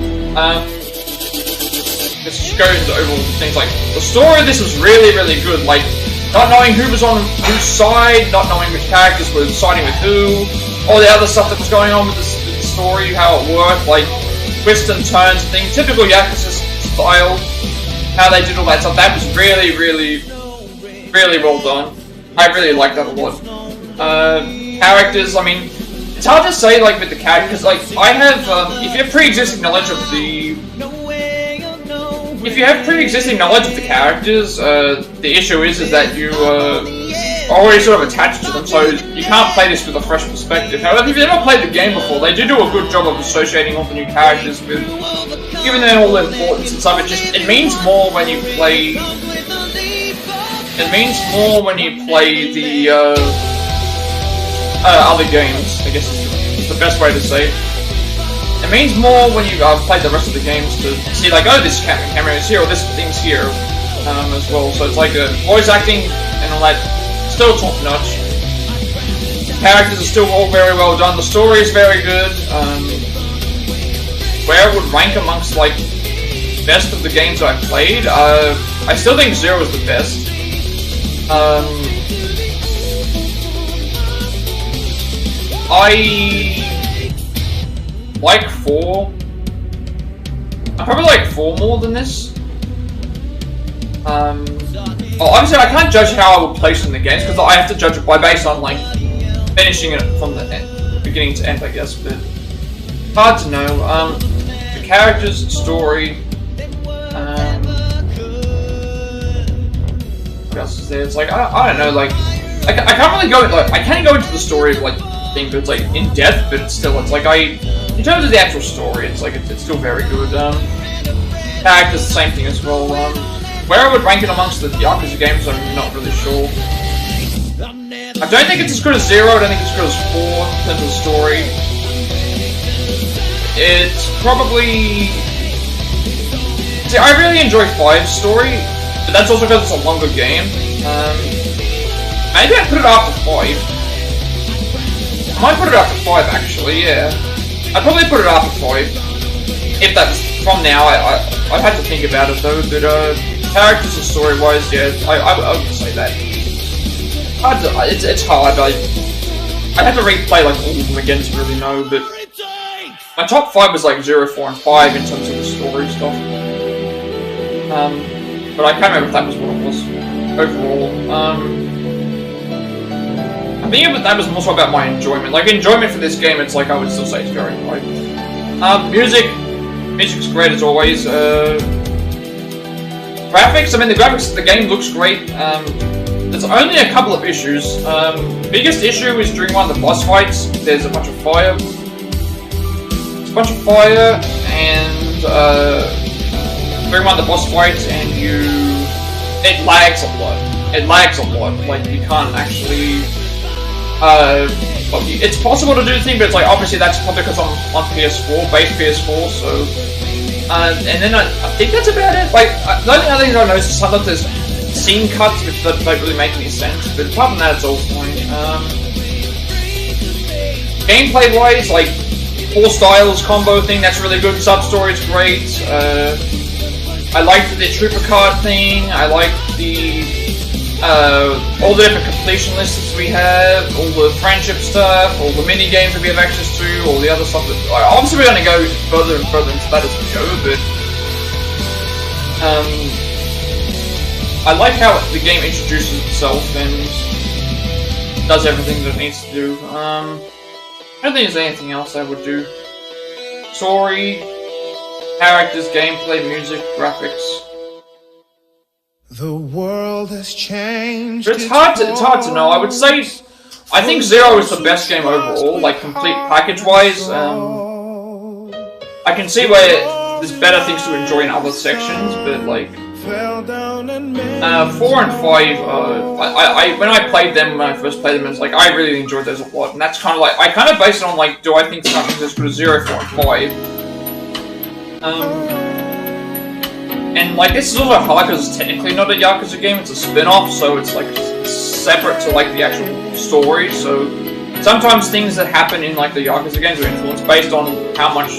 Let's just go into overall things like the story of this was really, really good. Like, not knowing who was on whose side, not knowing which characters were siding with who, all the other stuff that was going on with the story, how it worked, like twists and turns and things, typical Yakuza style, how they did all that stuff. That was really, really, really well done. I really liked that a lot. Characters, I mean, it's hard to say, like, with the characters, like, I have, if you have pre-existing knowledge of the... If you have pre-existing knowledge of the characters, the issue is that you, already sort of attached to them, so you can't play this with a fresh perspective. However, if you've never played the game before, they do a good job of associating all the new characters with, giving them all the importance and stuff. It means more when you play... It means more when you play the, other games, I guess is the best way to say it. It means more when you play the rest of the games to see, like, oh, this camera is here, or this thing's here, as well. So it's like voice acting and all that, still top notch. Characters are still all very well done. The story is very good. Where it would rank amongst, like, best of the games I've played, I still think 0 is the best. I like 4. I probably like 4 more than this. Obviously I can't judge how I would place it in the games because I have to judge it based on, like, finishing it from the beginning to end, I guess. But hard to know. The characters, story. What else is there? It's like I don't know. Like I can't really go. Like I can't go into the story of, like, thing, but it's like in depth. But it's still, it's like in terms of the actual story, it's like it's still very good. Characters, the same thing as well. Where I would rank it amongst the Yakuza games, I'm not really sure. I don't think it's as good as 0. I don't think it's as good as 4 in terms of the story. It's probably... See, I really enjoy 5's story, but that's also because it's a longer game. Maybe I'd put it after 5. I might put it after 5, actually, yeah. I'd probably put it after 5. If that's from now, I'd have to think about it though, but characters and story-wise, yeah, I would say that. It's hard, I'd have to replay, like, all of them again to really know, but my top 5 was like 0, 4, and 5 in terms of the story stuff. But I can't remember if that was what it was overall. I think that was more so about my enjoyment. Like, enjoyment for this game, it's like I would still say it's very high. Music's great as always. Graphics, I mean, the graphics of the game looks great. There's only a couple of issues. Biggest issue is during one of the boss fights, there's a bunch of fire. It's a bunch of fire, and during one of the boss fights, and it lags a lot. It lags a lot. Like, you can't actually... Well, it's possible to do the thing, but it's like obviously that's probably because I'm on PS4, base PS4, so. And then I think that's about it. Like the only other thing I noticed is sometimes there's scene cuts which don't really make any sense, but apart from that, it's all fine. Gameplay wise, like 4 styles combo thing, that's really good. Substory is great. I liked the trooper card thing. I like the all the different completion lists we have, all the friendship stuff, all the mini games that we have access to, all the other stuff that obviously we're going to go further and further into that as we go, but I like how the game introduces itself and does everything that it needs to do. I don't think there's anything else I would do. Story, characters, gameplay, music, graphics. The world has changed. But it's hard to know. I would say I think Zero is the best game overall, like complete package-wise. I can see where there's better things to enjoy in other sections, but like 4 and 5, when I played them, when I first played them, it's like I really enjoyed those a lot, and that's kind of like I kind of based it on like, do I think something's as good as 0, 4, and 5? And like this is also hard because it's technically not a Yakuza game; it's a spin-off, so it's like separate to like the actual story. So sometimes things that happen in like the Yakuza games are influenced based on how much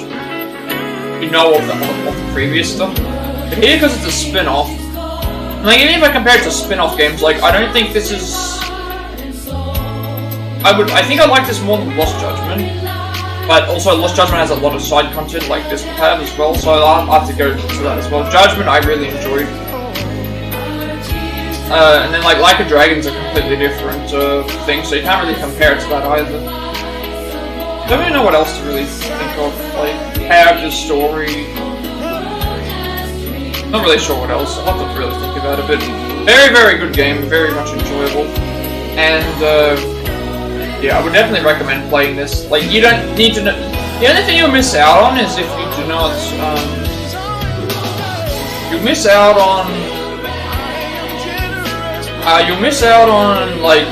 you know of the previous stuff. But here, because it's a spin-off, like even if I compare it to spin-off games, like I don't think this is. I think I like this more than Lost Judgment. But also, Lost Judgment has a lot of side content like this will have as well, so I'll have to go to that as well. Judgment I really enjoyed. And then like a Dragon's a completely different thing, so you can't really compare it to that either. Don't really know what else to really think of, like characters, story. Not really sure what else, I'll have to really think about it, but very, very good game, very much enjoyable. And yeah, I would definitely recommend playing this. Like, you don't need to know. The only thing you'll miss out on is if you do not. You'll miss out on. You'll miss out on like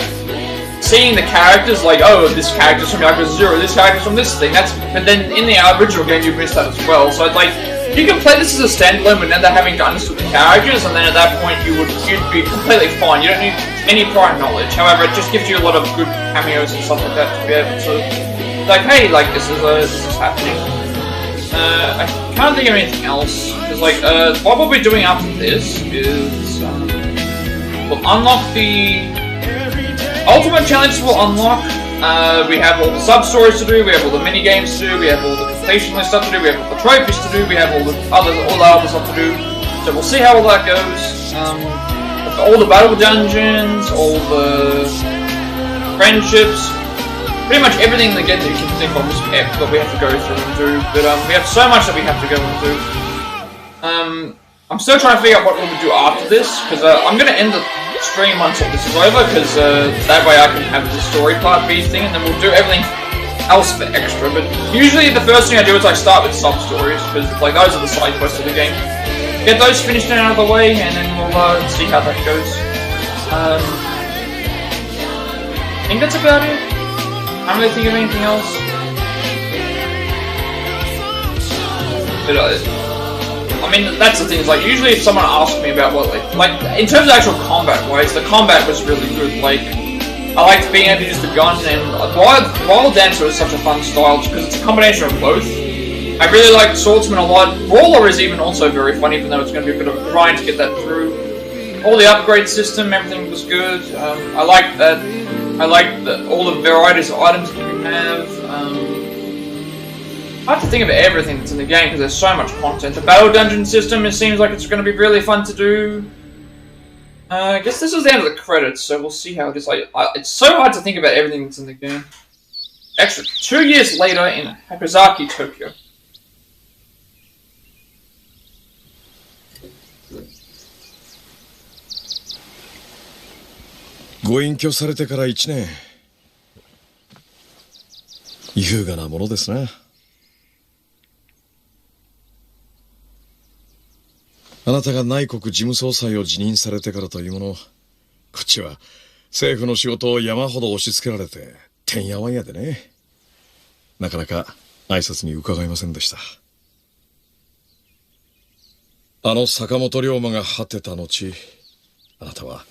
seeing the characters. Like, oh, this character's from Yakuza 0, this character's from this thing. But then in the original game, you miss that as well. So it's like you can play this as a standalone without having to understand the characters, and then at that point you'd be completely fine. You don't need any prior knowledge. However, it just gives you a lot of good cameos and stuff like that to be able to, like, hey, like this is happening. I can't think of anything else because, like, what we'll be doing after this is we'll unlock the ultimate challenges. We'll unlock. We have all the sub-stories to do. We have all the mini games to do. We have all the completion list stuff to do. We have all the trophies to do. We have all the other stuff to do. So we'll see how all that goes. All the battle dungeons, all the friendships, pretty much everything that you can think of is that we have to go through and do. But we have so much that we have to go and do. I'm still trying to figure out what we'll do after this, because I'm going to end the stream until this is over, because that way I can have the story part be thing, and then we'll do everything else for extra. But usually the first thing I do is I start with sub-stories, because like those are the side quests of the game. Get those finished and out of the way, and then we'll see how that goes. I think that's about it. I don't really think of anything else. But, I mean, that's the thing. Is like usually if someone asks me about what like in terms of actual combat-wise, the combat was really good. Like I liked being able to use the gun, and Wild Dancer is such a fun style because it's a combination of both. I really like Swordsman a lot. Brawler is even also very fun, even though it's going to be a bit of a grind to get that through. All the upgrade system, everything was good. I like that. I like all the varieties of items that you have. I have to think of everything that's in the game because there's so much content. The battle dungeon system, it seems like it's going to be really fun to do. I guess this is the end of the credits, so we'll see how it is. It's so hard to think about everything that's in the game. Actually, 2 years later in Hakuzaki, Tokyo.ご隠居されてから1年。優雅なものですな。あなたが内国事務総裁を辞任されてからというもの、こっちは政府の仕事を山ほど押し付けられて、てんやわんやでね。なかなか挨拶に伺いませんでした。あの坂本龍馬が果てた後、あなたは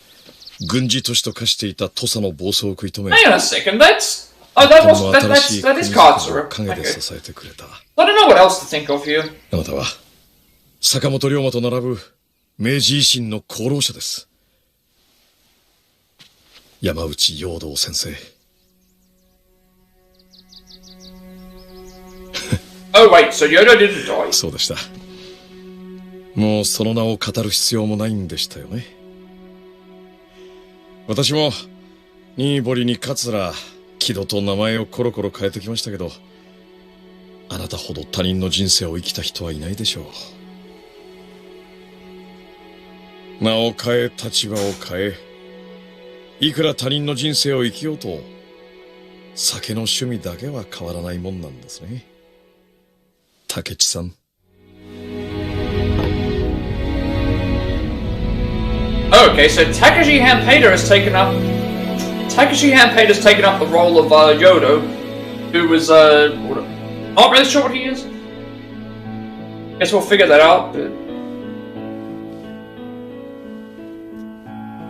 軍事都市と化していた土佐の暴走を食い止め、 Hang on a second, that's... Oh, that is Kartsuru. 陰で Okay. 支えてくれた。I don't know what else to think of here. あなたは坂本龍馬と並ぶ明治維新の功労者です。山内陽道先生。Oh wait, so Yoda didn't die. そうでした。もうその名を語る必要もないんでしたよね。私も新堀に桂、木戸と名前をコロコロ変えてきましたけど、あなたほど他人の人生を生きた人はいないでしょう。名を変え、立場を変え、いくら他人の人生を生きようと、酒の趣味だけは変わらないもんなんですね。竹地さん。Oh, okay, so Takeshi Hanpei has taken up... Takeshi Hanpei has taken up the role of Yodo, who was, not really sure what he is. Guess we'll figure that out, but...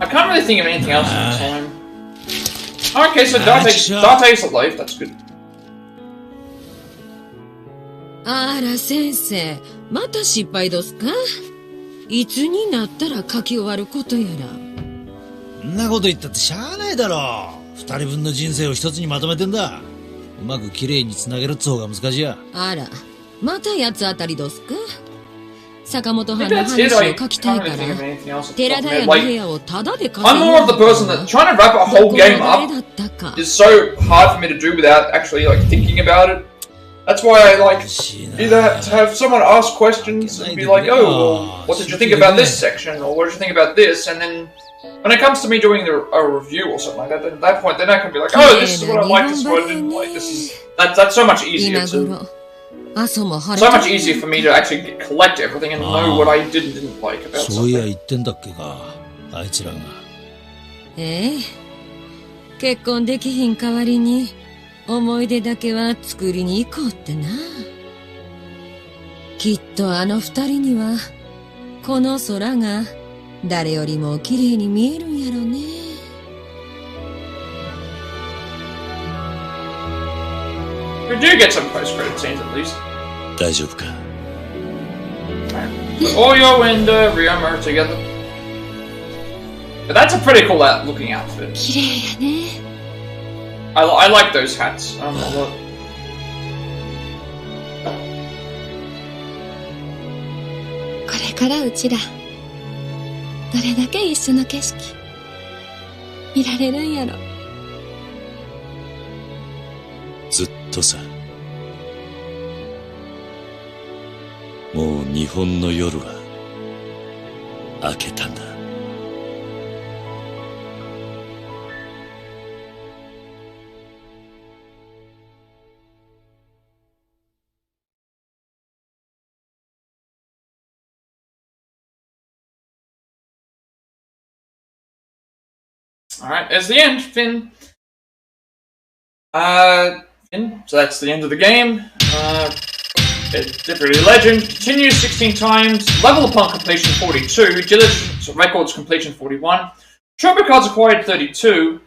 I can't really think of anything else at the time. Okay, so Date's alive, that's good. あら先生、また失敗どすか？いつになったら書き終わることやら。そんなこと言ったってしゃあないだろ。二人分の人生を一つにまとめてんだ。うまく綺麗に繋げるっつ方が難しいや。あら、また八つ当たりどすか？坂本藩の話を書きたいから、寺田屋の部屋をタダで貸せ。 I'm more of the person that trying to wrap a whole game up is so hard for me to do without actually like thinking about it. That's why I like either to have someone ask questions and be like, oh, well, what did you think about this section? Or what did you think about this? And then when it comes to me doing a review or something like that, then at that point, then I can be like, oh, this is what I liked, this is what I didn't like. That's so much easier to... So much easier for me to actually collect everything and know what I did and didn't like about something. そういや言ってんだっけか、あいつらが。結婚できひん代わりに思い出だけは作りに行こうってな。きっとあの二人にはこの空が誰よりも綺麗に見えるんやろね。We do get some post-credit scenes at least. 大丈夫か。Oyo and Ryoma are together. But that's a pretty cool looking outfit. 綺麗やね。I like those hats a lot. これからうちらどれだけ一緒の景色見られるんやろ。ずっとさ。もう日本の夜は明けたんだ。Alright, there's the end, Finn. Finn, so that's the end of the game. Deputy Legend continues 16 times. Level upon completion 42. Diligence records completion 41. Trophy cards acquired 32.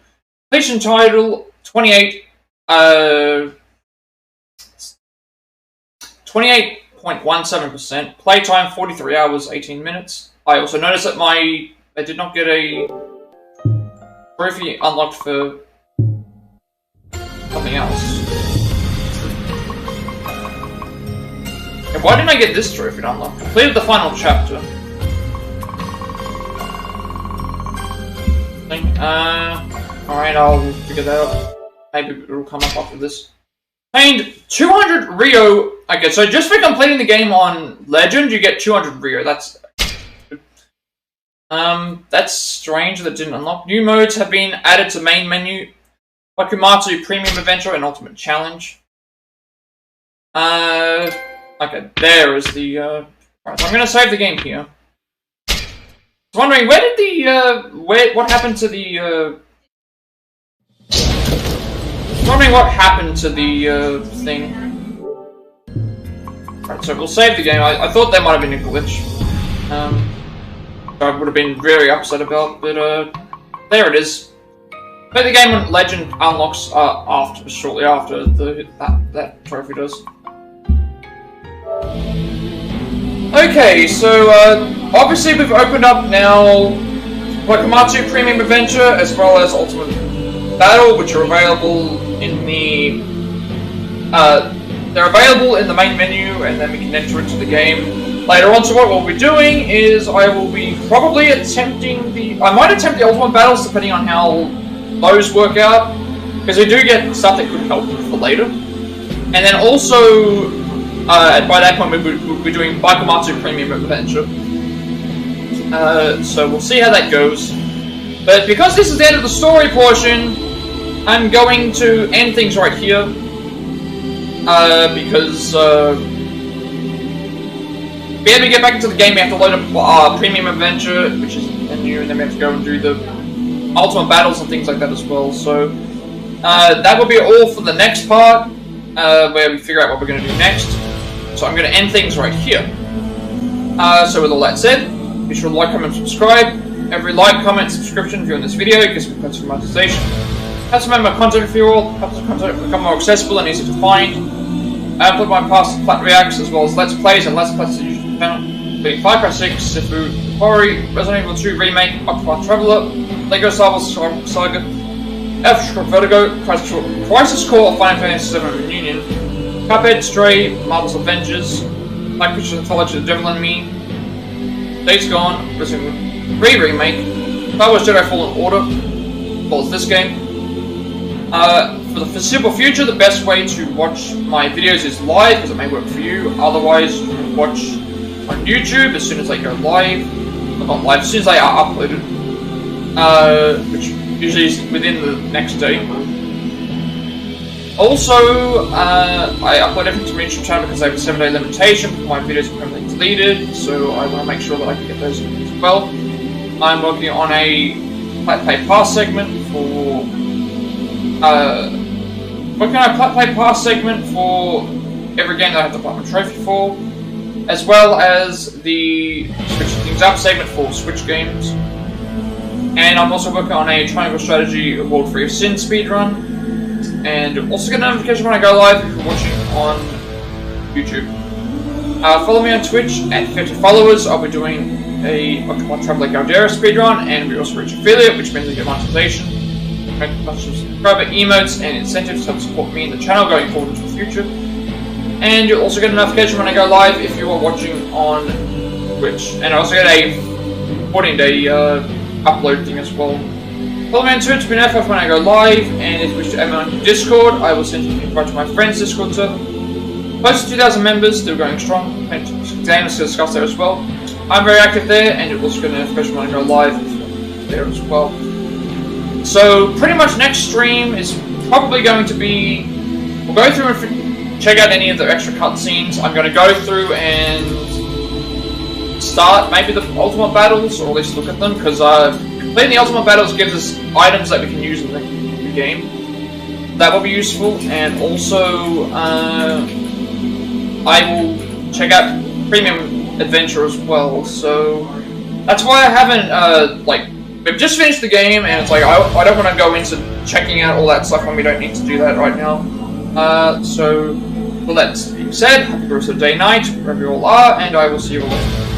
Completion title 28. 28.17%. Playtime 43 hours 18 minutes. I also noticed that I did not get a trophy unlocked for something else. Okay, why didn't I get this trophy unlocked? Completed the final chapter. Alright, I'll figure that out. Maybe it'll come up after this. Gained 200 Rio. Okay, so just for completing the game on Legend, you get 200 Rio. That's strange that didn't unlock. New modes have been added to main menu. Bakumatsu Premium Adventure and Ultimate Challenge. Okay, there is the, right, so I'm gonna save the game here. I was wondering, where did the, what happened to the, wondering what happened to the thing. Right, so we'll save the game. I thought there might have been a glitch. I would have been very upset about, but there it is. But the game on Legend unlocks shortly after that trophy does. Okay, so obviously we've opened up now Wakamatsu Premium Adventure as well as Ultimate Battle, which are available in the they're available in the main menu, and then we can enter into the game later on. So what we'll be doing is I will be probably attempting I might attempt the Ultimate Battles depending on how those work out, because we do get stuff that could help for later. And then also by that point we'll be doing Wakamatsu Premium Adventure. So we'll see how that goes. But because this is the end of the story portion, I'm going to end things right here. Because we have to get back into the game, we have to load up Premium Adventure, which is the menu, and then we have to go and do the Ultimate Battles and things like that as well. So that will be all for the next part, where we figure out what we're going to do next. So I'm going to end things right here. So with all that said, be sure to like, comment, subscribe. Every like, comment, subscription viewing this video gives me points for monetization. Helps make my content for you all, helps the content become more accessible and easy to find. I upload my past Plat reacts as well as Let's Plays and Let's Plays to the YouTube channel, including Far Cry 6, Sifu, Quarry, Resident Evil 2 Remake, Octopath Traveler, Lego Star Wars Saga, F Vertigo, Crisis Core, Final Fantasy VII Reunion, Cuphead, Stray, Marvel's Avengers, Black Pictures Anthology, The Devil and Me, Days Gone, Resident Evil 3 Remake, Star Wars Jedi Fallen Order, as well as this game. For the foreseeable future, the best way to watch my videos is live, because it may work for you. Otherwise, you can watch on YouTube as soon as they go live. Well, not live, as soon as they are uploaded. Which usually is within the next day. Also, I upload everything to my YouTube channel because I have a 7-day limitation for my videos are permanently deleted, so I want to make sure that I can get those as well. I'm working on a Plat Play Pass segment for Plat Play Pass segment for every game that I have the Platinum Trophy for, as well as the Switching Things Up segment for Switch games. And I'm also working on a Triangle Strategy World Free of Sin speedrun, and you'll also get a notification when I go live if you're watching on YouTube. Follow me on Twitch at 50 followers. I'll be doing a Octopath Traveler Caldera speedrun, and we also reach affiliate, which means we get monetization. Make a bunch of subscriber emotes and incentives to help support me and the channel going forward into the future. And you'll also get a notification when I go live if you are watching on Twitch. And I also get a 14-day upload thing as well. Follow me on Twitch to be notified when I go live, and if you wish to add me on Discord, I will send you an invite to my friend's Discord server. Close to 2,000 members, still going strong. Plenty of games to discuss there as well. I'm very active there, and you'll also get a notification when I go live there as well. So pretty much next stream is probably going to be, we'll go through and check out any of the extra cutscenes. I'm going to go through and start maybe the Ultimate Battles, or at least look at them, because completing the Ultimate Battles gives us items that we can use in the game. That will be useful, and also I will check out Premium Adventure as well. So that's why I haven't we've just finished the game, and it's like I don't want to go into checking out all that stuff when we don't need to do that right now. So with that being said, have a good rest of the day, night, wherever you all are, and I will see you all later.